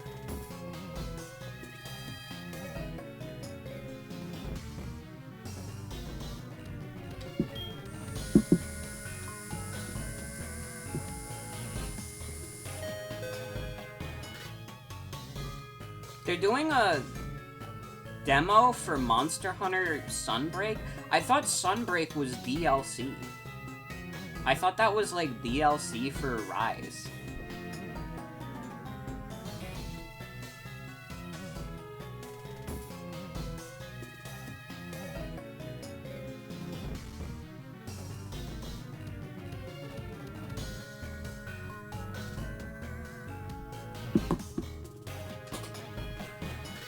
S1: They're doing a demo for Monster Hunter Sunbreak? I thought Sunbreak was DLC. I thought that was like DLC for Rise.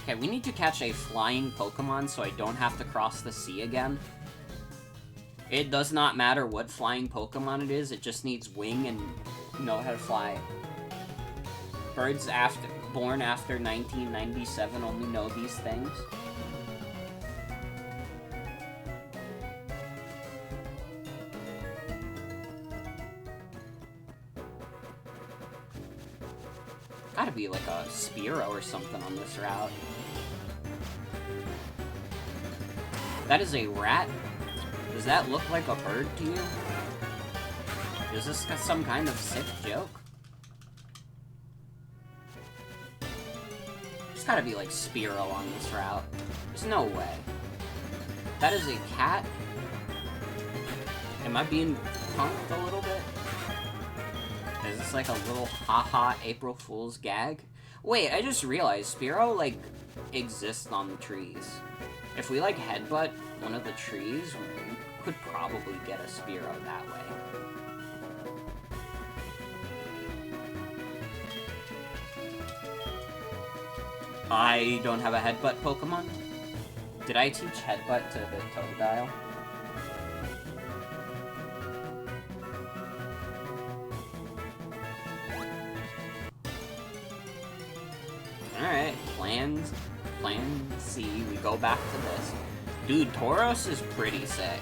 S1: Okay, we need to catch a flying Pokemon so I don't have to cross the sea again. It does not matter what flying Pokemon it is, it just needs wing and know how to fly. Birds born after 1997 only know these things. Gotta be like a Spearow or something on this route. That is a rat? Does that look like a bird to you? Is this some kind of sick joke? There's gotta be like Spearow on this route. There's no way. That is a cat? Am I being punked a little bit? Is this like a little haha April Fool's gag? Wait, I just realized Spearow like exists on the trees. If we like headbutt one of the trees, we could probably get a Spearow that way. I don't have a headbutt Pokemon. Did I teach headbutt to the Totodile? Alright, plan C, we go back to this. Dude, Tauros is pretty sick.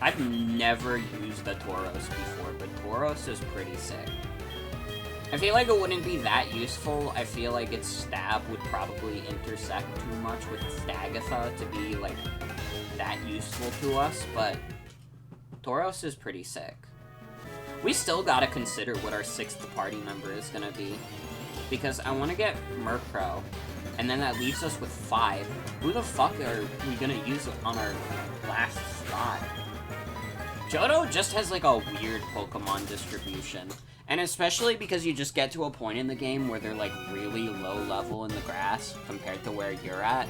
S1: I've never used a Tauros before, but Tauros is pretty sick. I feel like it wouldn't be that useful. I feel like its stab would probably intersect too much with Stagatha to be, like, that useful to us, but Tauros is pretty sick. We still gotta consider what our 6th party member is gonna be, because I want to get Murkrow, and then that leaves us with 5. Who the fuck are we gonna use on our last slot? Johto just has like a weird Pokemon distribution, and especially because you just get to a point in the game where they're like really low level in the grass compared to where you're at.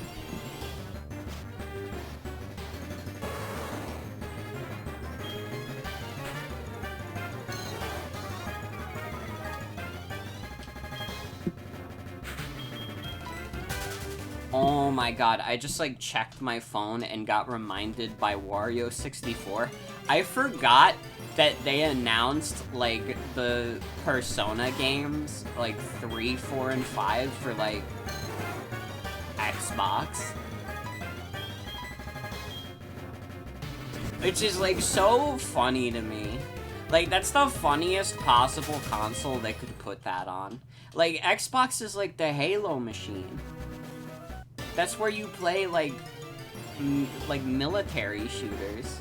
S1: Oh my god, I just, like, checked my phone and got reminded by Wario64. I forgot that they announced, like, the Persona games, like, 3, 4, and 5 for, like, Xbox. Which is, like, so funny to me. Like, that's the funniest possible console they could put that on. Like, Xbox is, like, the Halo machine. That's where you play, like, military shooters.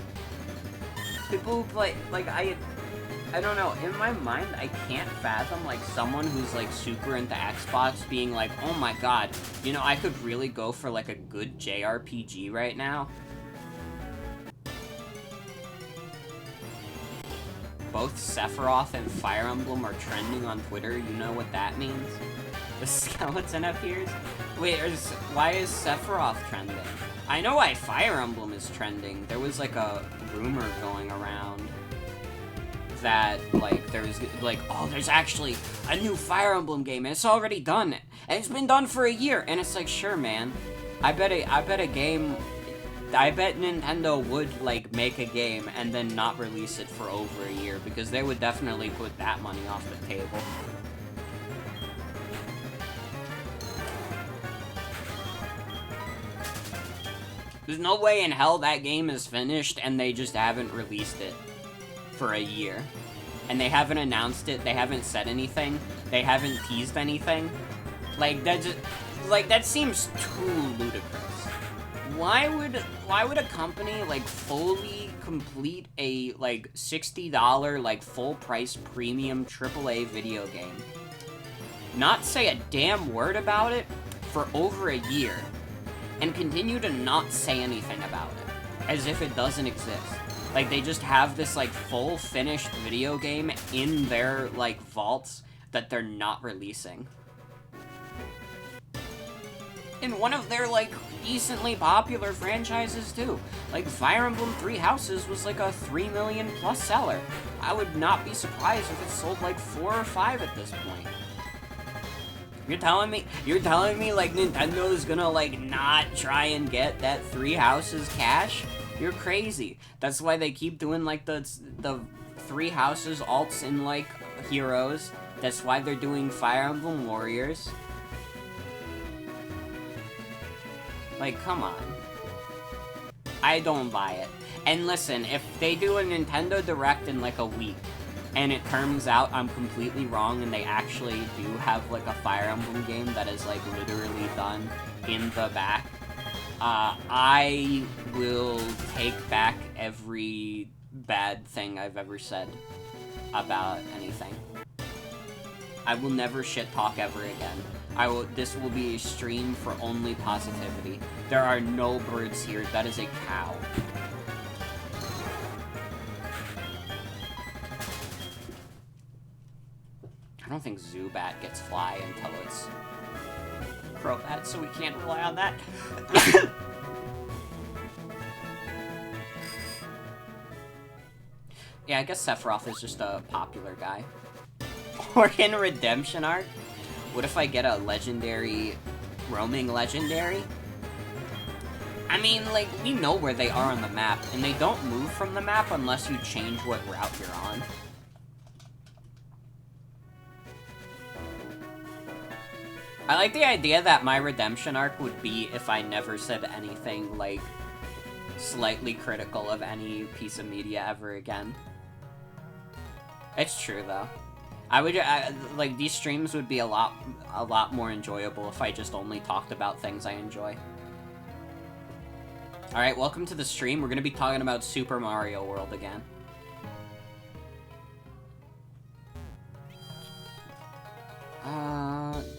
S1: People who play, like, I don't know, in my mind, I can't fathom, like, someone who's, like, super into Xbox being like, oh my god, you know, I could really go for, like, a good JRPG right now. Both Sephiroth and Fire Emblem are trending on Twitter, you know what that means? The skeleton appears? Wait, why is Sephiroth trending? I know why Fire Emblem is trending. There was, like, a rumor going around that, like, there's, like, oh, there's actually a new Fire Emblem game, and it's already done, and it's been done for a year, and it's like, sure, man. I bet Nintendo would, like, make a game and then not release it for over a year, because they would definitely put that money off the table. There's no way in hell that game is finished and they just haven't released it for a year. And they haven't announced it, they haven't said anything, they haven't teased anything. Like, that seems too ludicrous. Why would a company, like, fully complete a, like, $60, like, full-price premium AAA video game, not say a damn word about it for over a year, and continue to not say anything about it, as if it doesn't exist? Like, they just have this, like, full finished video game in their, like, vaults that they're not releasing. In one of their, like, decently popular franchises, too. Like, Fire Emblem Three Houses was, like, a 3 million plus seller. I would not be surprised if it sold, like, 4 or 5 at this point. You're telling me, like, Nintendo's gonna, like, not try and get that Three Houses cash? You're crazy. That's why they keep doing, like, the Three Houses alts in, like, Heroes. That's why they're doing Fire Emblem Warriors. Like, come on. I don't buy it. And listen, if they do a Nintendo Direct in, like, a week, and it turns out I'm completely wrong and they actually do have, like, a Fire Emblem game that is, like, literally done in the back, I will take back every bad thing I've ever said about anything. I will never shit talk ever again. This will be a stream for only positivity. There are no birds here. That is a cow. I don't think Zubat gets fly until it's Crobat, so we can't rely on that. Yeah, I guess Sephiroth is just a popular guy. Or in Redemption Arc? What if I get a legendary, roaming legendary? I mean, like, we know where they are on the map, and they don't move from the map unless you change what route you're on. I like the idea that my redemption arc would be if I never said anything, like, slightly critical of any piece of media ever again. It's true, though. Like, these streams would be a lot more enjoyable if I just only talked about things I enjoy. Alright, welcome to the stream. We're gonna be talking about Super Mario World again.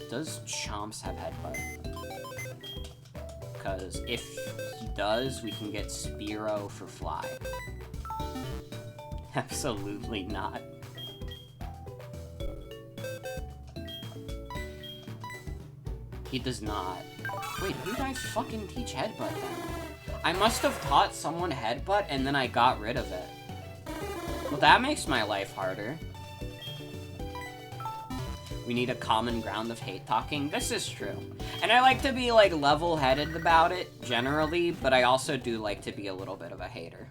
S1: Does Chomps have Headbutt? Because if he does, we can get Spearow for Fly. Absolutely not. He does not. Wait, who did I fucking teach Headbutt then? I must have taught someone Headbutt and then I got rid of it. Well, that makes my life harder. We need a common ground of hate talking. This is true. And I like to be, like, level-headed about it, generally, but I also do like to be a little bit of a hater.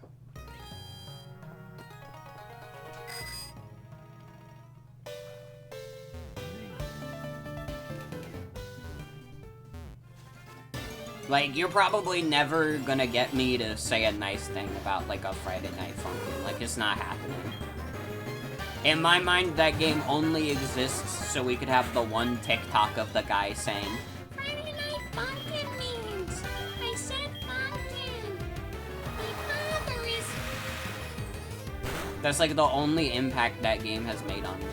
S1: Like, you're probably never gonna get me to say a nice thing about, like, a Friday Night Funkin'. Like, it's not happening. In my mind, that game only exists so we could have the one TikTok of the guy saying, Friday Night Funkin' means I said funkin'. My father is... That's, like, the only impact that game has made on me.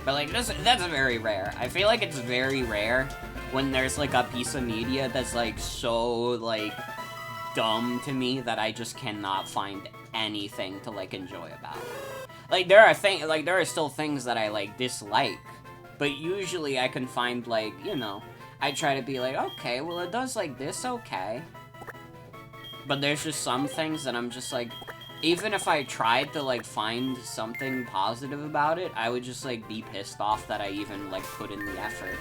S1: But, like, that's very rare. I feel like it's very rare when there's, like, a piece of media that's, like, so, like, dumb to me that I just cannot find anything to, like, enjoy about it. Like, there are still things that I, like, dislike. But usually I can find, like, you know, I try to be like, okay, well, it does, like, this okay. But there's just some things that I'm just, like... Even if I tried to, like, find something positive about it, I would just, like, be pissed off that I even, like, put in the effort.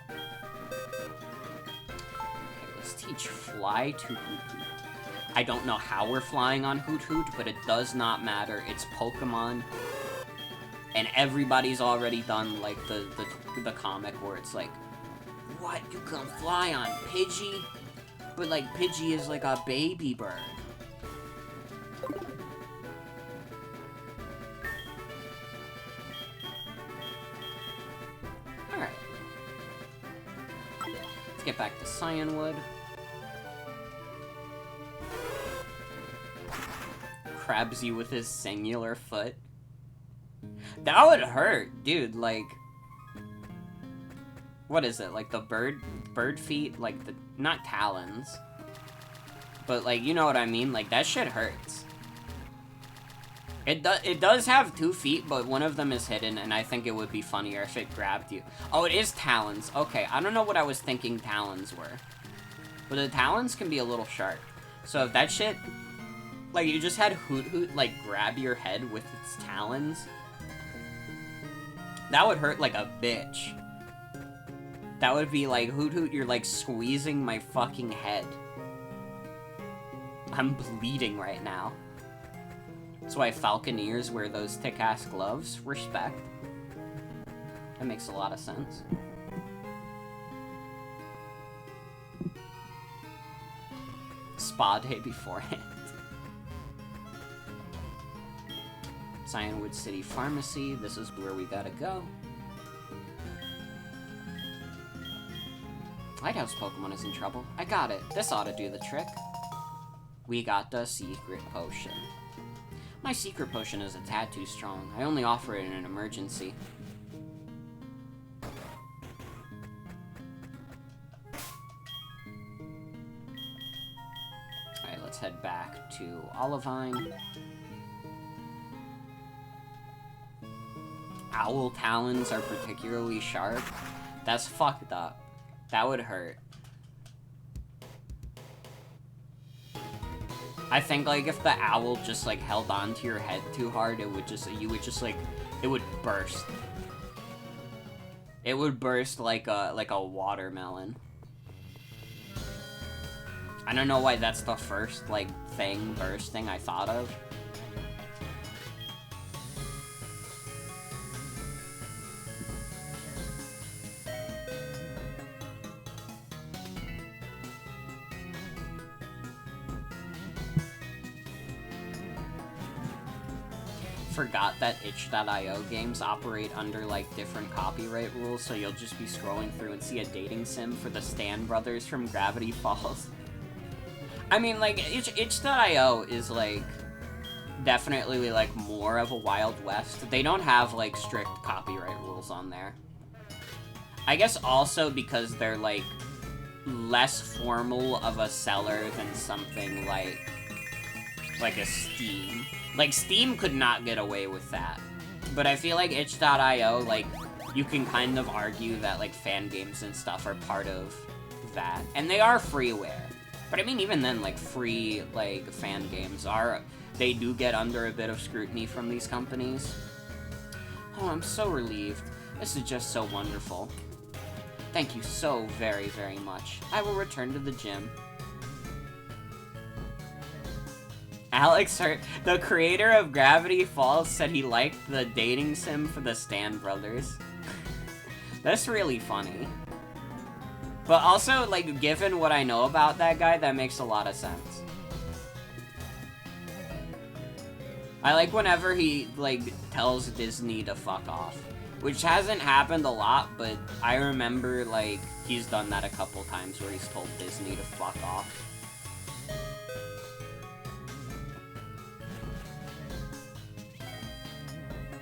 S1: Okay, let's teach Fly to Hoot Hoot. I don't know how we're flying on Hoot Hoot, but it does not matter. It's Pokemon. And everybody's already done, like, the comic where it's like, what? You can fly on Pidgey? But, like, Pidgey is, like, a baby bird. Alright. Let's get back to Cyanwood. Grabs you with his singular foot. That would hurt, dude, like... What is it, like the bird feet? Like the, not talons. But like, you know what I mean? Like, that shit hurts. It does have 2 feet, but one of them is hidden, and I think it would be funnier if it grabbed you. Oh, it is talons. Okay, I don't know what I was thinking talons were. But the talons can be a little sharp. So if that shit, like, you just had Hoot Hoot, like, grab your head with its talons, that would hurt like a bitch. That would be like, Hoot Hoot, you're like squeezing my fucking head. I'm bleeding right now. That's why Falconeers wear those thick-ass gloves. Respect. That makes a lot of sense. Spa day beforehand. Cyanwood City Pharmacy. This is where we gotta go. Lighthouse Pokemon is in trouble. I got it. This ought to do the trick. We got the secret potion. My secret potion is a tad too strong. I only offer it in an emergency. Alright, let's head back to Olivine. Owl talons are particularly sharp. That's fucked up. That would hurt. I think, like, if the owl just, like, held onto your head too hard, it would just, you would just, like, it would burst. It would burst like a watermelon. I don't know why that's the first, like, thing bursting I thought of. Forgot that itch.io games operate under, like, different copyright rules, so you'll just be scrolling through and see a dating sim for the Stan brothers from Gravity Falls. I mean, like, itch.io is, like, definitely, like, more of a Wild West. They don't have, like, strict copyright rules on there. I guess also because they're, like, less formal of a seller than something like a Steam. Like, Steam could not get away with that. But I feel like itch.io, like, you can kind of argue that, like, fan games and stuff are part of that. And they are freeware. But I mean, even then, like, free, like, fan games are... They do get under a bit of scrutiny from these companies. Oh, I'm so relieved. This is just so wonderful. Thank you so very, very much. I will return to the gym. Alex Hurt, the creator of Gravity Falls, said he liked the dating sim for the Stan brothers. That's really funny. But also, like, given what I know about that guy, that makes a lot of sense. I like whenever he, like, tells Disney to fuck off. Which hasn't happened a lot, but I remember, like, he's done that a couple times where he's told Disney to fuck off.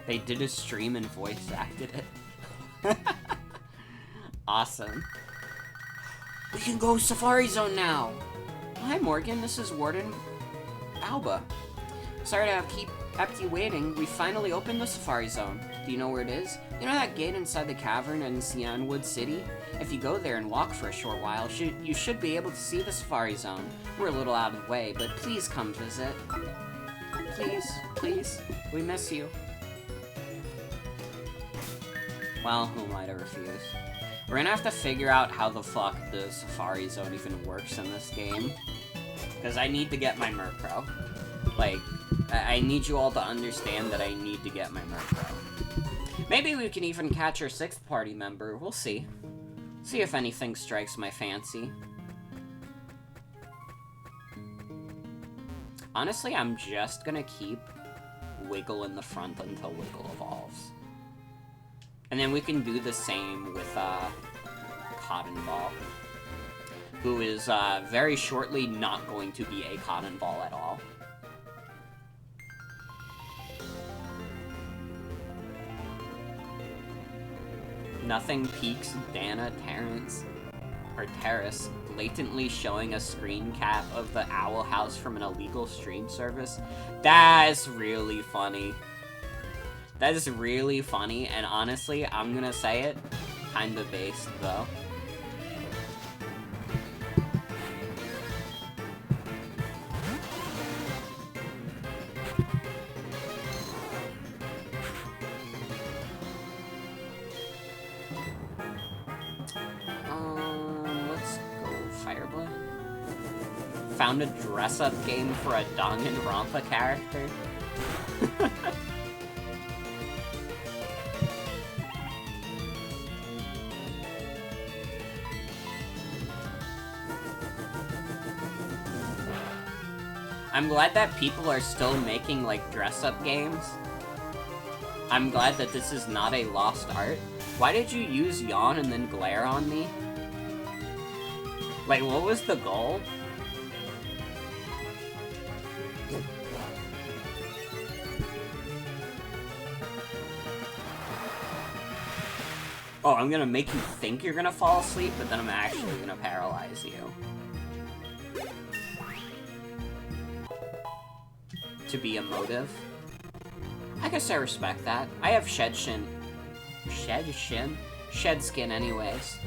S1: They did a stream and voice acted it. Awesome. We can go Safari Zone now! Hi Morgan, this is Warden Alba. Sorry to keep you waiting. We finally opened the Safari Zone. Do you know where it is? You know that gate inside the cavern in Cianwood City? If you go there and walk for a short while, you should be able to see the Safari Zone. We're a little out of the way, but please come visit. Please, please. We miss you. Well, who am I to refuse? We're gonna have to figure out how the fuck the Safari Zone even works in this game. Because I need to get my Murkrow. Like, I need you all to understand that I need to get my Murkrow. Maybe we can even catch our 6th party member. We'll see. See if anything strikes my fancy. Honestly, I'm just gonna keep Wiggle in the front until Wiggle evolves. And then we can do the same with Cotton Ball, who is very shortly not going to be a Cotton Ball at all. Nothing peaks Dana Terrace, blatantly showing a screen cap of the Owl House from an illegal stream service. That's really funny. That is really funny, and honestly, I'm gonna say it, kinda based, though. Let's go Fireblade. Found a dress-up game for a Danganronpa character. I'm glad that people are still making, like, dress-up games. I'm glad that this is not a lost art. Why did you use yawn and then glare on me? Like, what was the goal? Oh, I'm gonna make you think you're gonna fall asleep, but then I'm actually gonna paralyze you. To be emotive. I guess I respect that. I have shed skin anyways.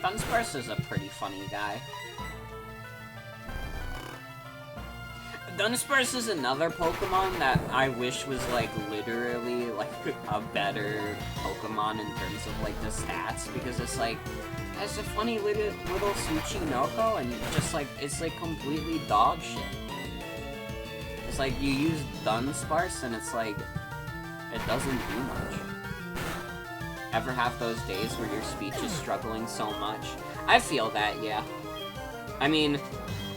S1: Dunsparce is a pretty funny guy. Dunsparce is another Pokemon that I wish was, like, literally, like, a better Pokemon in terms of, like, the stats, because it's, like, it has a funny little Tsuchinoko, and just, like, it's, like, completely dog shit. It's, like, you use Dunsparce, and it's, like, it doesn't do much. Ever have those days where your speech is struggling so much? I feel that, yeah. I mean,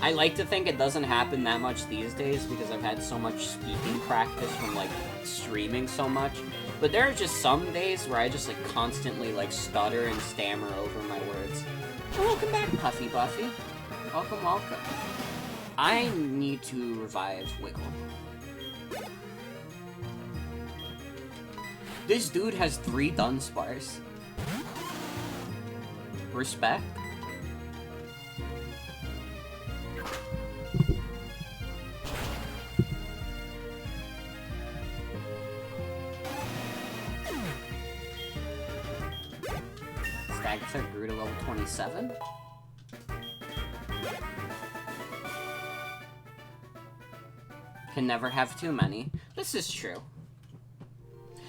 S1: I like to think it doesn't happen that much these days because I've had so much speaking practice from, like, streaming so much. But there are just some days where I just, like, constantly, like, stutter and stammer over my words. Oh, welcome back, Puffy Buffy. Welcome, welcome. I need to revive Wiggle. This dude has 3 Dunsparce. Respect. Stagfit grew to level 27. Can never have too many. This is true.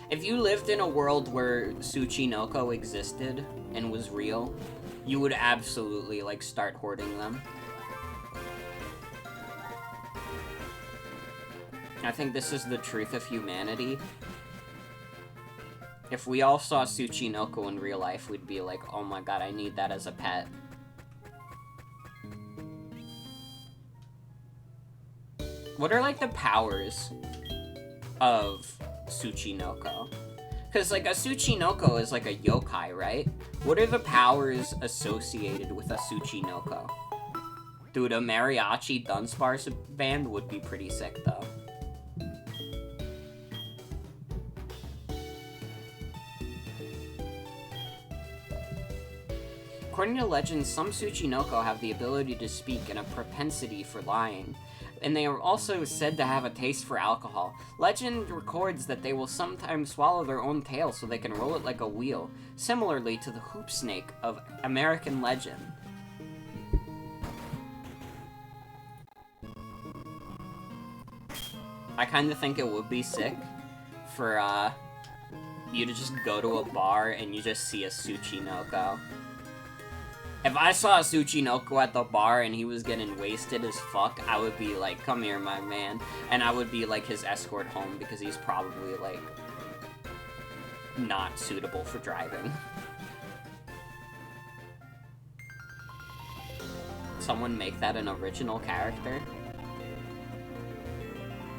S1: If you lived in a world where Tsuchinoko existed and was real, you would absolutely, like, start hoarding them. I think this is the truth of humanity. If we all saw Tsuchinoko in real life, we'd be like, oh my god, I need that as a pet. What are, like, the powers of Tsuchinoko? Because, like, a Tsuchinoko is, like, a yokai, right? What are the powers associated with a Tsuchinoko? Dude, a mariachi Dunsparce band would be pretty sick, though. According to legends, some Tsuchinoko have the ability to speak and a propensity for lying, and they are also said to have a taste for alcohol. Legend records that they will sometimes swallow their own tail so they can roll it like a wheel, similarly to the hoop snake of American legend. I kind of think it would be sick for, you to just go to a bar and you just see a Tsuchinoko. If I saw a Tsuchinoko at the bar and he was getting wasted as fuck, I would be like, come here, my man. And I would be, like, his escort home because he's probably, like, not suitable for driving. Someone make that an original character?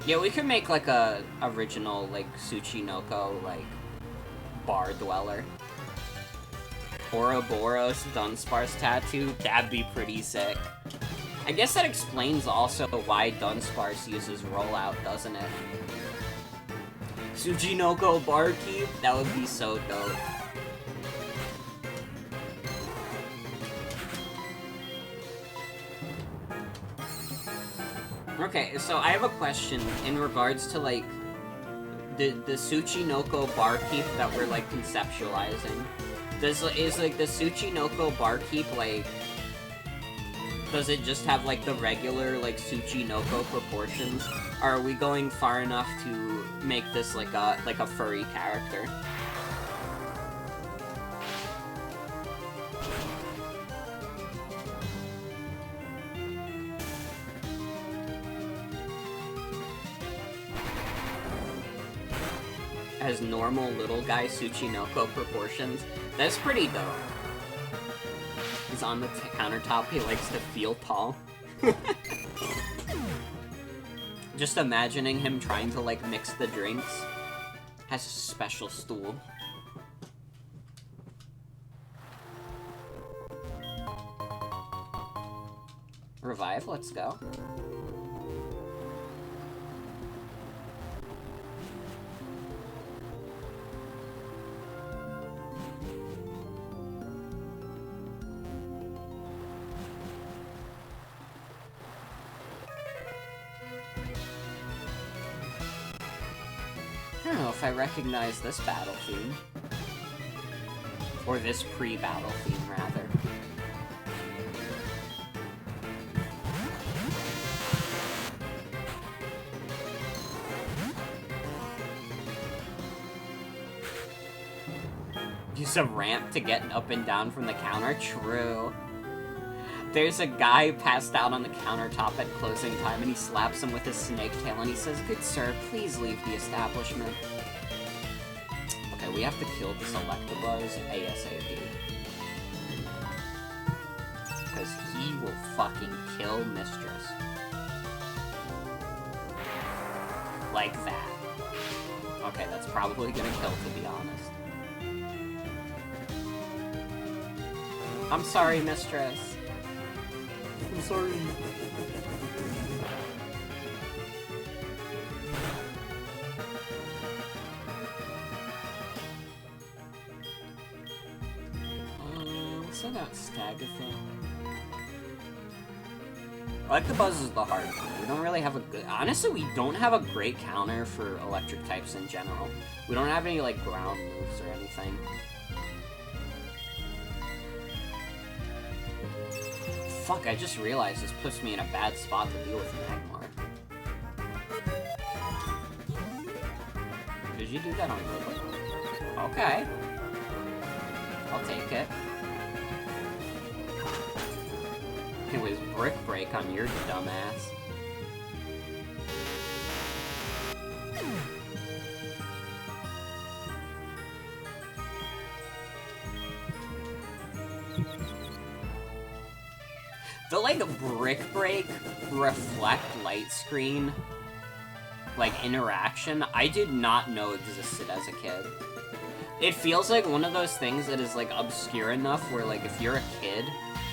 S1: Yeah, we could make, like, a original, like, Tsuchinoko, like, bar dweller. Ouroboros Dunsparce tattoo, that'd be pretty sick. I guess that explains also why Dunsparce uses rollout, doesn't it? Tsuchinoko barkeep, that would be so dope. Okay, so I have a question in regards to, like, the Tsuchinoko barkeep that we're, like, conceptualizing. Is, like, the Tsuchinoko barkeep, like, does it just have, like, the regular, like, Tsuchinoko proportions? Or are we going far enough to make this, like a furry character? Has normal little guy Tsuchinoko proportions. That's pretty dope. He's on the countertop, he likes to feel tall. Just imagining him trying to, like, mix the drinks. Has a special stool. Revive, let's go. I don't know if I recognize this battle theme. Or this pre-battle theme, rather. Use a ramp to get up and down from the counter? True. There's a guy passed out on the countertop at closing time, and he slaps him with his snake tail, and he says, "Good sir, please leave the establishment." Okay, we have to kill this Electabuzz ASAP. he will fucking kill Mistress. Like that. Okay, that's probably gonna kill, to be honest. I'm sorry, Mistress. I'm sorry. Send out Stagatha. Electabuzz is the hard one. We don't really have a good... Honestly, we don't have a great counter for electric types in general. We don't have any, like, ground moves or anything. Fuck, I just realized this puts me in a bad spot to deal with Magmar. Did you do that on purpose? Okay. I'll take it. It was Brick Break on your dumbass. The, like, Brick Break reflect light screen, like, interaction, I did not know existed as a kid. It feels like one of those things that is, like, obscure enough where, like, if you're a kid,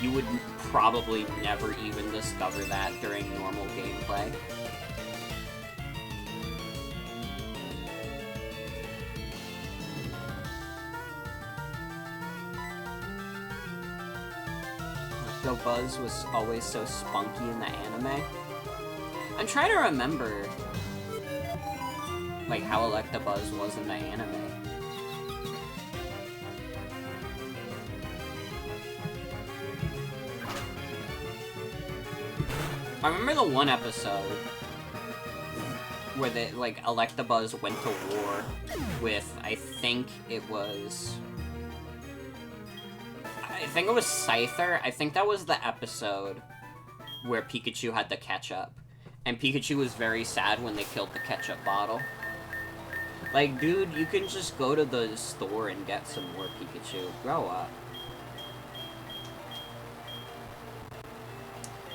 S1: you would probably never even discover that during normal gameplay. Though Buzz was always so spunky in the anime. I'm trying to remember, like, how Electabuzz was in the anime. I remember the one episode where the, like, Electabuzz went to war with, I think it was Scyther. I think that was the episode where Pikachu had the ketchup. And Pikachu was very sad when they killed the ketchup bottle. Like, dude, you can just go to the store and get some more Pikachu. Grow up.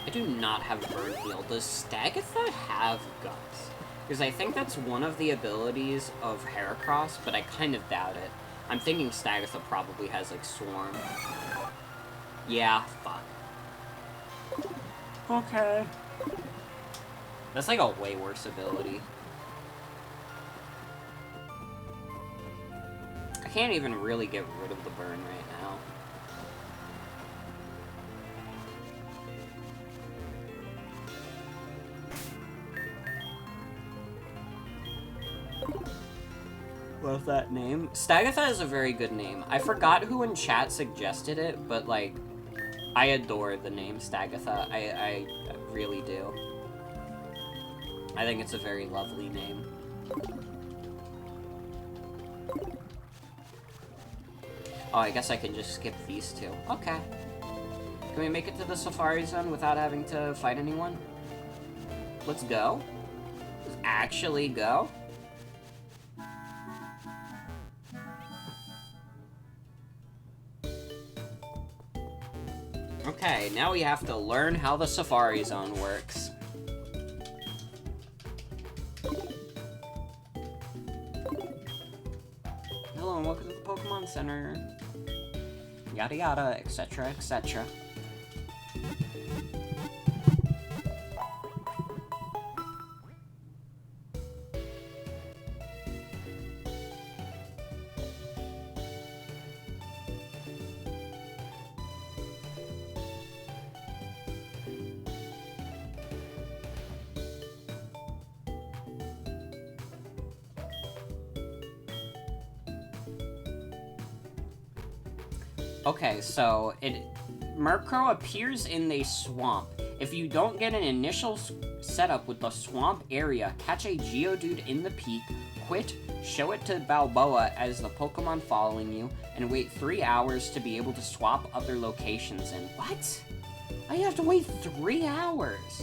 S1: I do not have Bird Heal. Does Stagatha have Guts? Because I think that's one of the abilities of Heracross, but I kind of doubt it. I'm thinking Stagatha probably has, like, Swarm. Yeah, fuck. Okay. That's, like, a way worse ability. I can't even really get rid of the burn right now. Love that name. Stagatha is a very good name. I forgot who in chat suggested it, but, like, I adore the name Stagatha. I really do. I think it's a very lovely name. Oh, I guess I can just skip these two. Okay. Can we make it to the Safari Zone without having to fight anyone? Let's go. Let's actually go. Okay, now we have to learn how the Safari Zone works. Hello and welcome to the Pokemon Center. Yada yada, etc, etc. Okay, so Murkrow appears in the swamp. If you don't get an initial setup with the swamp area, catch a Geodude in the peak, quit, show it to Balboa as the Pokemon following you, and wait 3 hours to be able to swap other locations in. What? I have to wait 3 hours?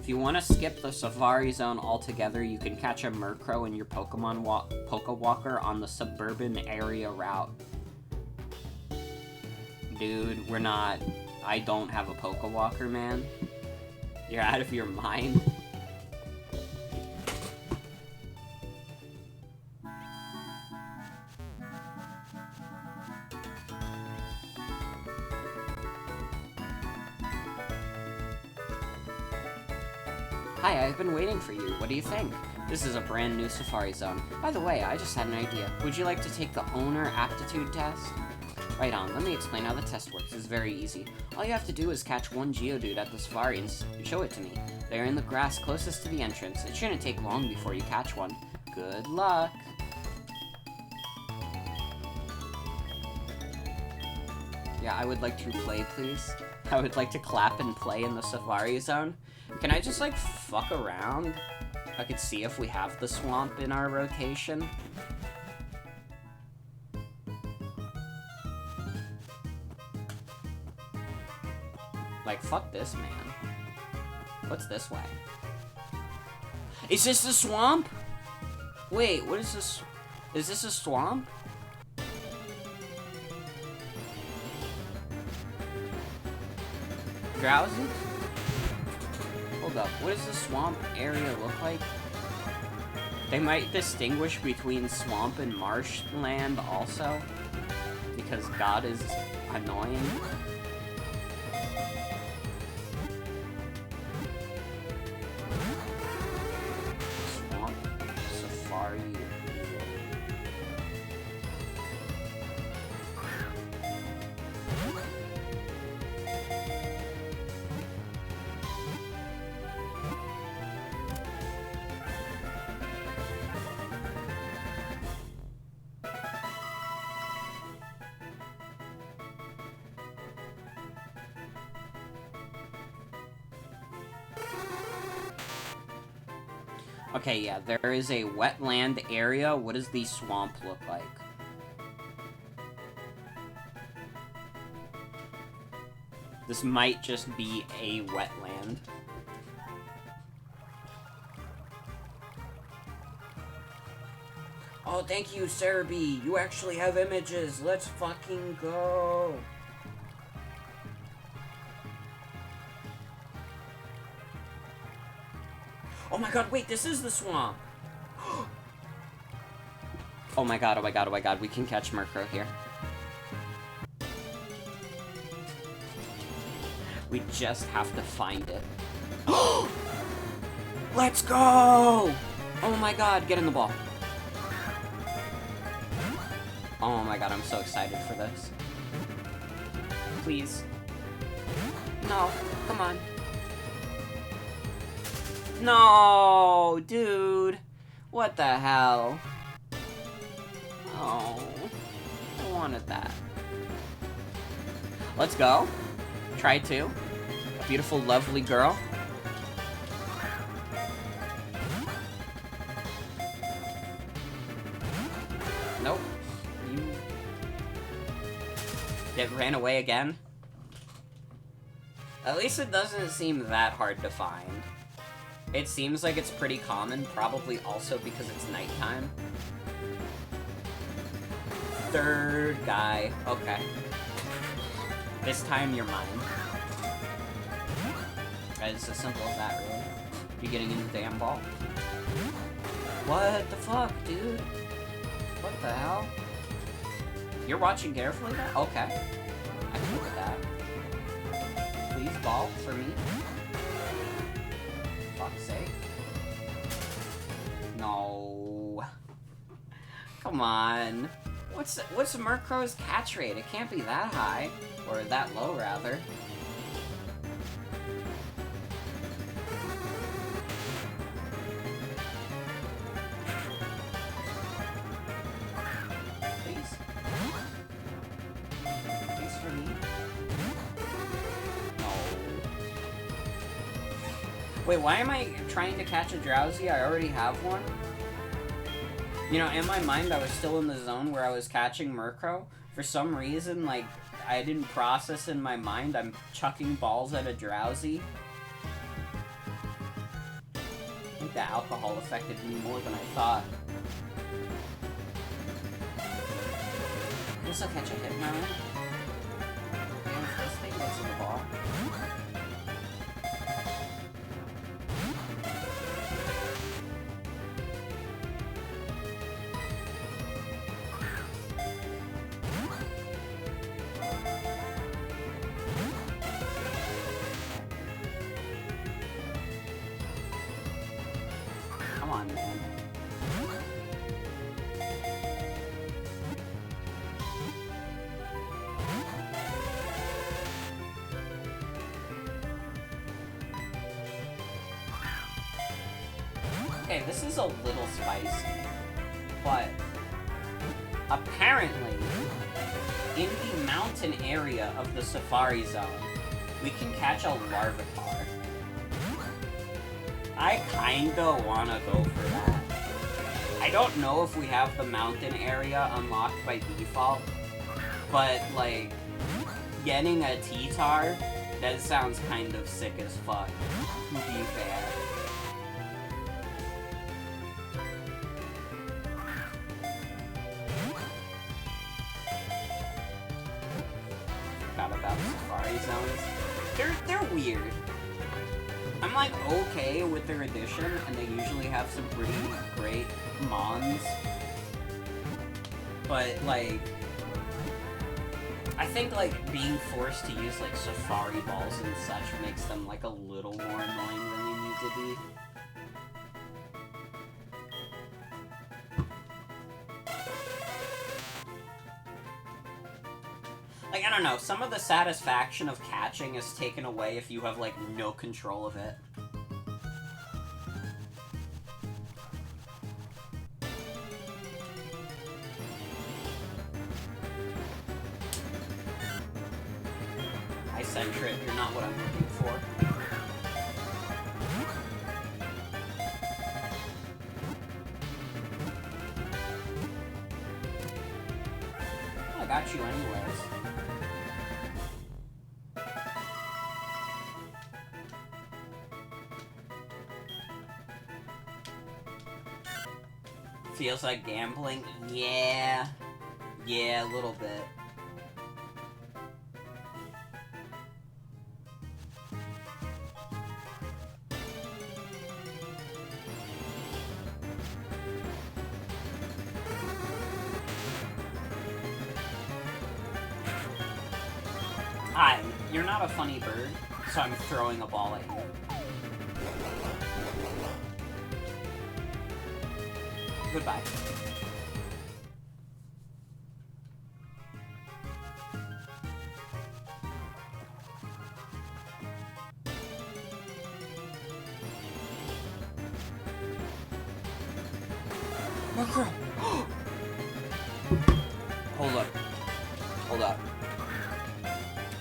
S1: If you want to skip the Safari Zone altogether, you can catch a Murkrow in your Pokewalker on the suburban area route. Dude, we're not... I don't have a Pokewalker, man. You're out of your mind. Hi, I've been waiting for you. What do you think? This is a brand new Safari Zone. By the way, I just had an idea. Would you like to take the owner aptitude test? Right on, let me explain how the test works. It's very easy. All you have to do is catch one Geodude at the Safari and show it to me. They're in the grass closest to the entrance. It shouldn't take long before you catch one. Good luck! Yeah, I would like to play, please. I would like to clap and play in the Safari Zone. Can I just, like, fuck around? I could see if we have the swamp in our rotation. Like, fuck this, man. What's this way? Is this the swamp? Wait, what is this? Is this a swamp? Drowsy? Hold up, what does the swamp area look like? They might distinguish between swamp and marshland also, because God is annoying. Swamp Safari. Okay, yeah, there is a wetland area. What does the swamp look like? This might just be a wetland. Oh, thank you, Cerebi. You actually have images. Let's fucking go. Oh my god, wait, this is the swamp! Oh my god, oh my god, oh my god, we can catch Murkrow here. We just have to find it. Let's go! Oh my god, get in the ball. Oh my god, I'm so excited for this. Please. No, come on. No, dude. What the hell? Oh, I wanted that. Let's go. Try to. A beautiful, lovely girl. Nope. It ran away again. At least it doesn't seem that hard to find. It seems like it's pretty common, probably also because it's nighttime. Third guy. Okay. This time you're mine. It's as simple as that, really. You're getting in the damn ball. What the fuck, dude? What the hell? You're watching carefully now? Okay. I can look at that. Please ball for me. Fuck's sake. No. Come on. What's Murkrow's catch rate? It can't be that high. Or that low, rather. Please. Please for me. No. Wait, why am I trying to catch a Drowsy? I already have one? You know, in my mind, I was still in the zone where I was catching Murkrow. For some reason, like, I didn't process in my mind I'm chucking balls at a Drowsy. the alcohol affected me more than I thought. I guess I'll catch a hit now. And if this thing gets in the ball. Come on, man. Okay, this is a little spicy, but apparently, in the mountain area of the Safari Zone, we can catch a Larvitar. I kinda wanna go for that. I don't know if we have the mountain area unlocked by default, but, like, getting a T-Tar, that sounds kind of sick as fuck, to be fair. Forgot about Safari Zones. They're weird. I'm, like, okay with their addition, and they usually have some pretty great mons. But, like, I think, like, being forced to use, like, Safari Balls and such makes them, like, a little more annoying than they need to be. Like, I don't know, some of the satisfaction of catching is taken away if you have, like, no control of it. Hi, Centric, you're not what I'm looking for. Well, I got you anyways. Feels like gambling? Yeah. Yeah, a little bit. Hi, you're not a funny bird, so I'm throwing a ball at you. Goodbye. Macro! Hold up. Hold up.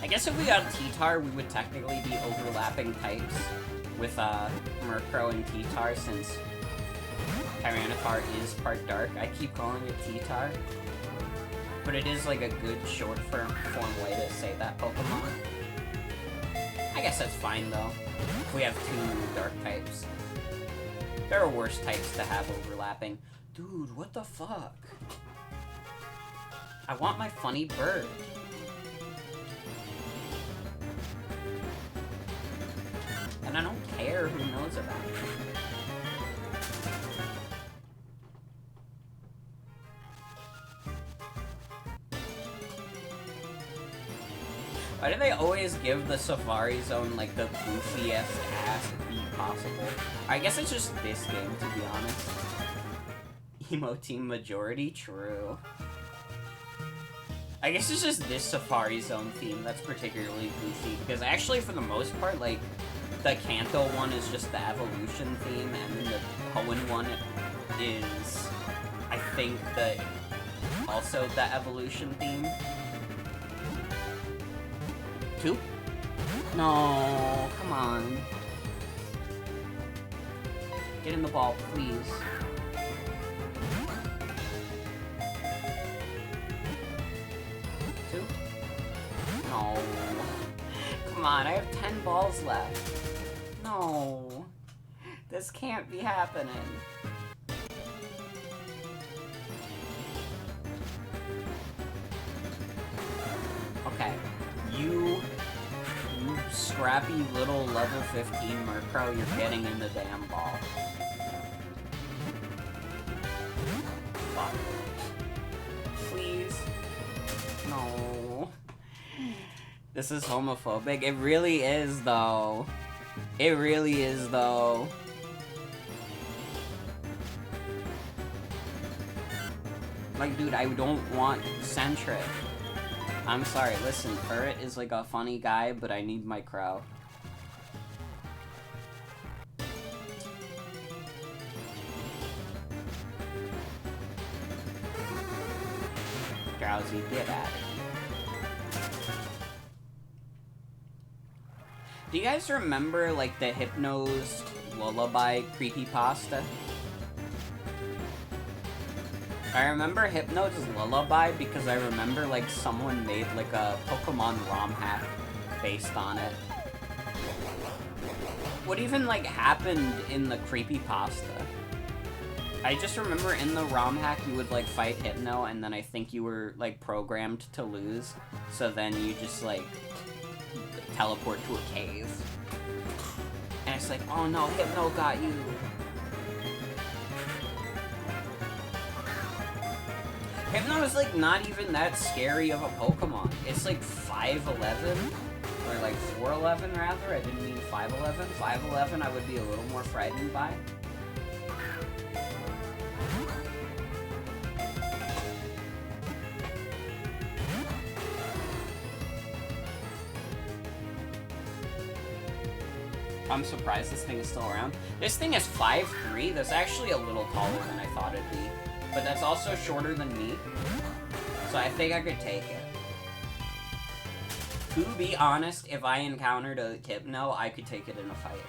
S1: I guess if we got T-Tar, we would technically be overlapping types with Murkrow and T-Tar, since Tyranitar is part dark. I keep calling it T-Tar, but it is like a good short form way to say that Pokemon. I guess that's fine though, if we have two dark types. There are worse types to have overlapping. Dude, what the fuck? I want my funny bird. And I don't care who knows about it. Why do they always give the Safari Zone, like, the goofiest ass beat possible? I guess it's just this game, to be honest. Emo Team Majority? True. I guess it's just this Safari Zone theme that's particularly goofy, because actually, for the most part, like, the Kanto one is just the evolution theme, and then the Hoenn one is, I think, also the evolution theme. 2? No, come on. Get in the ball, please. 2? No. Come on, I have 10 balls left. No. This can't be happening. Okay. You scrappy little level 15 Murkrow, you're getting in the damn ball. Fuck. Please. No. This is homophobic. It really is, though. It really is, though. Like, dude, I don't want Sentret. I'm sorry, listen, Furret is like a funny guy, but I need my crow. Drowsy, get out of here. Do you guys remember, like, the Hypno's Lullaby creepypasta? I remember Hypno's Lullaby because I remember, like, someone made, like, a Pokemon ROM hack based on it. What even, like, happened in the creepypasta? I just remember in the ROM hack you would, like, fight Hypno, and then I think you were, like, programmed to lose. So then you just, like, teleport to a cave. And it's like, oh no, Hypno got you. Hypno is, like, not even that scary of a Pokemon. It's, like, 5'11", or, like, 4'11", rather. I didn't mean 5'11". 5'11", I would be a little more frightened by. I'm surprised this thing is still around. This thing is 5'3". That's actually a little taller than I thought it'd be. But that's also shorter than me. So I think I could take it. To be honest, if I encountered a Hypno, I could take it in a fight.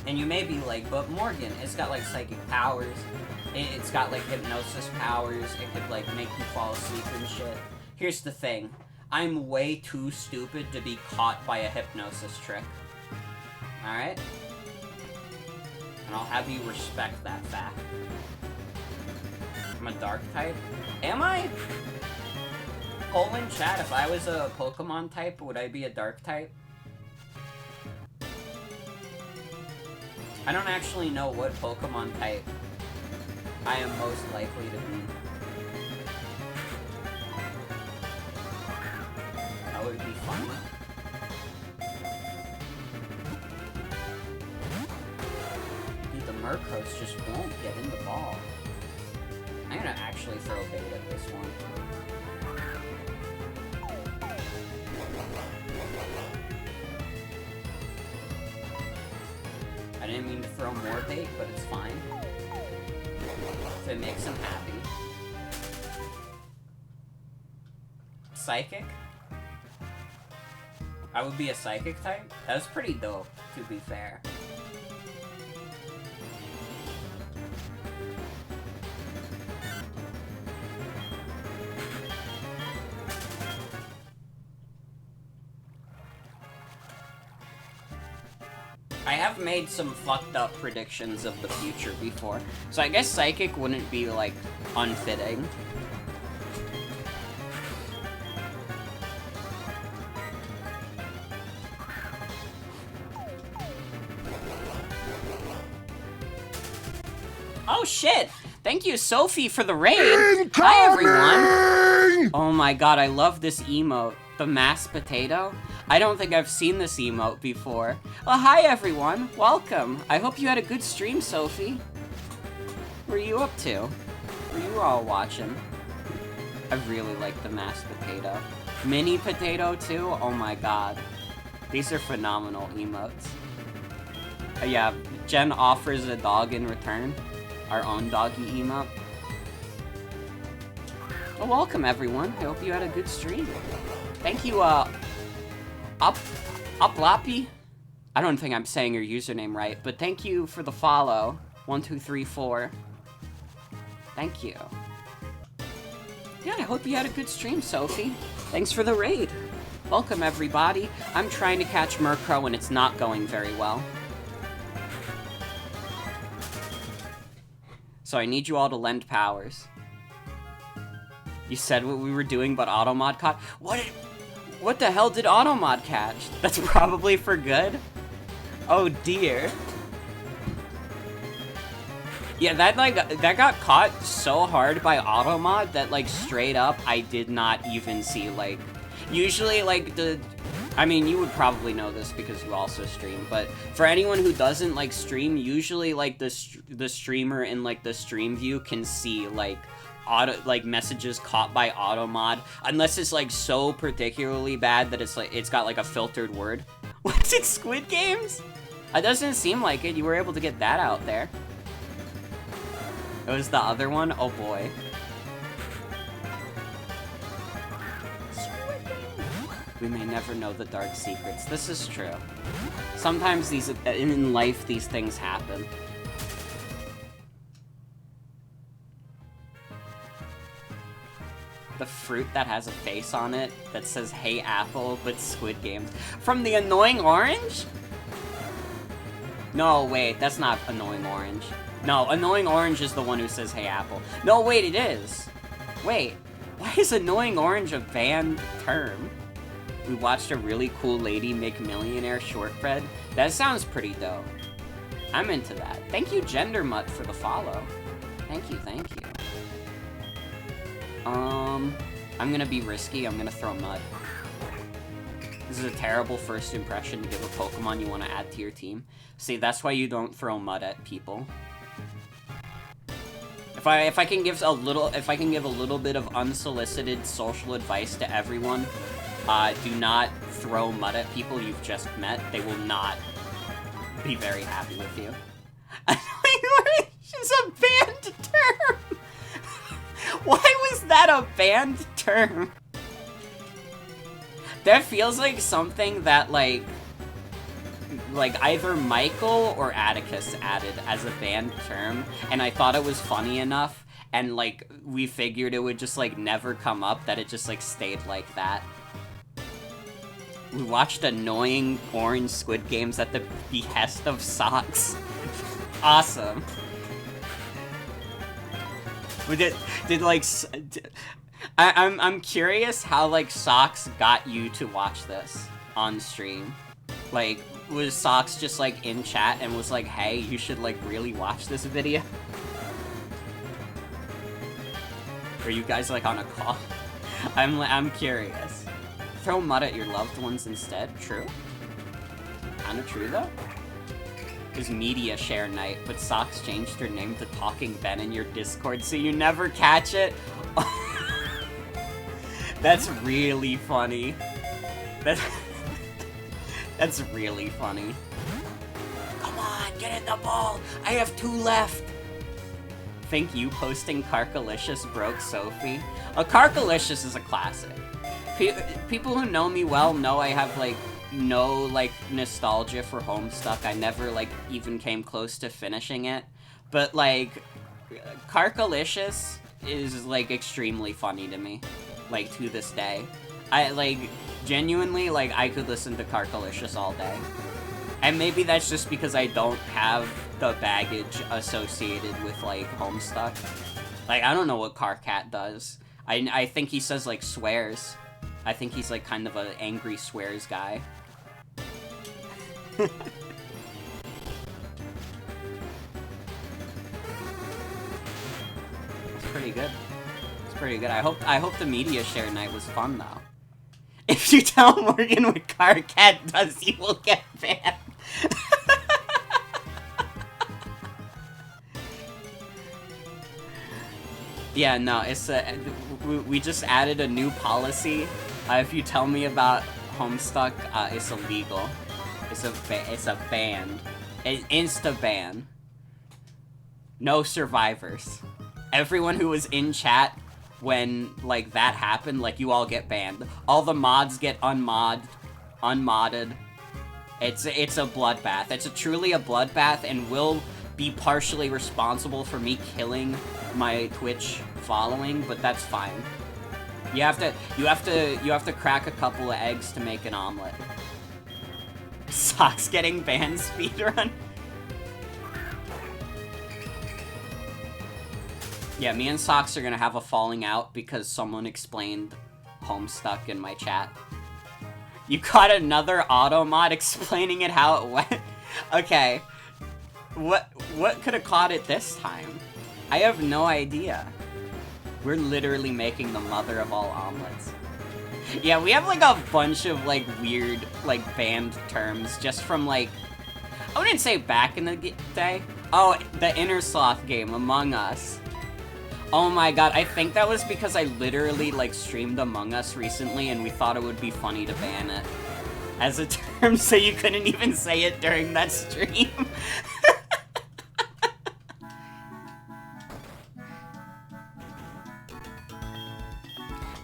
S1: And you may be like, but Morgan, it's got like psychic powers. It's got like hypnosis powers. It could like make you fall asleep and shit. Here's the thing. I'm way too stupid to be caught by a hypnosis trick. Alright? And I'll have you respect that fact. I'm a dark type. Am I? Poll in chat, if I was a Pokemon type, would I be a dark type? I don't actually know what Pokemon type I am most likely to be. That would be fun. Dude, the Murkrows just won't get in the ball. I'm gonna actually throw bait at this one. I didn't mean to throw more bait, but it's fine. If it makes him happy. Psychic? I would be a psychic type? That was pretty dope, to be fair. I have made some fucked up predictions of the future before, so I guess psychic wouldn't be, like, unfitting. Oh shit! Thank you, Sophie, for the raid! Incoming! Hi, everyone! Oh my god, I love this emote. The mashed potato? I don't think I've seen this emote before. Well, hi, everyone. Welcome. I hope you had a good stream, Sophie. What were you up to? Were you all watching? I really like the mashed potato. Mini potato, too? Oh my god. These are phenomenal emotes. Yeah, Jen offers a dog in return. Our own doggy emote. Well, welcome everyone. I hope you had a good stream. Thank you, Uplappy. I don't think I'm saying your username right, but thank you for the follow. 1, 2, 3, 4. Thank you. Yeah, I hope you had a good stream, Sophie. Thanks for the raid. Welcome, everybody. I'm trying to catch Murkrow and it's not going very well. So I need you all to lend powers. You said what we were doing, but Automod caught. What the hell did Automod catch? That's probably for good. Oh dear. Yeah, that got caught so hard by Automod that, like, straight up, I did not even see, like... Usually, like, I mean, you would probably know this because you also stream, but for anyone who doesn't, like, stream, usually, like, the streamer in, like, the stream view can see, like, messages caught by Automod, unless it's, like, so particularly bad that it's, like, it's got, like, a filtered word. What's it, Squid Games? It doesn't seem like it. You were able to get that out there. It was the other one? Oh, boy. We may never know the dark secrets. This is true. Sometimes in life, these things happen. The fruit that has a face on it that says, "Hey Apple," but Squid Games. From the Annoying Orange? No, wait, that's not Annoying Orange. No, Annoying Orange is the one who says, "Hey Apple." No, wait, it is. Wait, why is Annoying Orange a banned term? We watched a really cool lady make millionaire shortbread. That sounds pretty dope. I'm into that. Thank you, Gender Mutt, for the follow. Thank you, thank you. I'm gonna be risky. I'm gonna throw Mud. This is a terrible first impression to give a Pokemon you want to add to your team. See, that's why you don't throw Mud at people. If I can give a little bit of unsolicited social advice to everyone, do not throw Mud at people you've just met. They will not be very happy with you. It's a banned term. Why was that a banned term? That feels like something that, like either Michael or Atticus added as a banned term, and I thought it was funny enough, and, like, we figured it would just, like, never come up, that it just, like, stayed like that. We watched Annoying Orange Squid Games at the behest of Socks. Awesome. We did like... I'm curious how, like, Socks got you to watch this on stream. Like, was Socks just, like, in chat and was like, hey, you should, like, really watch this video? Are you guys, like, on a call? I'm curious. Throw mud at your loved ones instead. True. Kinda true, though. It was media share night, but Socks changed her name to Talking Ben in your Discord, so you never catch it. That's really funny. That's really funny. Come on, get in the ball! I have 2 left! Think you posting Carkalicious broke Sophie? Carkalicious is a classic. People who know me well know I have, like, no, like, nostalgia for Homestuck. I never, like, even came close to finishing it. But, like, Carkalicious is, like, extremely funny to me. Like, to this day. I, like, genuinely, like, I could listen to Carkalicious all day. And maybe that's just because I don't have the baggage associated with, like, Homestuck. Like, I don't know what Carcat does. I think he says, like, swears. I think he's, like, kind of an angry swears guy. It's pretty good. It's pretty good. I hope the media share night was fun, though. If you tell Morgan what Carcat does, he will get banned. Yeah, no, it's we just added a new policy. If you tell me about Homestuck, it's illegal. It's a ban. An insta-ban. No survivors. Everyone who was in chat when, like, that happened, like, you all get banned. All the mods get unmodded. It's a bloodbath. It's truly a bloodbath, and will be partially responsible for me killing my Twitch following, but that's fine. You have to crack a couple of eggs to make an omelet. Socks getting banned speedrun. Yeah, me and Socks are gonna have a falling out because someone explained Homestuck in my chat. You got another auto mod explaining it how it went? Okay. What could have caught it this time? I have no idea. We're literally making the mother of all omelets. Yeah, we have like a bunch of like weird like banned terms just from like, I wouldn't say back in the day. Oh, the Inner Sloth game, Among Us. Oh my god, I think that was because I literally like streamed Among Us recently and we thought it would be funny to ban it as a term so you couldn't even say it during that stream.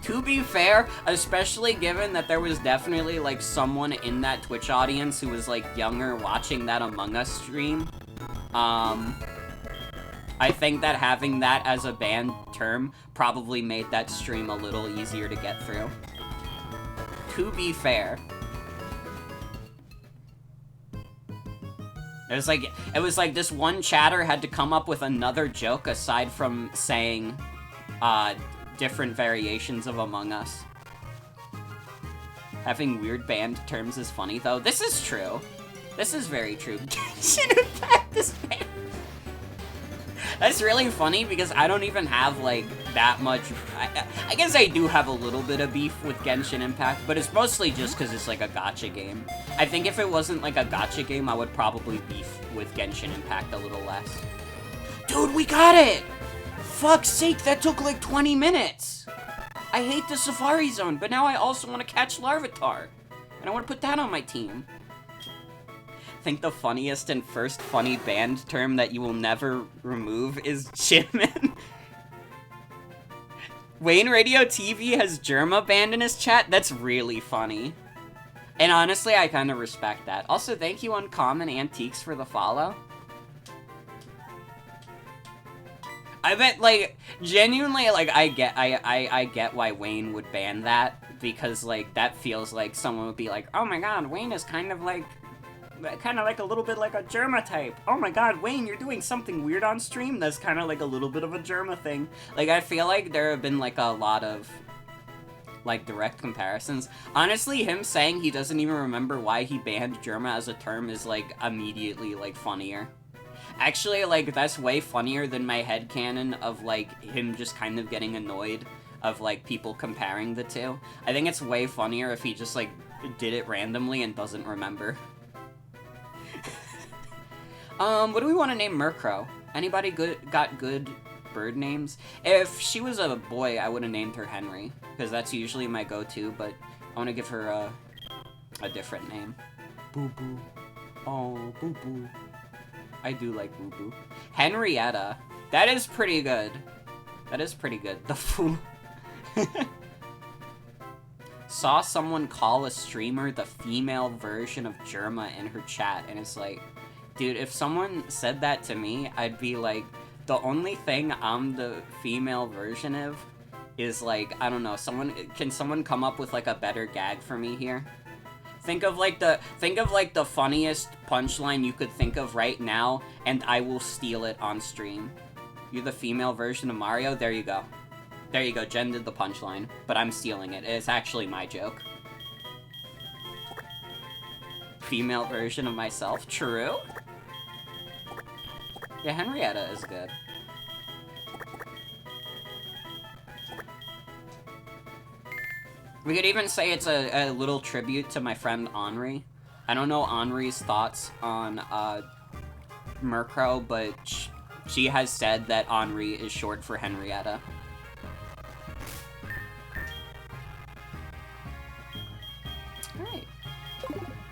S1: To be fair, especially given that there was definitely, like, someone in that Twitch audience who was, like, younger watching that Among Us stream, I think that having that as a banned term probably made that stream a little easier to get through. To be fair. It was like this one chatter had to come up with another joke aside from saying, different variations of Among Us. Having weird banned terms is funny, though. This is true. This is very true. Genshin Impact is banned. That's really funny because I don't even have, like, that much... I guess I do have a little bit of beef with Genshin Impact, but it's mostly just because it's, like, a gacha game. I think if it wasn't, like, a gacha game, I would probably beef with Genshin Impact a little less. Dude, we got it! Fuck's sake, that took like 20 minutes! I hate the Safari Zone, but now I also want to catch Larvitar. And I want to put that on my team. I think the funniest and first funny banned term that you will never remove is Jimin. Wayne Radio TV has Germa banned in his chat? That's really funny. And honestly, I kind of respect that. Also, thank you Uncommon Antiques for the follow. I bet, like, genuinely, like, I get why Wayne would ban that, because, like, that feels like someone would be like, oh my god, Wayne is kind of like a little bit like a Germa type. Oh my god, Wayne, you're doing something weird on stream that's kind of like a little bit of a Germa thing. Like, I feel like there have been, like, a lot of, like, direct comparisons. Honestly, him saying he doesn't even remember why he banned Germa as a term is, like, immediately, like, funnier. Actually, like, that's way funnier than my headcanon of, like, him just kind of getting annoyed of, like, people comparing the two. I think it's way funnier if he just, like, did it randomly and doesn't remember. What do we want to name Murkrow? Anybody got good bird names? If she was a boy, I would have named her Henry, because that's usually my go-to, but I want to give her a different name. Boo Boo. Oh, Boo Boo. I do like Boo Boo. Henrietta. That is pretty good. That is pretty good. The fool. Saw someone call a streamer the female version of Germa in her chat, and it's like, dude, if someone said that to me, I'd be like, the only thing I'm the female version of is, like, I don't know, can someone come up with, like, a better gag for me here? Think of like the funniest punchline you could think of right now, and I will steal it on stream. You're the female version of Mario? There you go. There you go, Jen did the punchline, but I'm stealing it. It's actually my joke. Female version of myself? True? Yeah, Henrietta is good. We could even say it's a little tribute to my friend Henri. I don't know Henri's thoughts on Murkrow, but she has said that Henri is short for Henrietta.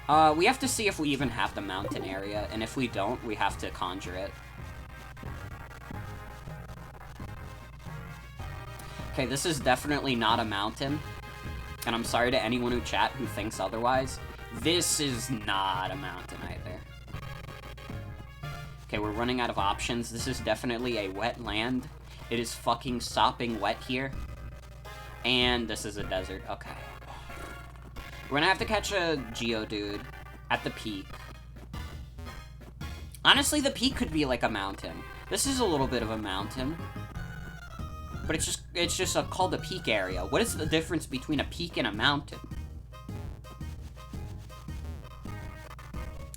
S1: Alright. We have to see if we even have the mountain area, and if we don't, we have to conjure it. Okay, this is definitely not a mountain. And I'm sorry to anyone who chat who thinks otherwise. This is not a mountain either. Okay, we're running out of options. This is definitely a wet land. It is fucking sopping wet here. And this is a desert. Okay. We're gonna have to catch a Geodude at the peak. Honestly, the peak could be like a mountain. This is a little bit of a mountain. But it's just called a peak area. What is the difference between a peak and a mountain?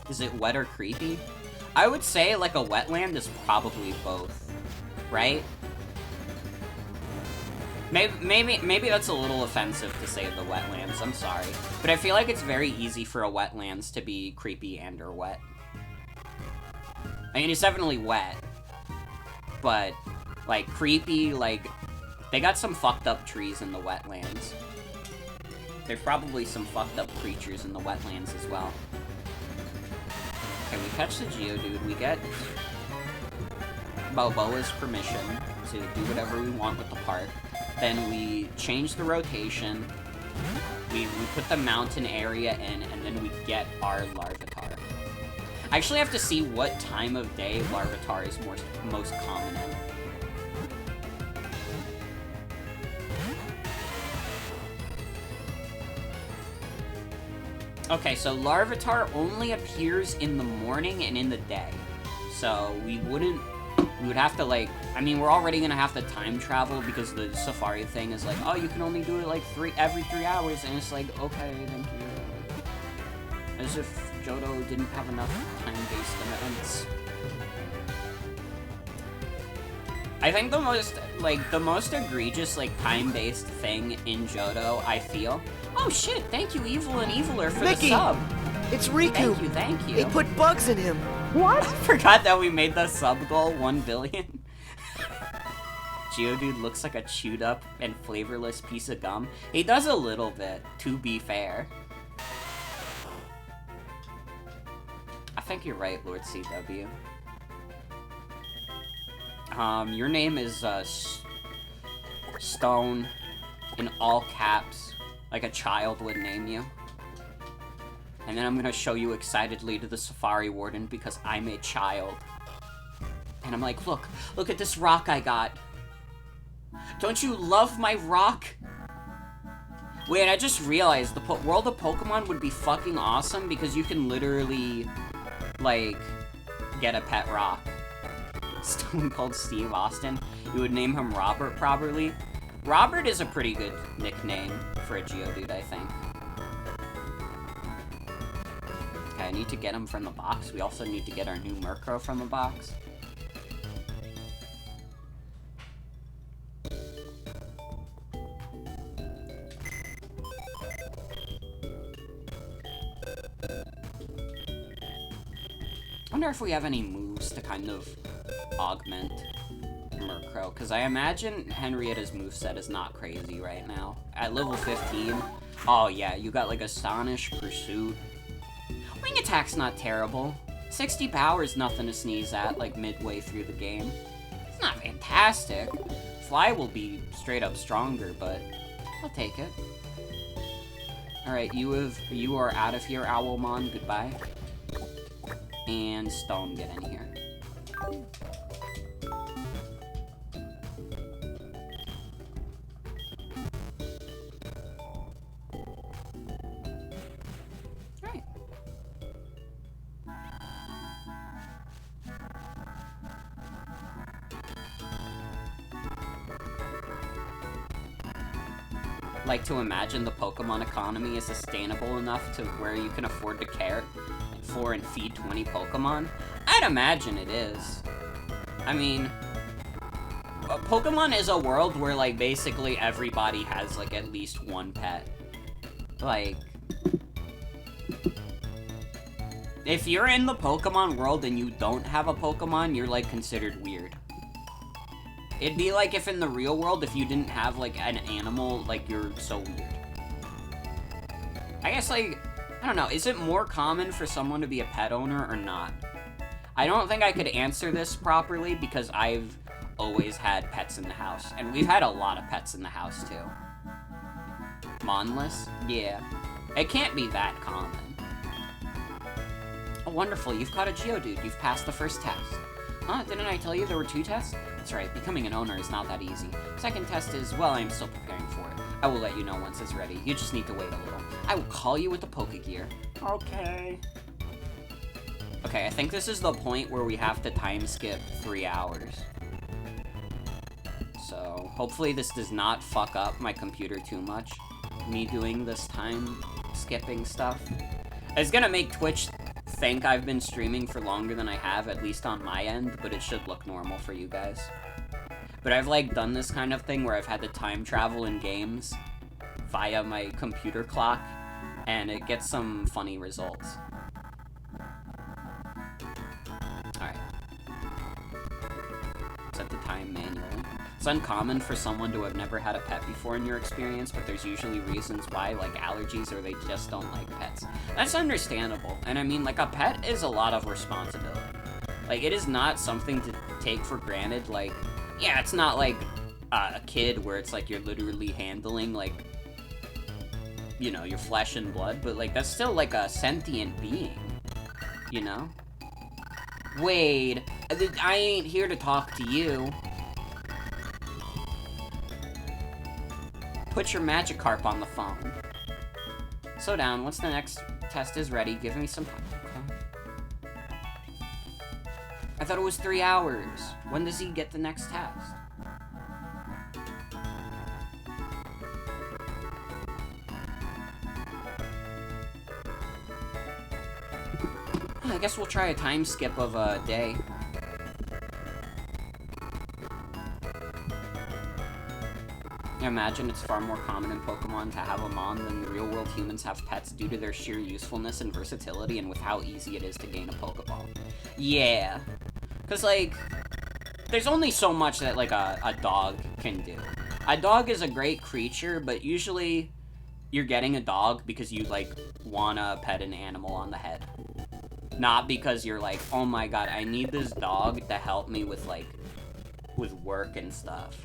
S1: Is it wet or creepy? I would say like a wetland is probably both, right? Maybe that's a little offensive to say the wetlands, I'm sorry. But I feel like it's very easy for a wetlands to be creepy and or wet. I mean, it's definitely wet. But, like, creepy, like, they got some fucked up trees in the wetlands. There's probably some fucked up creatures in the wetlands as well. Okay, we catch the Geodude, we get Balboa's permission to do whatever we want with the park. Then we change the rotation, we put the mountain area in, and then we get our Larvitar. I actually have to see what time of day Larvitar is most common in. Okay, so Larvitar only appears in the morning and in the day. So we would have to, like, I mean, we're already gonna have to time travel because the Safari thing is like, oh, you can only do it like every 3 hours, and it's like, okay, thank you. As if Johto didn't have enough time-based events. I think the most egregious, like, time-based thing in Johto, I feel. Oh shit, thank you, Evil and Eviler, for
S2: Mickey,
S1: the sub.
S2: It's Riku.
S1: Thank you.
S2: They put bugs in him.
S1: What? I forgot that we made the sub goal 1 billion. Geodude looks like a chewed up and flavorless piece of gum. He does a little bit, to be fair. I think you're right, Lord CW. Your name is, Stone, in all caps, like a child would name you. And then I'm gonna show you excitedly to the Safari Warden because I'm a child. And I'm like, look at this rock I got. Don't you love my rock? Wait, I just realized the World of Pokemon would be fucking awesome because you can literally, like, get a pet rock. Stone called Steve Austin. You would name him Robert, probably. Robert is a pretty good nickname for a Geodude, I think. Okay, I need to get him from the box. We also need to get our new Murkrow from the box. I wonder if we have any moves to kind of augment Murkrow, because I imagine Henrietta's moveset is not crazy right now. At level 15, oh yeah, you got like Astonish, Pursuit. Wing Attack's not terrible. 60 power is nothing to sneeze at, like wmidway through the game. It's not fantastic. Fly will be straight up stronger, but I'll take it. Alright, you are out of here, Owlmon, goodbye. And Stone, get in here. Alright. Like to imagine the Pokemon economy is sustainable enough to where you can afford to care for and feed 20 Pokemon? I'd imagine it is. I mean, Pokemon is a world where, like, basically everybody has, like, at least one pet. Like, if you're in the Pokemon world and you don't have a Pokemon, you're, like, considered weird. It'd be like if in the real world, if you didn't have, like, an animal, like, you're so weird. I guess, like, I don't know, is it more common for someone to be a pet owner or not? I don't think I could answer this properly because I've always had pets in the house. And we've had a lot of pets in the house, too. Monless? Yeah. It can't be that common. Oh, wonderful, you've caught a Geodude. You've passed the first test. Huh? Didn't I tell you there were 2 tests? That's right, becoming an owner is not that easy. Second test is, well, I'm still preparing for it. I will let you know once it's ready. You just need to wait a little. I will call you with the Pokegear. Okay. Okay, I think this is the point where we have to time skip 3 hours. So, hopefully this does not fuck up my computer too much. Me doing this time skipping stuff. It's gonna make Twitch think I've been streaming for longer than I have, at least on my end, but it should look normal for you guys. But I've, like, done this kind of thing where I've had to time travel in games via my computer clock, and it gets some funny results. Alright. Set the time manually. It's uncommon for someone to have never had a pet before in your experience, but there's usually reasons why, like allergies or they just don't like pets. That's understandable, and I mean, like, a pet is a lot of responsibility. Like, it is not something to take for granted, like, yeah, it's not like a kid where it's like you're literally handling, like, you know, your flesh and blood, but, like, that's still, like, a sentient being, you know? Wade, I ain't here to talk to you. Put your Magikarp on the phone. Slow down, once the next test is ready, give me some time. Okay. I thought it was 3 hours. When does he get the next test? I guess we'll try a time skip of a day. I imagine it's far more common in Pokemon to have a mom than the real-world humans have pets due to their sheer usefulness and versatility and with how easy it is to gain a Pokeball. Yeah. Because, like, there's only so much that, like, a dog can do. A dog is a great creature, but usually you're getting a dog because you, like, wanna pet an animal on the head. Not because you're like, oh my god, I need this dog to help me with, like, with work and stuff.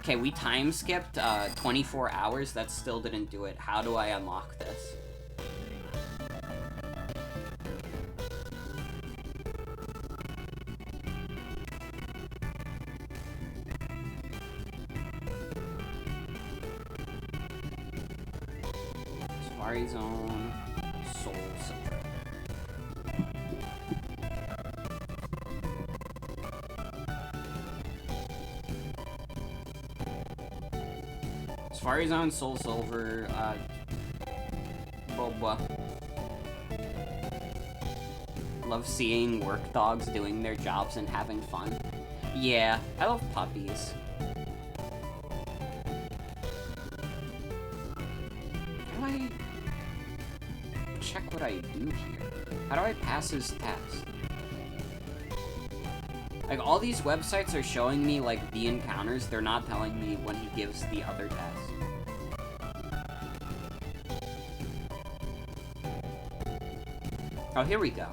S1: Okay, we time skipped 24 hours. That still didn't do it. How do I unlock this? Safari Zone, SoulSilver. Safari Zone, SoulSilver, Boba. Love seeing work dogs doing their jobs and having fun. Yeah, I love puppies. How do I check what I do here? How do I pass his test? Like, all these websites are showing me, like, the encounters. They're not telling me when he gives the other test. Oh, here we go.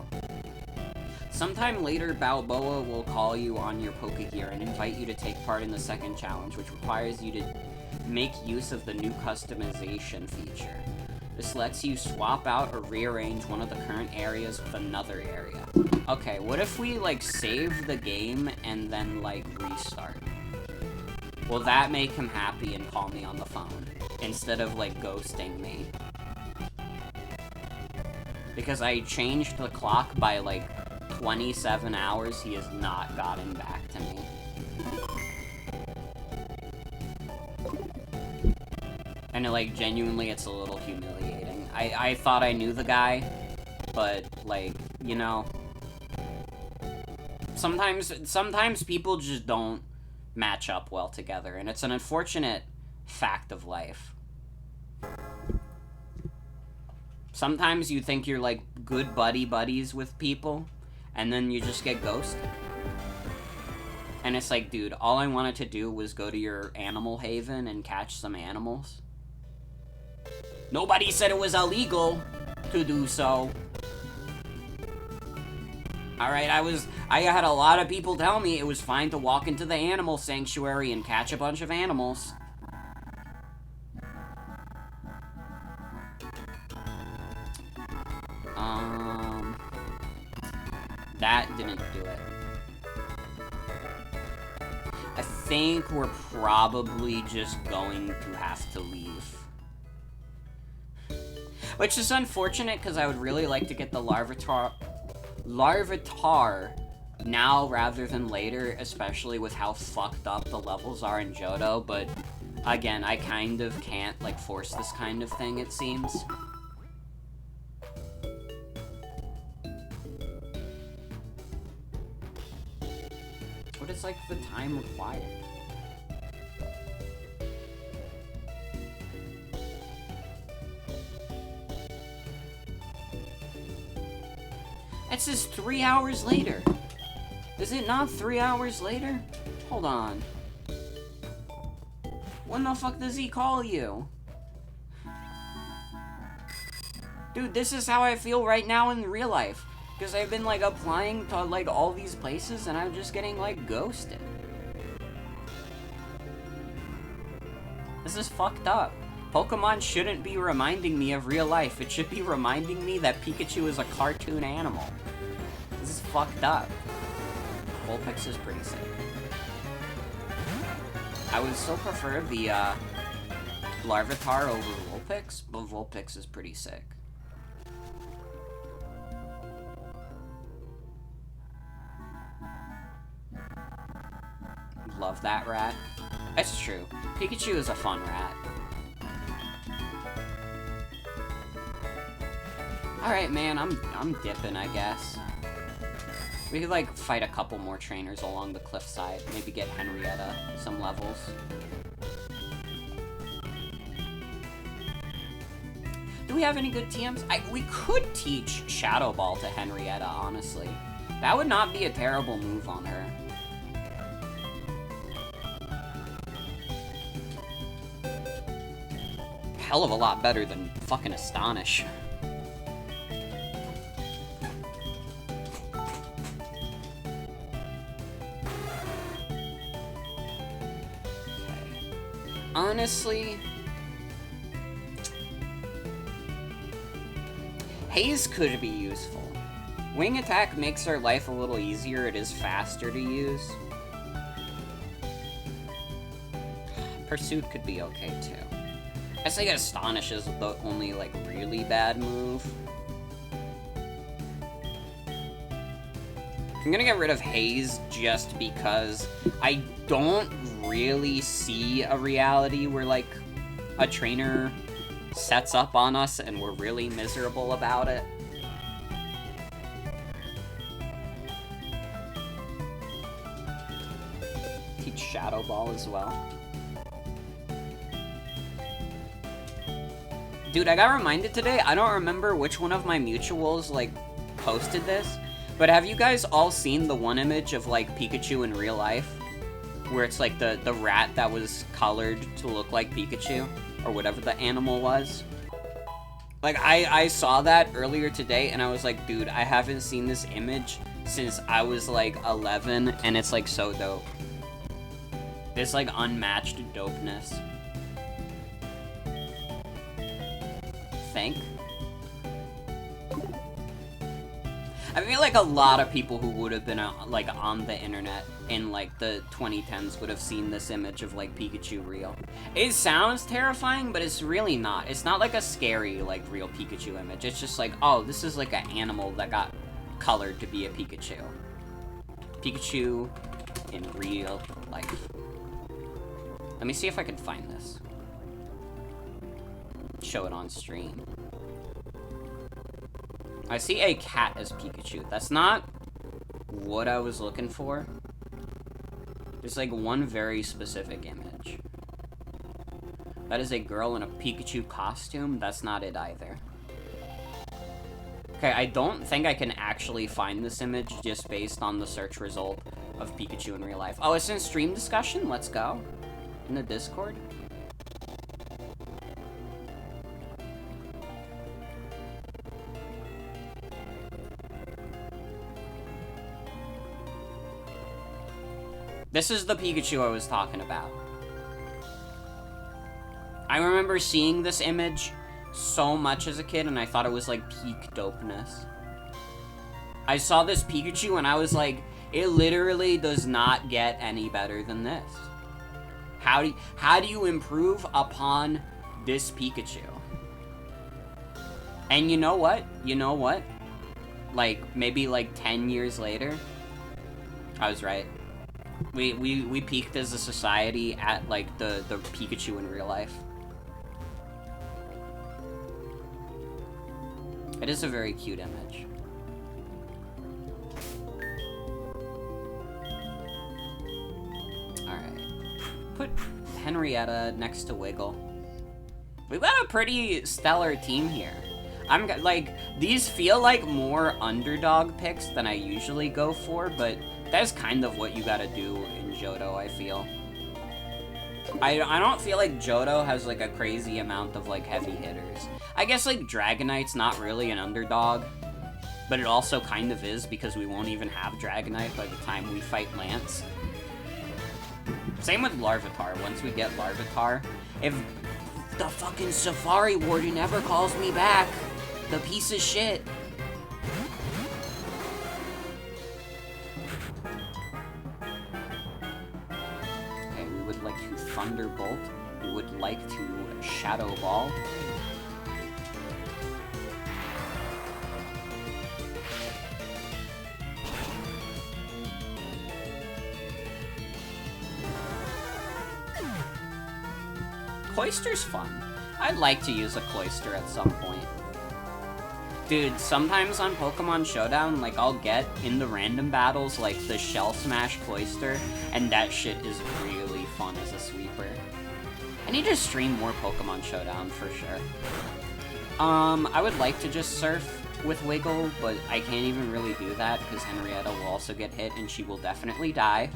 S1: Sometime later, Balboa will call you on your Pokegear and invite you to take part in the second challenge, which requires you to make use of the new customization feature. This lets you swap out or rearrange one of the current areas with another area. Okay, what if we, like, save the game and then, like, restart? Will that make him happy and call me on the phone, instead of, like, ghosting me? Because I changed the clock by, like, 27 hours, he has not gotten back to me. And, like, genuinely, it's a little humiliating. I thought I knew the guy, but, like, you know, sometimes people just don't match up well together, and it's an unfortunate fact of life. Sometimes you think you're, like, good buddies with people, and then you just get ghosted. And it's like, dude, all I wanted to do was go to your animal haven and catch some animals. Nobody said it was illegal to do so. Alright, I had a lot of people tell me it was fine to walk into the animal sanctuary and catch a bunch of animals. That didn't do it. I think we're probably just going to have to leave. Which is unfortunate, because I would really like to get the Larvitar now rather than later, especially with how fucked up the levels are in Johto, but again, I kind of can't, like, force this kind of thing, it seems. What is, like, the time required? It says 3 hours later. Is it not 3 hours later? Hold on. When the fuck does he call you? Dude, this is how I feel right now in real life. Because I've been, like, applying to, like, all these places and I'm just getting, like, ghosted. This is fucked up. Pokemon shouldn't be reminding me of real life. It should be reminding me that Pikachu is a cartoon animal. This is fucked up. Vulpix is pretty sick. I would still prefer the Larvitar over Vulpix, but Vulpix is pretty sick. Love that rat. That's true. Pikachu is a fun rat. Alright, man, I'm dipping, I guess. We could, like, fight a couple more trainers along the cliffside. Maybe get Henrietta some levels. Do we have any good TMs? We could teach Shadow Ball to Henrietta, honestly. That would not be a terrible move on her. Hell of a lot better than fucking Astonish. Honestly, Haze could be useful. Wing Attack makes our life a little easier. It is faster to use. Pursuit could be okay too. I say Astonish is the only, like, really bad move. I'm gonna get rid of Haze just because I don't really see a reality where, like, a trainer sets up on us and we're really miserable about it. Teach Shadow Ball as well. Dude, I got reminded today, I don't remember which one of my mutuals, like, posted this, but have you guys all seen the one image of, like, Pikachu in real life? Where it's, like, the rat that was colored to look like Pikachu? Or whatever the animal was? Like, I saw that earlier today, and I was like, dude, I haven't seen this image since I was, like, 11, and it's, like, so dope. It's, like, unmatched dopeness. Think? I feel like a lot of people who would have been, like, on the internet in, like, the 2010s would have seen this image of, like, Pikachu real. It sounds terrifying, but it's really not. It's not, like, a scary, like, real Pikachu image. It's just like, oh, this is, like, an animal that got colored to be a Pikachu. Pikachu in real life. Let me see if I can find this. Show it on stream. I see a cat as Pikachu. That's not what I was looking for. There's, like, one very specific image. That is a girl in a Pikachu costume. That's not it either. Okay, I don't think I can actually find this image just based on the search result of Pikachu in real life. Oh, it's in stream discussion? Let's go. In the Discord? This is the Pikachu I was talking about. I remember seeing this image so much as a kid, and I thought it was, like, peak dopeness. I saw this Pikachu, and I was like, it literally does not get any better than this. How do you improve upon this Pikachu? And you know what? You know what? Like, maybe like 10 years later, I was right. We peaked as a society at like the Pikachu in real life. It is a very cute image. Alright. Put Henrietta next to Wiggle. We've got a pretty stellar team here. Like, these feel like more underdog picks than I usually go for, but that's kind of what you gotta do in Johto, I feel. I don't feel like Johto has, like, a crazy amount of, like, heavy hitters. I guess, like, Dragonite's not really an underdog, but it also kind of is because we won't even have Dragonite by the time we fight Lance. Same with Larvitar. Once we get Larvitar, if the fucking Safari Warden ever calls me back, the piece of shit. Okay, we would like to Thunderbolt. We would like to Shadow Ball. Cloyster's fun. I'd like to use a Cloyster at some point. Dude, sometimes on Pokemon Showdown, like, I'll get in the random battles, like, the Shell Smash Cloyster, and that shit is really fun as a sweeper. I need to stream more Pokemon Showdown, for sure. I would like to just surf with Wiggle, but I can't even really do that, because Henrietta will also get hit, and she will definitely die.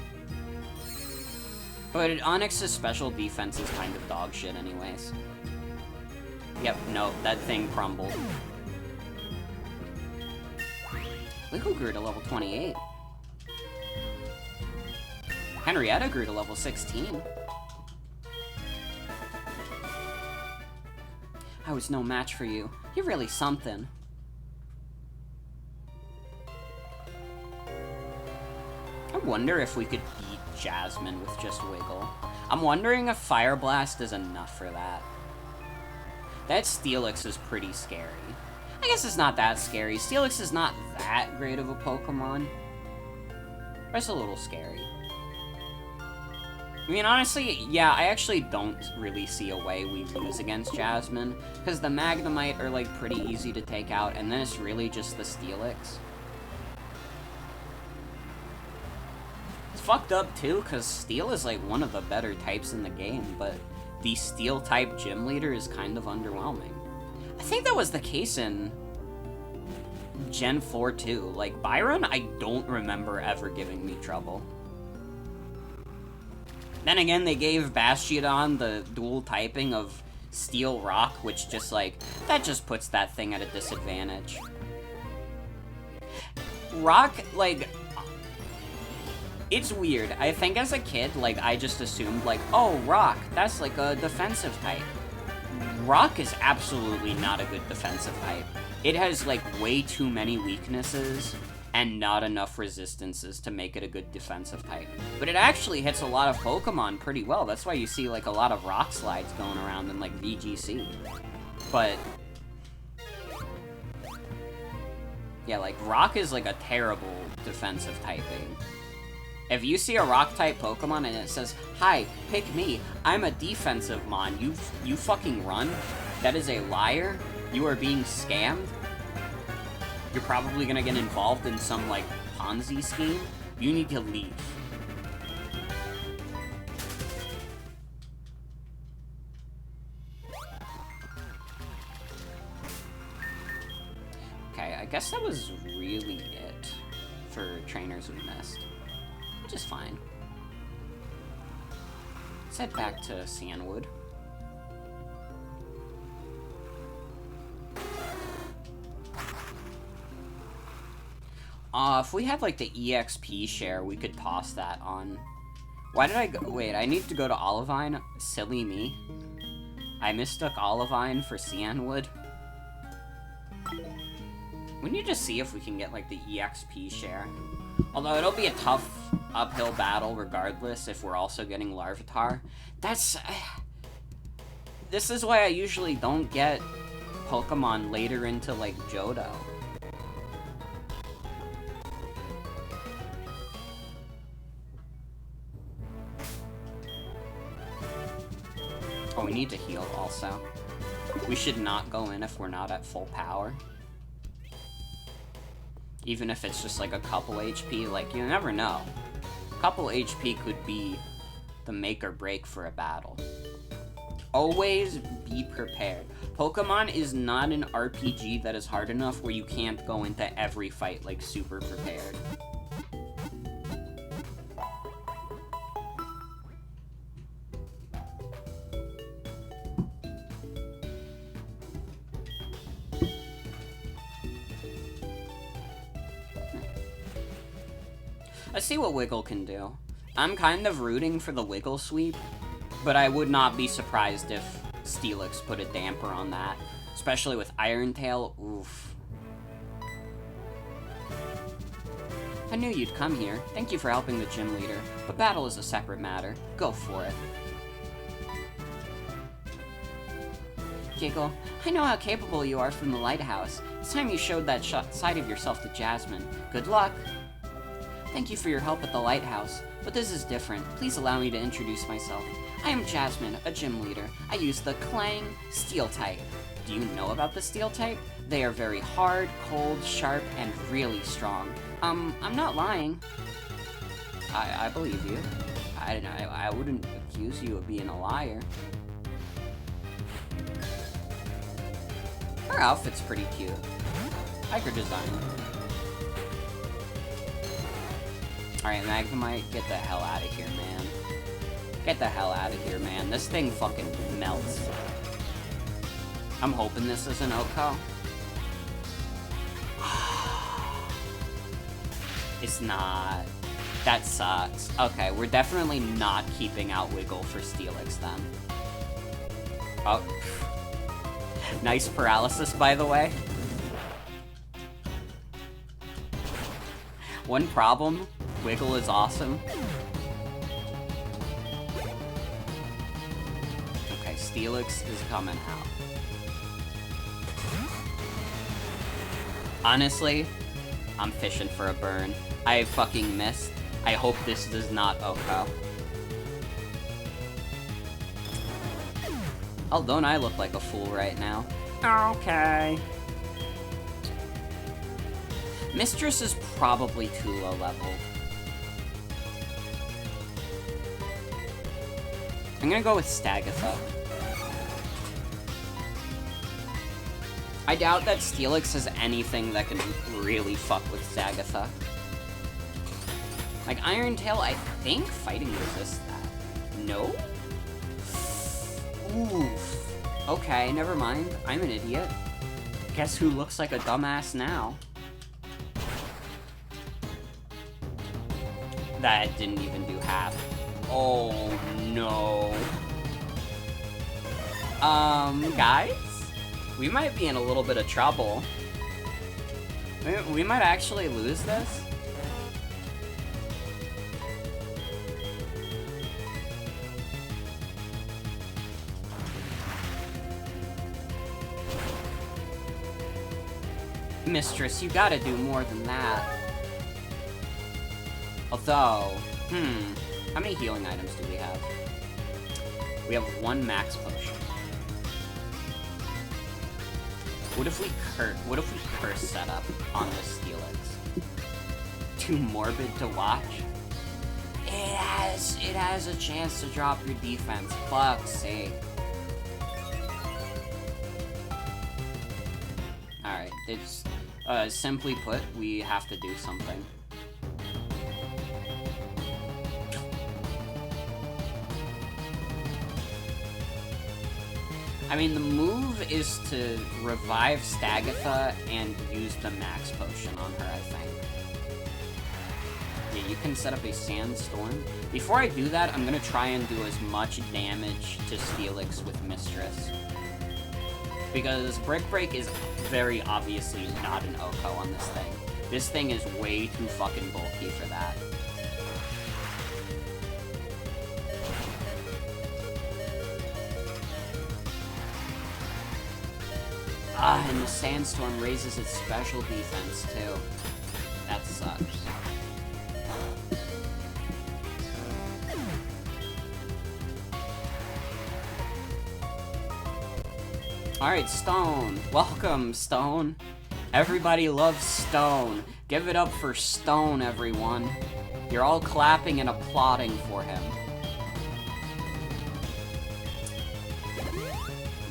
S1: But Onyx's special defense is kind of dog shit anyways. Yep, no, that thing crumbled. Wiggle grew to level 28. Henrietta grew to level 16. I was no match for you. You're really something. I wonder if we could beat Jasmine with just Wiggle. I'm wondering if Fire Blast is enough for that. That Steelix is pretty scary. I guess it's not that scary. Steelix is not that great of a Pokemon. But it's a little scary. I mean, honestly, yeah, I actually don't really see a way we lose against Jasmine, because the Magnemite are, like, pretty easy to take out, and then it's really just the Steelix. It's fucked up, too, because Steel is, like, one of the better types in the game, but the Steel-type gym leader is kind of underwhelming. I think that was the case in Gen 4, too. Like, Byron, I don't remember ever giving me trouble. Then again, they gave Bastiodon the dual typing of Steel Rock, which just, like, that just puts that thing at a disadvantage. Rock, like, it's weird. I think as a kid, like, I just assumed, like, oh, Rock, that's, like, a defensive type. Rock is absolutely not a good defensive type. It has, like, way too many weaknesses and not enough resistances to make it a good defensive type. But it actually hits a lot of Pokemon pretty well. That's why you see, like, a lot of Rock Slides going around in, like, VGC. But yeah, like, Rock is, like, a terrible defensive typing. If you see a Rock-type Pokemon and it says, "Hi, pick me, I'm a defensive mon," you fucking run. That is a liar. You are being scammed. You're probably gonna get involved in some, like, Ponzi scheme. You need to leave. Okay, I guess that was really it for trainers we missed. Which is fine. Let's head back to Sandwood. If we had, like, the EXP share, we could toss that on. Why did I go? Wait, I need to go to Olivine? Silly me. I mistook Olivine for Cianwood. We need to see if we can get, like, the EXP share. Although it'll be a tough uphill battle regardless if we're also getting Larvitar. That's... This is why I usually don't get Pokemon later into, like, Johto. Oh, we need to heal also. We should not go in if we're not at full power. Even if it's just like a couple HP, like, you never know. A couple HP could be the make or break for a battle. Always be prepared. Pokemon is not an RPG that is hard enough where you can't go into every fight, like, super prepared. Let's see what Wiggle can do. I'm kind of rooting for the Wiggle sweep, but I would not be surprised if Steelix put a damper on that. Especially with Iron Tail, oof. I knew you'd come here. Thank you for helping the gym leader, but battle is a separate matter. Go for it. Giggle, I know how capable you are from the lighthouse. It's time you showed that side of yourself to Jasmine. Good luck! Thank you for your help at the lighthouse, but this is different. Please allow me to introduce myself. I am Jasmine, a gym leader. I use the Clang Steel type. Do you know about the Steel type? They are very hard, cold, sharp, and really strong. I'm not lying. I believe you. I wouldn't accuse you of being a liar. Her outfit's pretty cute. I like her design. Alright, Magnemite, get the hell out of here, man. Get the hell out of here, man. This thing fucking melts. I'm hoping this is an Oko. It's not. That sucks. Okay, we're definitely not keeping out Wiggle for Steelix then. Oh. Nice paralysis, by the way. One problem, Wiggle is awesome. Okay, Steelix is coming out. Honestly, I'm fishing for a burn. I fucking missed. I hope this does not Oko. Oh, don't I look like a fool right now? Okay. Mistress is probably too low level. I'm gonna go with Stagatha. I doubt that Steelix has anything that can really fuck with Stagatha. Like, Iron Tail, I think fighting resists that. No? Oof. Okay, never mind. I'm an idiot. Guess who looks like a dumbass now? That didn't even do half. Oh, no. Guys? We might be in a little bit of trouble. We might actually lose this. Mistress, you gotta do more than that. Although, how many healing items do we have? We have one max potion. What if we curse setup on this Steelix? Too morbid to watch? It has a chance to drop your defense. Fuck's sake. Alright, it's simply put, we have to do something. I mean, the move is to revive Stagatha and use the max potion on her, I think. Yeah, you can set up a Sandstorm. Before I do that, I'm gonna try and do as much damage to Steelix with Mistress. Because Brick Break is very obviously not an Oko on this thing. This thing is way too fucking bulky for that. Ah, and the sandstorm raises its special defense, too. That sucks. Alright, Stone. Welcome, Stone. Everybody loves Stone. Give it up for Stone, everyone. You're all clapping and applauding for him.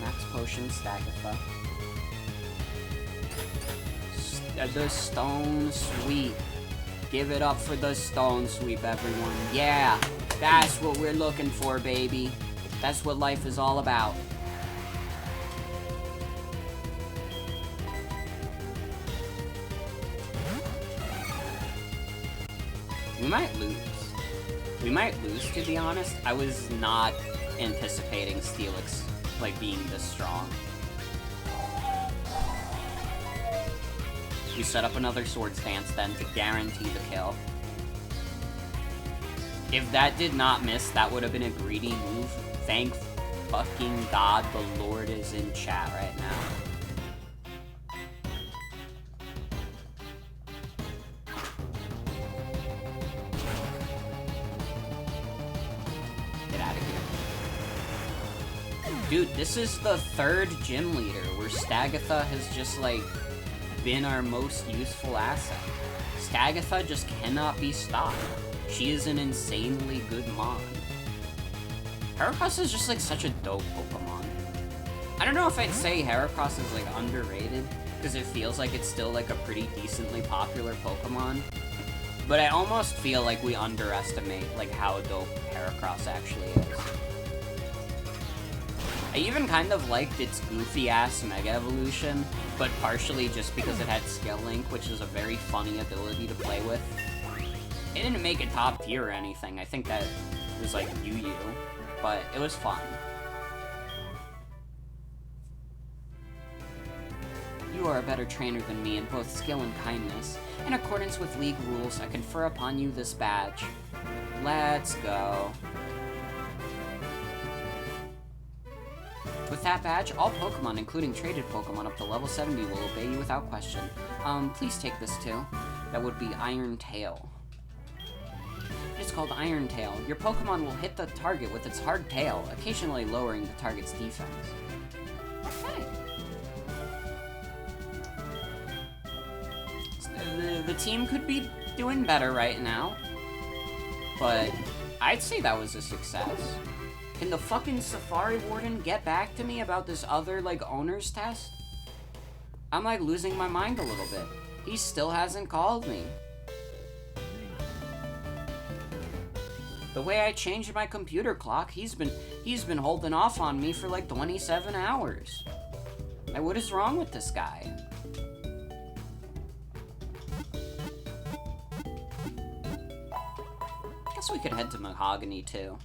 S1: Max Potion, Stagatha. The Stone Sweep. Give it up for the Stone Sweep, everyone. Yeah, that's what we're looking for, baby. That's what life is all about. We might lose. We might lose, to be honest. I was not anticipating Steelix, like, being this strong. We set up another Swords Dance then to guarantee the kill. If that did not miss, that would have been a greedy move. Thank fucking God the Lord is in chat right now. Get out of here. Dude, this is the third gym leader where Stagatha has just, like, been our most useful asset. Stagatha just cannot be stopped. She is an insanely good mon. Heracross is just like such a dope Pokemon. I don't know if I'd say Heracross is like underrated, because it feels like it's still like a pretty decently popular Pokemon. But I almost feel like we underestimate like how dope Heracross actually is. I even kind of liked its goofy-ass Mega Evolution, but partially just because it had Skill Link, which is a very funny ability to play with. It didn't make it top tier or anything. I think that was like Yu-Yu, but it was fun. You are a better trainer than me in both skill and kindness. In accordance with League rules, I confer upon you this badge. Let's go. With that badge, all Pokemon, including traded Pokemon up to level 70, will obey you without question. Please take this too. That would be Iron Tail. It's called Iron Tail. Your Pokemon will hit the target with its hard tail, occasionally lowering the target's defense. Okay. The team could be doing better right now, but I'd say that was a success. Can the fucking Safari Warden get back to me about this other, like, owner's test? I'm, like, losing my mind a little bit. He still hasn't called me. The way I changed my computer clock, he's been holding off on me for, like, 27 hours. Like, what is wrong with this guy? I guess we could head to Mahogany, too.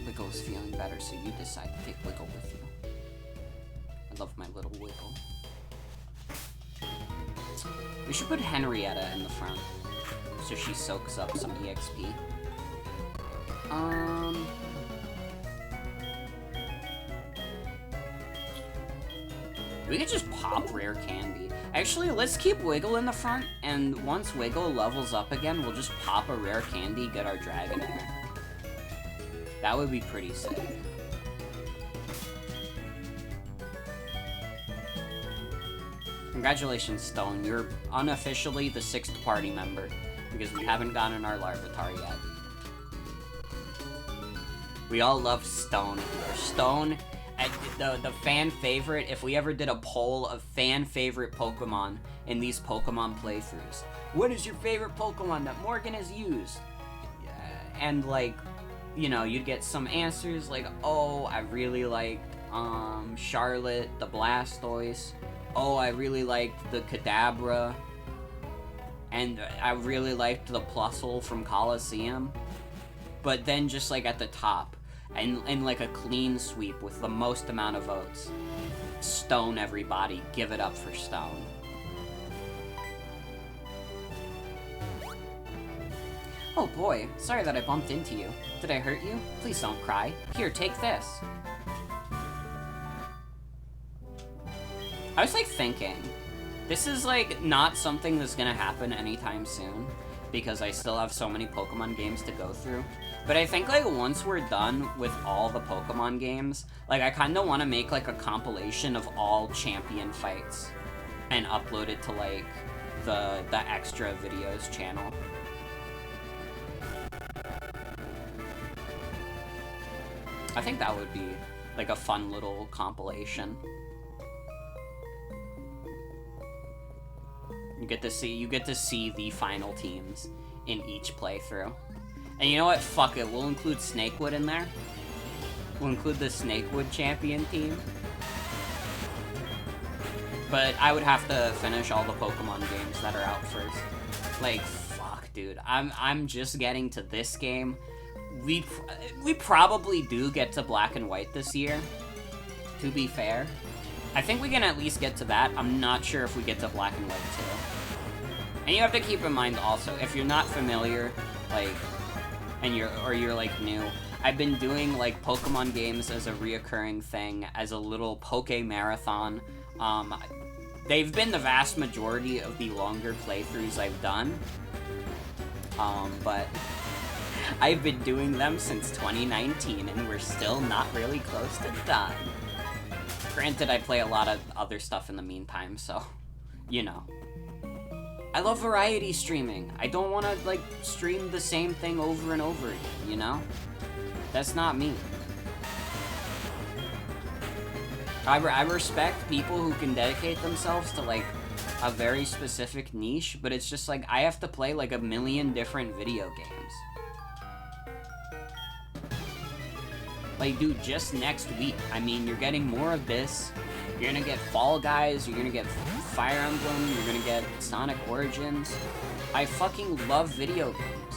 S1: Wiggle's feeling better, so you decide to take Wiggle with you. I love my little Wiggle. We should put Henrietta in the front, so she soaks up some EXP. We could just pop Rare Candy. Actually, let's keep Wiggle in the front, and once Wiggle levels up again, we'll just pop a Rare Candy, get our Dragonair. That would be pretty sick. Congratulations, Stone. You're unofficially the 6th party member, because we haven't gotten our Larvitar yet. We all love Stone here. Stone, the fan favorite, if we ever did a poll of fan favorite Pokemon in these Pokemon playthroughs. What is your favorite Pokemon that Morgan has used? And, like, you know, you'd get some answers like, oh, I really liked, Charlotte, the Blastoise. Oh, I really liked the Kadabra. And I really liked the Plusle from Coliseum. But then just, like, at the top, and like a clean sweep with the most amount of votes. Stone everybody. Give it up for Stone. Oh boy, sorry that I bumped into you. Did I hurt you? Please don't cry. Here, take this. I was like thinking, this is like not something that's gonna happen anytime soon, because I still have so many Pokemon games to go through. But I think like once we're done with all the Pokemon games, like I kinda wanna make like a compilation of all champion fights and upload it to like the extra videos channel. I think that would be like a fun little compilation. You get to see the final teams in each playthrough. And you know what? Fuck it. We'll include Snakewood in there. We'll include the Snakewood champion team. But I would have to finish all the Pokemon games that are out first. Like, fuck, dude. I'm just getting to this game. We probably do get to Black and White this year, to be fair. I think we can at least get to that. I'm not sure if we get to Black and White too. And you have to keep in mind also, if you're not familiar, like, and you're like new, I've been doing like Pokemon games as a reoccurring thing, as a little Poke Marathon. They've been the vast majority of the longer playthroughs I've done. But I've been doing them since 2019, and we're still not really close to done. Granted, I play a lot of other stuff in the meantime, so, you know. I love variety streaming. I don't want to, like, stream the same thing over and over again, you know? That's not me. I respect people who can dedicate themselves to, like, a very specific niche, but it's just, like, I have to play, like, a million different video games. Like, dude, just next week, I mean, you're getting more of this. You're gonna get Fall Guys, you're gonna get Fire Emblem, you're gonna get Sonic Origins. I fucking love video games.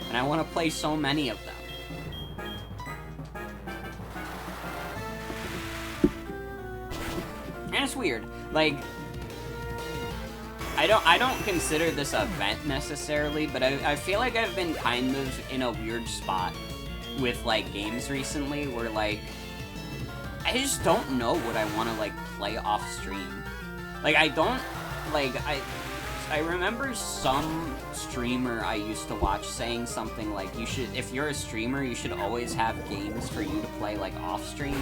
S1: And I want to play so many of them. And it's weird. Like, I don't consider this an event necessarily, but I feel like I've been kind of in a weird spot with, like, games recently where, like, I just don't know what I want to, like, play off stream. Like, I don't, like, I remember some streamer I used to watch saying something like, you should, if you're a streamer, you should always have games for you to play, like, off stream.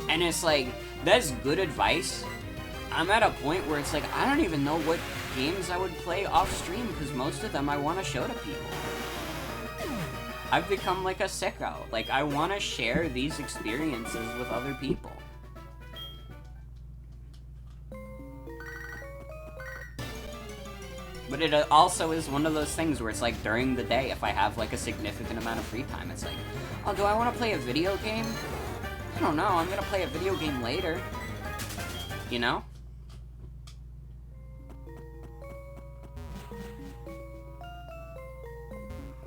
S1: And it's like, that's good advice. I'm at a point where it's like, I don't even know what games I would play off stream, because most of them I want to show to people. I've become like a sicko. Like, I want to share these experiences with other people. But it also is one of those things where it's like, during the day, if I have like a significant amount of free time, it's like, oh, do I want to play a video game? I don't know, I'm gonna play a video game later. You know?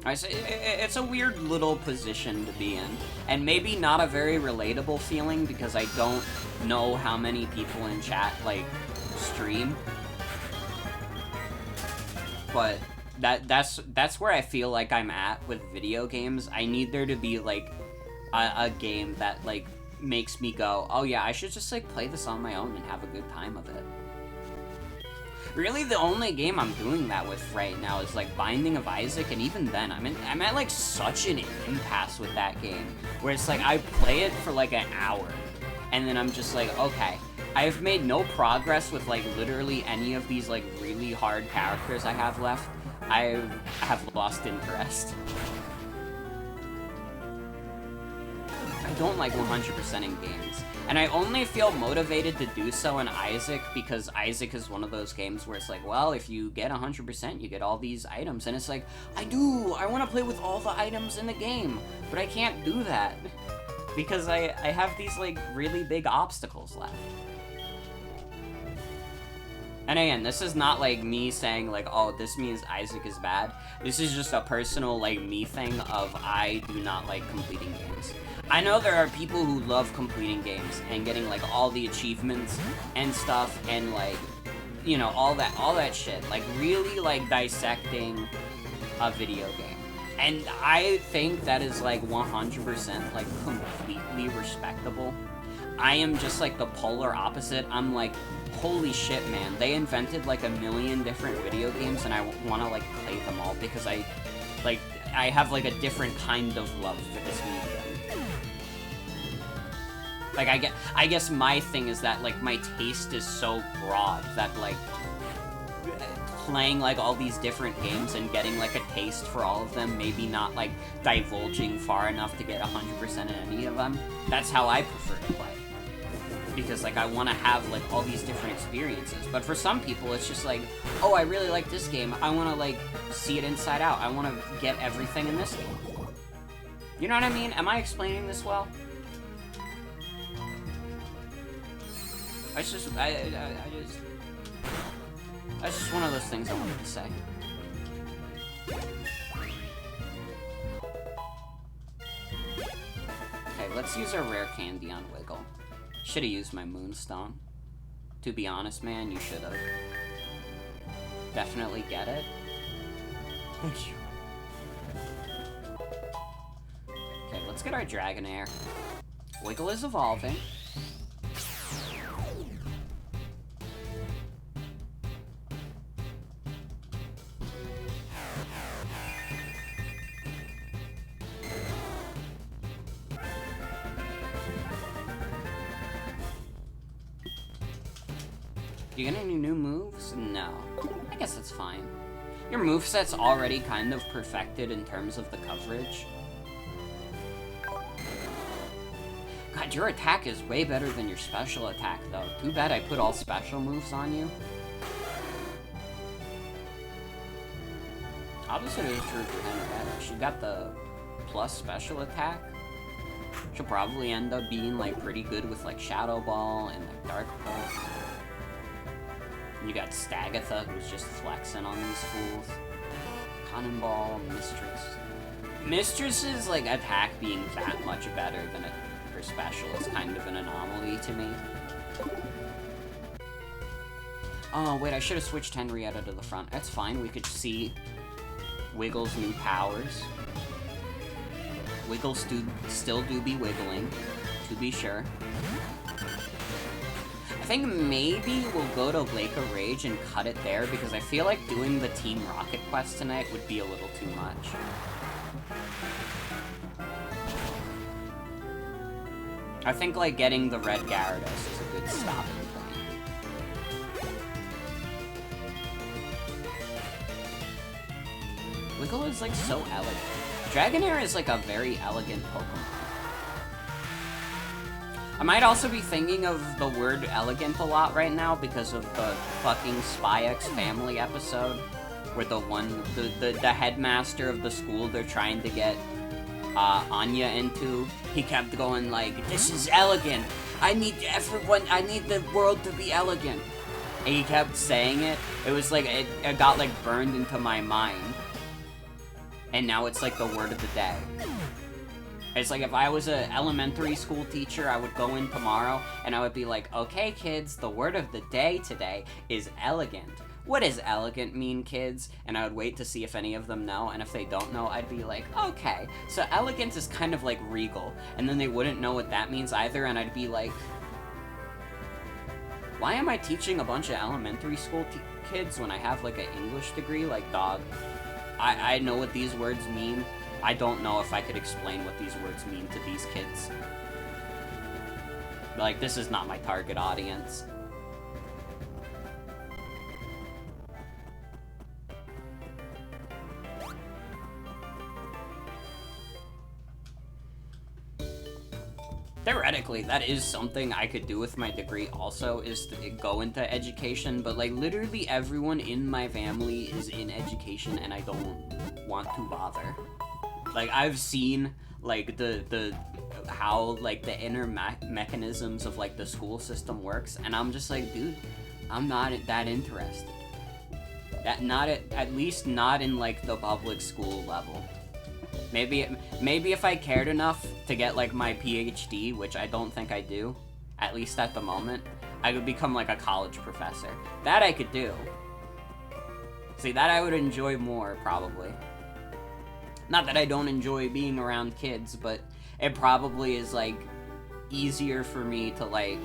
S1: It's a weird little position to be in, and maybe not a very relatable feeling because I don't know how many people in chat, like, stream. But that's where I feel like I'm at with video games. I need there to be, like, a game that, like, makes me go, oh yeah, I should just, like, play this on my own and have a good time of it. Really, the only game I'm doing that with right now is, like, Binding of Isaac, and even then, I'm at, like, such an impasse with that game, where it's like, I play it for, like, an hour, and then I'm just like, okay, I've made no progress with, like, literally any of these, like, really hard characters I have left. I have lost interest. I don't like 100%ing games. And I only feel motivated to do so in Isaac because Isaac is one of those games where it's like, well, if you get 100%, you get all these items. And it's like, I want to play with all the items in the game, but I can't do that because I have these, like, really big obstacles left. And again, this is not, like, me saying, like, oh, this means Isaac is bad. This is just a personal, like, me thing of I do not like completing games. I know there are people who love completing games and getting, like, all the achievements and stuff and, like, you know, all that shit. Like, really, like, dissecting a video game. And I think that is, like, 100%, like, completely respectable. I am just, like, the polar opposite. I'm, like, holy shit, man. They invented, like, a million different video games, and I want to, like, play them all because I have, like, a different kind of love for this medium. Like, I guess my thing is that, like, my taste is so broad that, like, playing, like, all these different games and getting, like, a taste for all of them, maybe not, like, divulging far enough to get 100% in any of them, that's how I prefer to play. Because, like, I want to have, like, all these different experiences. But for some people, it's just like, oh, I really like this game. I want to, like, see it inside out. I want to get everything in this game. You know what I mean? Am I explaining this well? That's just one of those things I wanted to say. Okay, let's use our rare candy on Wiggle. Should've used my Moonstone. To be honest, man, you should've. Definitely get it. Thank you. Okay, let's get our Dragonair. Wiggle is evolving. You get any new moves? No. I guess that's fine. Your moveset's already kind of perfected in terms of the coverage. God, your attack is way better than your special attack, though. Too bad I put all special moves on you. Opposite is true for Henrietta. She got the plus special attack. She'll probably end up being, like, pretty good with, like, Shadow Ball and, like, Dark Pulse. You got Stagatha, who's just flexing on these fools. Cannonball, Mistress. Mistress's, like, attack being that much better than her special is kind of an anomaly to me. Oh, wait, I should have switched Henrietta to the front. That's fine, we could see Wiggle's new powers. Wiggle still do be wiggling, to be sure. I think maybe we'll go to Lake of Rage and cut it there, because I feel like doing the Team Rocket quest tonight would be a little too much. I think, like, getting the red Gyarados is a good stopping point. Wiggle is, like, so elegant. Dragonair is, like, a very elegant Pokemon. I might also be thinking of the word elegant a lot right now because of the fucking Spy X Family episode where the headmaster of the school they're trying to get Anya into, he kept going like, this is elegant, I need the world to be elegant. And he kept saying it. It was like, it got like burned into my mind. And now it's like the word of the day. It's like if I was an elementary school teacher, I would go in tomorrow and I would be like, okay, kids, the word of the day today is elegant. What does elegant mean, kids? And I would wait to see if any of them know, and if they don't know, I'd be like, okay, so elegant is kind of like regal. And then they wouldn't know what that means either, and I'd be like, why am I teaching a bunch of elementary school kids when I have like an English degree? Like, dog, I know what these words mean. I don't know if I could explain what these words mean to these kids. Like, this is not my target audience. Theoretically, that is something I could do with my degree also, is to go into education, but like literally everyone in my family is in education and I don't want to bother. Like, I've seen, like, how, like, the inner mechanisms of, like, the school system works, and I'm just like, dude, I'm not that interested. At least not in, like, the public school level. Maybe if I cared enough to get, like, my PhD, which I don't think I do, at least at the moment, I could become, like, a college professor. That I could do. See, that I would enjoy more, probably. Not that I don't enjoy being around kids, but it probably is, like, easier for me to, like,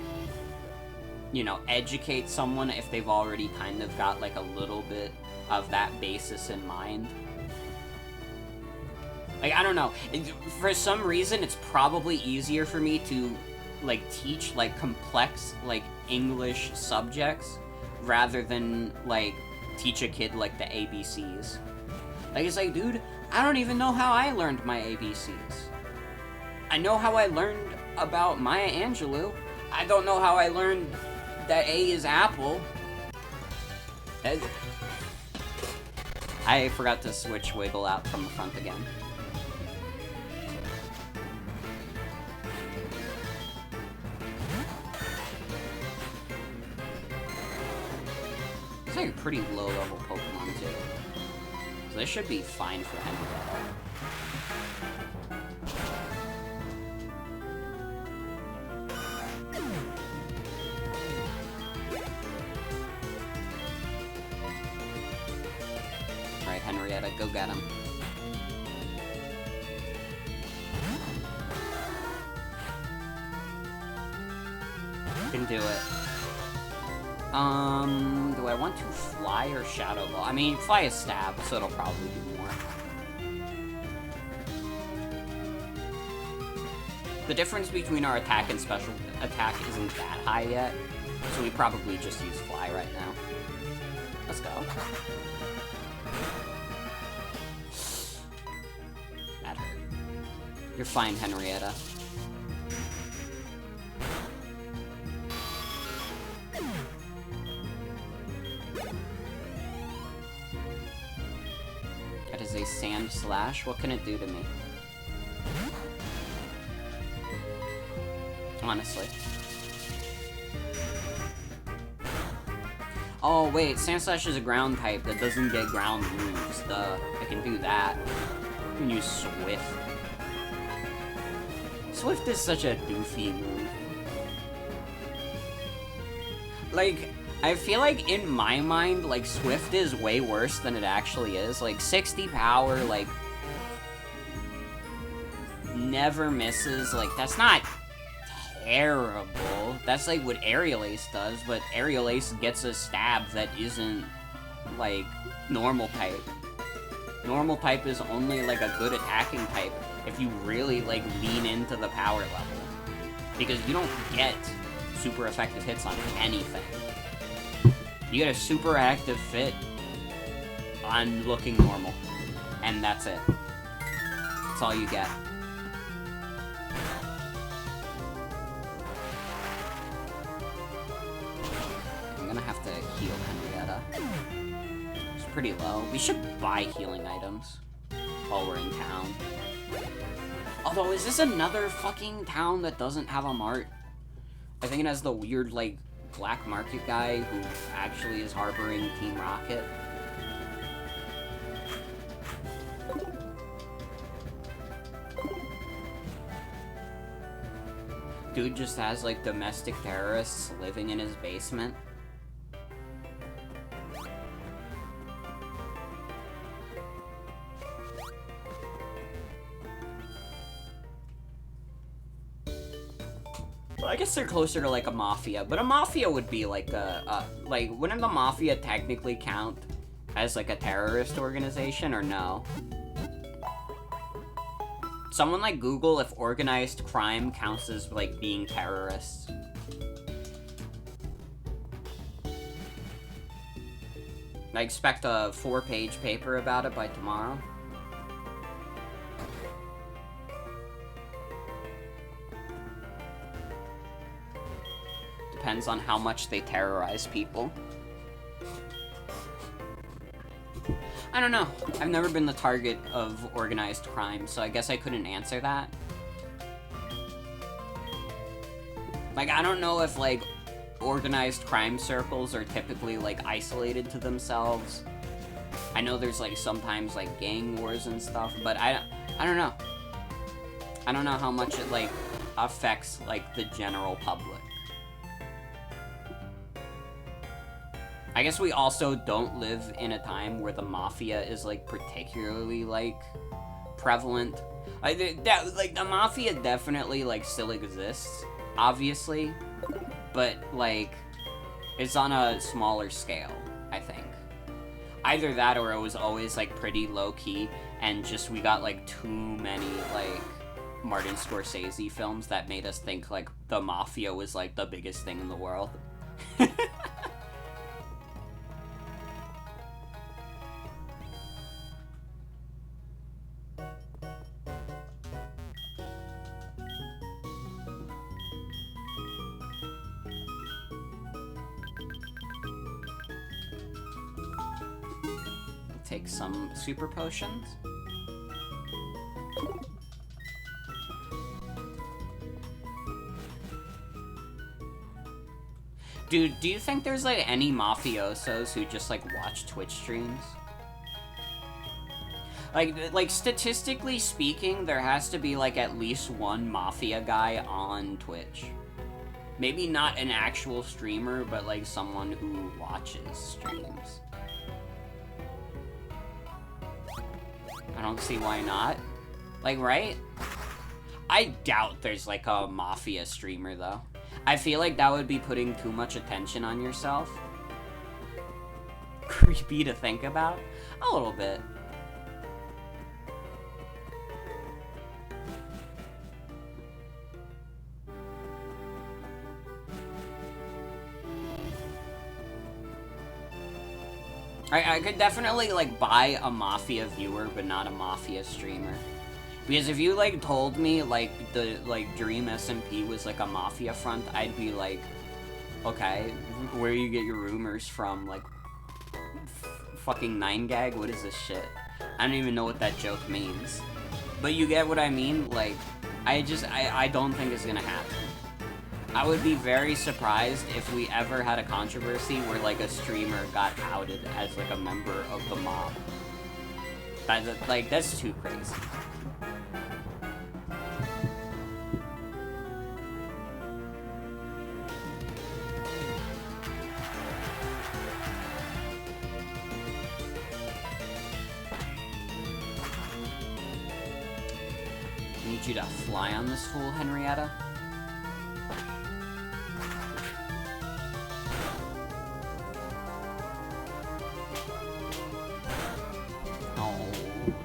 S1: you know, educate someone if they've already kind of got, like, a little bit of that basis in mind. Like, I don't know. For some reason, it's probably easier for me to, like, teach, like, complex, like, English subjects rather than, like, teach a kid, like, the ABCs. Like, it's like, dude, I don't even know how I learned my ABCs. I know how I learned about Maya Angelou. I don't know how I learned that A is apple. I forgot to switch Wiggle out from the front again. It's like a pretty low-level Pokemon, too. So this should be fine for Henrietta. Alright, Henrietta, go get him. You can do it. Do I want to fly or Shadow Ball? I mean, fly is stab, so it'll probably do more. The difference between our attack and special attack isn't that high yet, so we probably just use fly right now. Let's go. That hurt. You're fine, Henrietta. That is a Sand Slash. What can it do to me? Honestly. Oh, wait. Sand Slash is a ground type that doesn't get ground moves. Duh. I can do that. I can use Swift. Swift is such a doofy move. Like, I feel like in my mind, like, Swift is way worse than it actually is. Like, 60 power, like, never misses. Like, that's not terrible. That's like what Aerial Ace does, but Aerial Ace gets a stab that isn't, like, normal type. Normal type is only, like, a good attacking type if you really, like, lean into the power level. Because you don't get super effective hits on anything. You get a super active fit on looking normal. And that's it. That's all you get. I'm gonna have to heal Henrietta. It's pretty low. We should buy healing items while we're in town. Although, is this another fucking town that doesn't have a mart? I think it has the weird, like, black market guy who actually is harboring Team Rocket. Dude just has, like, domestic terrorists living in his basement. Well, I guess they're closer to, like, a mafia, but a mafia would be, like, like, wouldn't the mafia technically count as, like, a terrorist organization, or no? Someone, like, Google if organized crime counts as, like, being terrorists. I expect a 4-page paper about it by tomorrow. Depends on how much they terrorize people. I don't know. I've never been the target of organized crime, so I guess I couldn't answer that. Like, I don't know if, like, organized crime circles are typically, like, isolated to themselves. I know there's, like, sometimes, like, gang wars and stuff, but I don't know. I don't know how much it, like, affects, like, the general public. I guess we also don't live in a time where the mafia is, like, particularly, like, prevalent. Like, the mafia definitely, like, still exists, obviously, but, like, it's on a smaller scale, I think. Either that or it was always, like, pretty low-key, and just we got, like, too many, like, Martin Scorsese films that made us think, like, the mafia was, like, the biggest thing in the world. Take some super potions. Dude, do you think there's, like, any mafiosos who just, like, watch Twitch streams? Like, statistically speaking, there has to be, like, at least one mafia guy on Twitch. Maybe not an actual streamer, but, like, someone who watches streams. I don't see why not. Like, right? I doubt there's, like, a mafia streamer, though. I feel like that would be putting too much attention on yourself. Creepy to think about. A little bit. I could definitely, like, buy a Mafia viewer, but not a Mafia streamer. Because if you, like, told me, like, the, like, Dream SMP was, like, a Mafia front, I'd be like, okay, where do you get your rumors from? Like, fucking 9gag? What is this shit? I don't even know what that joke means. But you get what I mean? Like, I don't think it's gonna happen. I would be very surprised if we ever had a controversy where, like, a streamer got outed as, like, a member of the mob. That's too crazy. I need you to fly on this fool, Henrietta.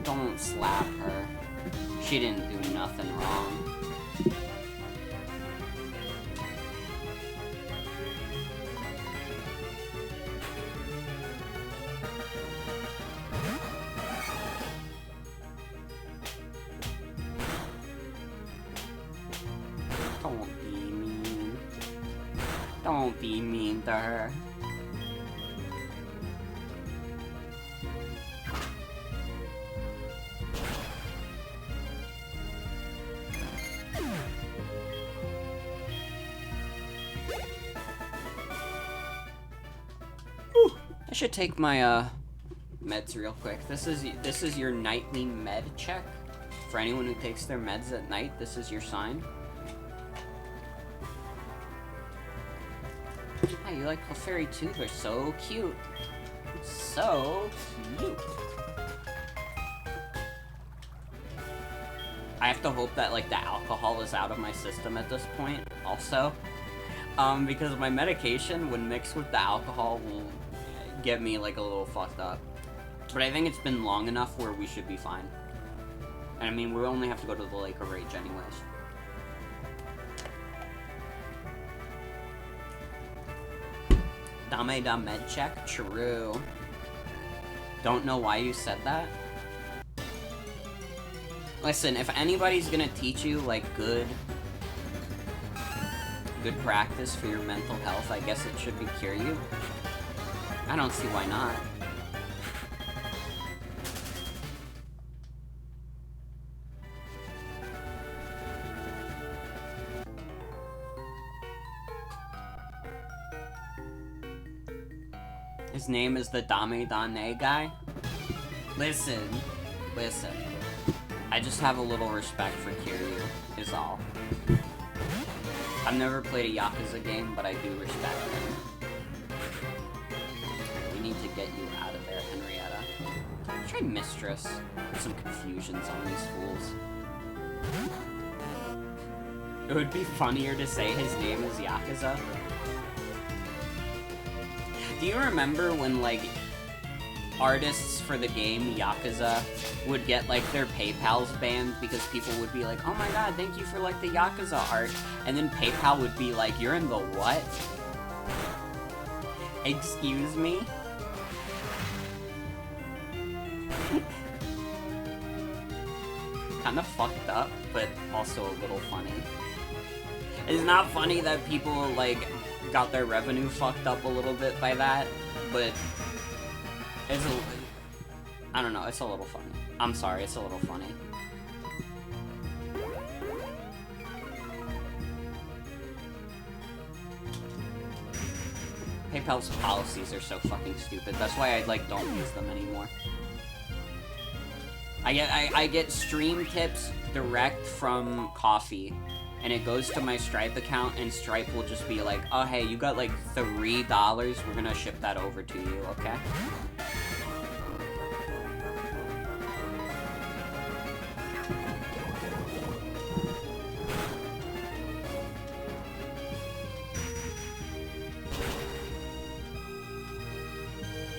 S1: Don't slap her. She didn't do nothing wrong. Don't be mean. Don't be mean to her. I should take my meds real quick. This is your nightly med check. For anyone who takes their meds at night, this is your sign. Hi, you like Clefairy too? They're so cute. So cute. I have to hope that, like, the alcohol is out of my system at this point, also. Because my medication, when mixed with the alcohol, will get me, like, a little fucked up. But I think it's been long enough where we should be fine. And I mean, we only have to go to the Lake of Rage anyways. Dame da med check? True. Don't know why you said that. Listen, if anybody's gonna teach you, like, good practice for your mental health, I guess it should be cure you. I don't see why not. His name is the Dame Dane guy. Listen. I just have a little respect for Kiryu, is all. I've never played a Yakuza game, but I do respect him. We need to get you out of there, Henrietta. Try Mistress. There's some confusions on these fools. It would be funnier to say his name is Yakuza. Do you remember when, like, artists for the game Yakuza would get, like, their PayPals banned because people would be like, oh my god, thank you for, like, the Yakuza art, and then PayPal would be like, you're in the what? Excuse me? Kinda fucked up, but also a little funny. It's not funny that people, like, got their revenue fucked up a little bit by that, but it's I don't know, it's a little funny. I'm sorry, it's a little funny. PayPal's policies are so fucking stupid. That's why I, like, don't use them anymore. I get stream tips direct from Coffee, and it goes to my Stripe account, and Stripe will just be like, oh, hey, you got, like, $3, we're gonna ship that over to you, okay?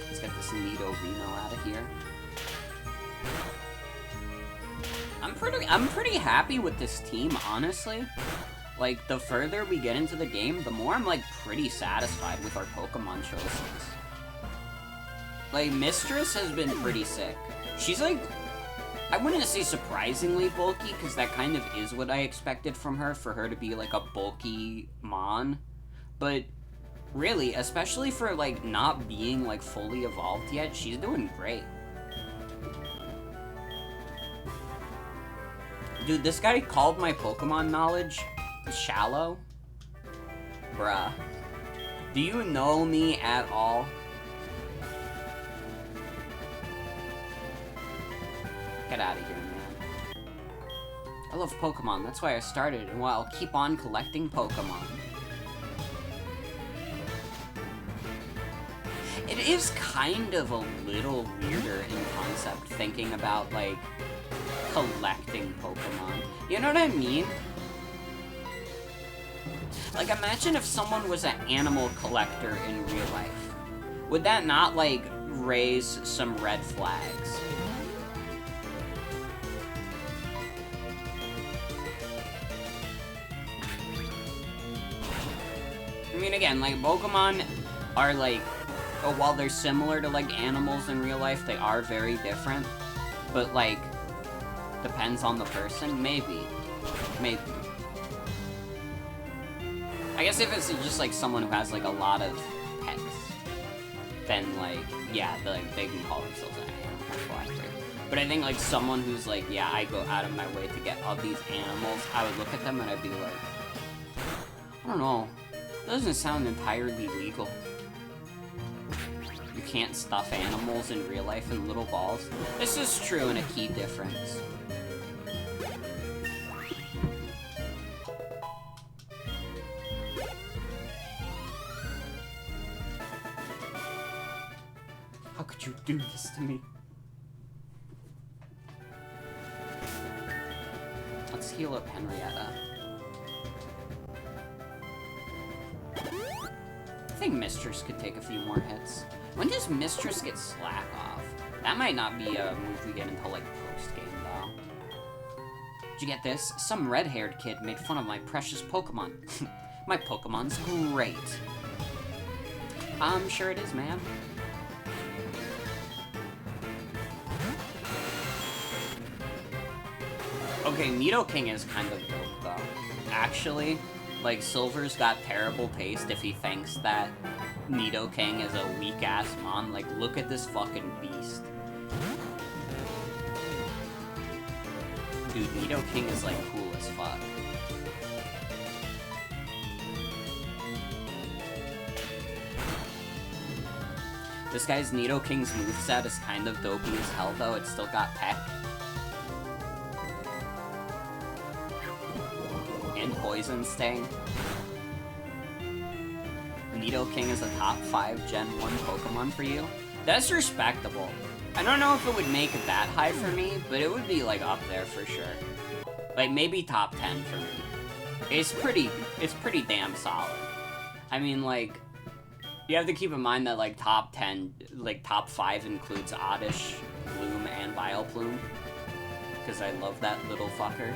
S1: Let's get this Nito Reno out of here. I'm pretty happy with this team, honestly. Like, the further we get into the game, the more I'm, like, pretty satisfied with our Pokemon choices. Like, Mistress has been pretty sick. She's, like, I wouldn't say surprisingly bulky, because that kind of is what I expected from her, for her to be, like, a bulky Mon. But, really, especially for, like, not being, like, fully evolved yet, she's doing great. Dude, this guy called my Pokemon knowledge shallow? Bruh. Do you know me at all? Get out of here, man. I love Pokemon, that's why I started, and I'll keep on collecting Pokemon. It is kind of a little weirder in concept, thinking about, like, collecting Pokemon. You know what I mean? Like, imagine if someone was an animal collector in real life. Would that not, like, raise some red flags? I mean, again, like, Pokemon are, like, while they're similar to, like, animals in real life, they are very different. But, like, depends on the person? Maybe. Maybe. I guess if it's just, like, someone who has, like, a lot of pets, then, like, yeah, they can call themselves an animal collector. But I think, like, someone who's, like, yeah, I go out of my way to get all these animals, I would look at them and I'd be like, I don't know, that doesn't sound entirely legal. You can't stuff animals in real life in little balls. This is true and a key difference. How could you do this to me? Let's heal up Henrietta. I think Mistress could take a few more hits. When does Mistress get Slack off? That might not be a move we get until, like, post-game, though. Did you get this? Some red-haired kid made fun of my precious Pokemon. My Pokemon's great. I'm sure it is, man. Okay, Nidoking is kind of dope, though. Actually, like, Silver's got terrible taste if he thinks that Nidoking is a weak-ass mon. Like, look at this fucking beast. Dude, Nidoking is, like, cool as fuck. This guy's Nidoking's moveset is kind of dopey as hell, though. It's still got Peck. And Poison Sting. Nidoking is a top 5 Gen 1 Pokemon for you. That's respectable. I don't know if it would make it that high for me, but it would be, like, up there for sure. Like, maybe top 10 for me. It's pretty damn solid. I mean, like, you have to keep in mind that, like, top 10, like, top 5 includes Oddish, Bloom, and Vileplume. Because I love that little fucker.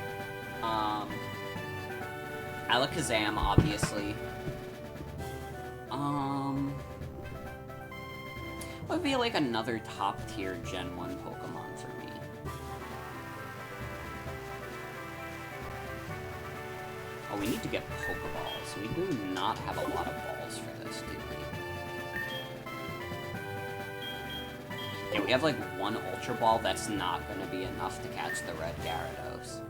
S1: Alakazam, obviously. What would be, like, another top-tier Gen 1 Pokemon for me? Oh, we need to get Pokeballs. We do not have a lot of balls for this, do we? Yeah, we have, like, one Ultra Ball. That's not gonna be enough to catch the red Gyarados.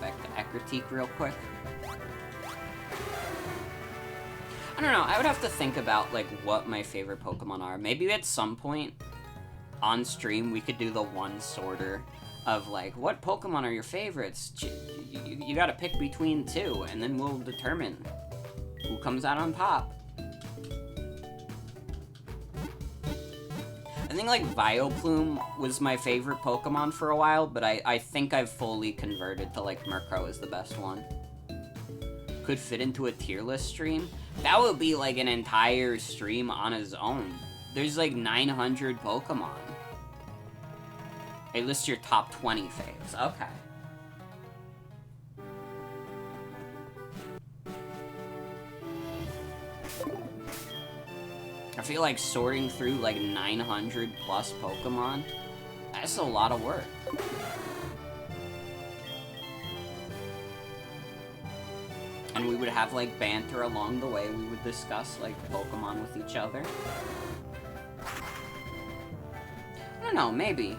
S1: Back to Ekritique real quick. I don't know, I would have to think about, like, what my favorite Pokemon are. Maybe at some point on stream we could do the one sorter of, like, what Pokemon are your favorites? You gotta pick between two, and then we'll determine who comes out on top. I think, like, Vileplume was my favorite Pokemon for a while, but I think I've fully converted to, like, Murkrow is the best one. Could fit into a tier list stream? That would be, like, an entire stream on his own. There's, like, 900 Pokemon. Hey, list your top 20 faves. Okay. I feel like sorting through, like, 900 plus Pokemon, that's a lot of work. And we would have, like, banter along the way. We would discuss, like, Pokemon with each other. I don't know, maybe.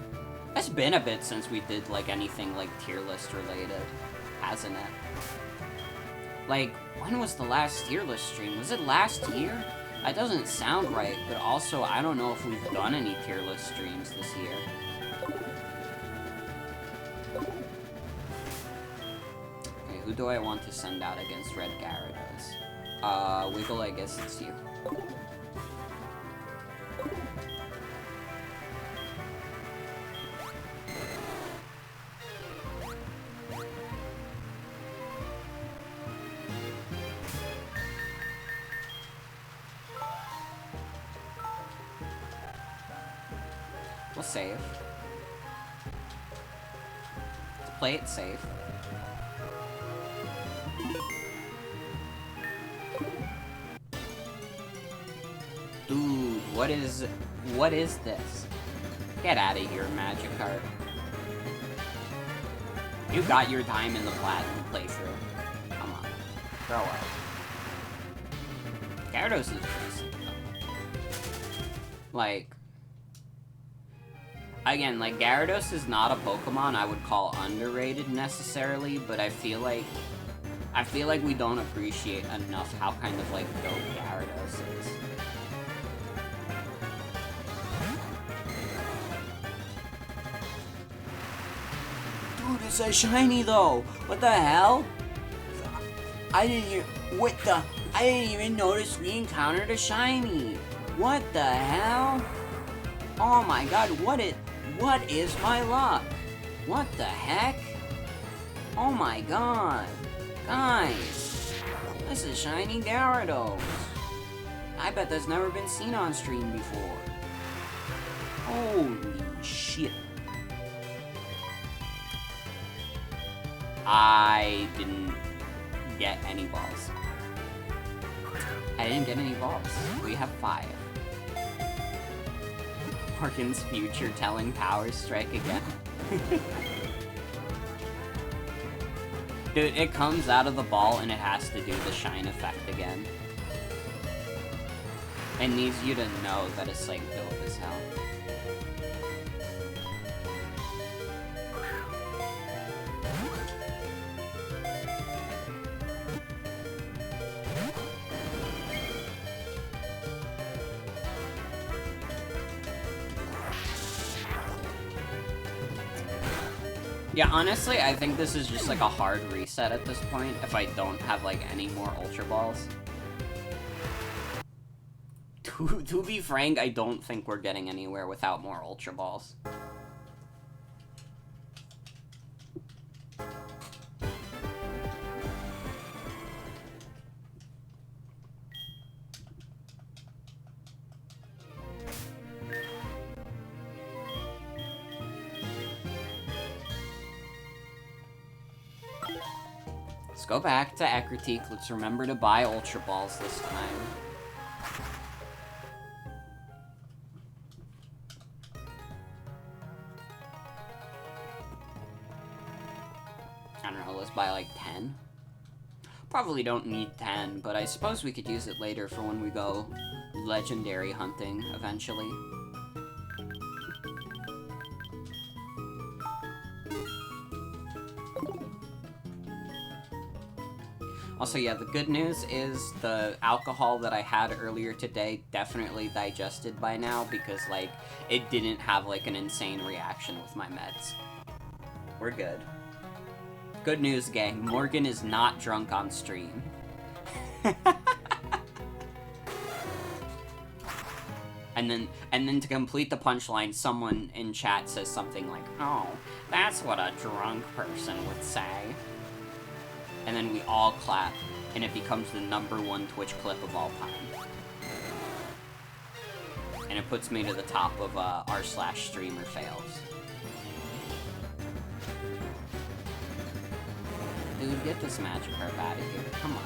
S1: It's been a bit since we did, like, anything, like, tier list related, hasn't it? Like, when was the last tier list stream? Was it last year? That doesn't sound right, but also, I don't know if we've done any tier list streams this year. Okay, who do I want to send out against Red Gyarados? Wiggle, I guess it's you. We'll save. Let's play it safe. Dude, what is this? Get out of here, Magikarp. You got your time in the Platinum playthrough. Come on. Grow up. Gyarados is pretty sick, though. Like, again, like, Gyarados is not a Pokemon I would call underrated necessarily, but I feel like we don't appreciate enough how kind of, like, dope Gyarados is. Dude, it's a shiny though! What the hell? I didn't even notice we encountered a shiny! What the hell? Oh my god, what is my luck? What the heck? Oh my god. Guys, this is shiny Gyarados. I bet that's never been seen on stream before. Holy shit. I didn't get any balls. I didn't get any balls. We have 5. Morgan's future telling Power Strike again. Dude, it comes out of the ball and it has to do the shine effect again. It needs you to know that it's, like, dope as hell. Yeah, honestly, I think this is just like a hard reset at this point if I don't have like any more Ultra Balls. To be frank, I don't think we're getting anywhere without more Ultra Balls. Let's go back to Ekritique. Let's remember to buy Ultra Balls this time. I don't know, let's buy like 10. Probably don't need 10, but I suppose we could use it later for when we go legendary hunting eventually. Also, yeah, the good news is the alcohol that I had earlier today definitely digested by now because, like, it didn't have, like, an insane reaction with my meds. We're good. Good news, gang. Morgan is not drunk on stream. And then to complete the punchline, someone in chat says something like, "Oh, that's what a drunk person would say." And then we all clap, and it becomes the #1 Twitch clip of all time. And it puts me to the top of r/streamer fails. Dude, get this magic herb out of here. Come on.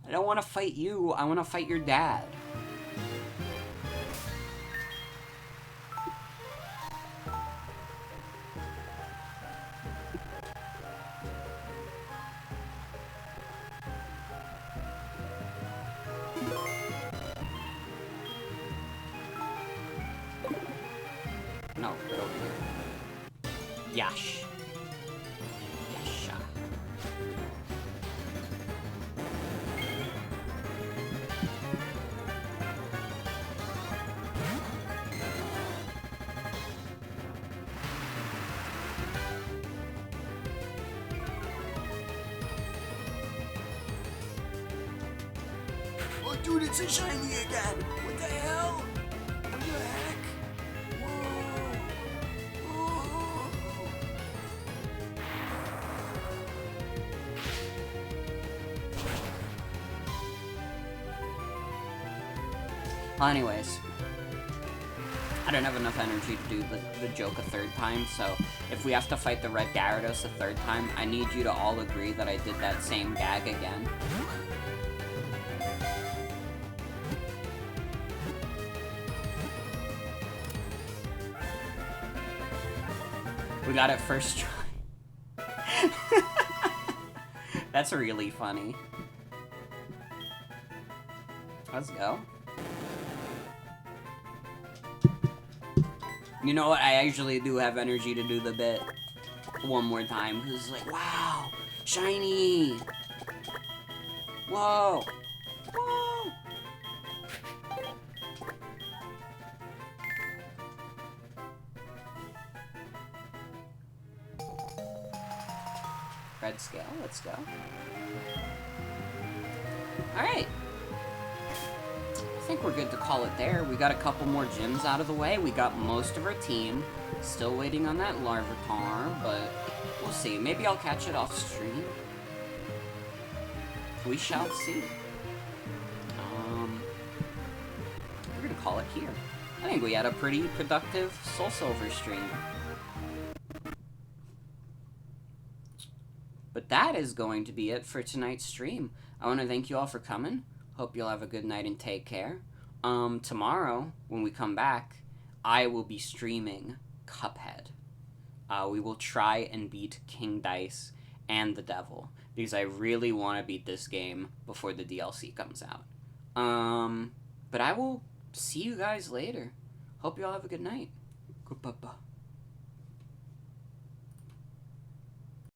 S1: I don't want to fight you. I want to fight your dad. No, get over here. Yash. Yasha.
S2: Oh, dude, it's a shiny again. What the hell? What the heck?
S1: Well, anyways, I don't have enough energy to do the joke a third time, so if we have to fight the Red Gyarados a third time, I need you to all agree that I did that same gag again. We got it first try. That's really funny. Let's go. You know what? I actually do have energy to do the bit one more time. Because it's like, wow, shiny. Whoa. Whoa. Red scale, let's go. Alright. I think we're good to call it there. We got a couple more gyms out of the way. We got most of our team. Still waiting on that Larvitar, but we'll see. Maybe I'll catch it off stream. We shall see. We're gonna call it here. I think we had a pretty productive SoulSilver stream. But that is going to be it for tonight's stream. I want to thank you all for coming. Hope you'll have a good night and take care. Tomorrow, when we come back, I will be streaming Cuphead. We will try and beat King Dice and the Devil, because I really want to beat this game before the DLC comes out. But I will see you guys later. Hope you all have a good night. Goodbye.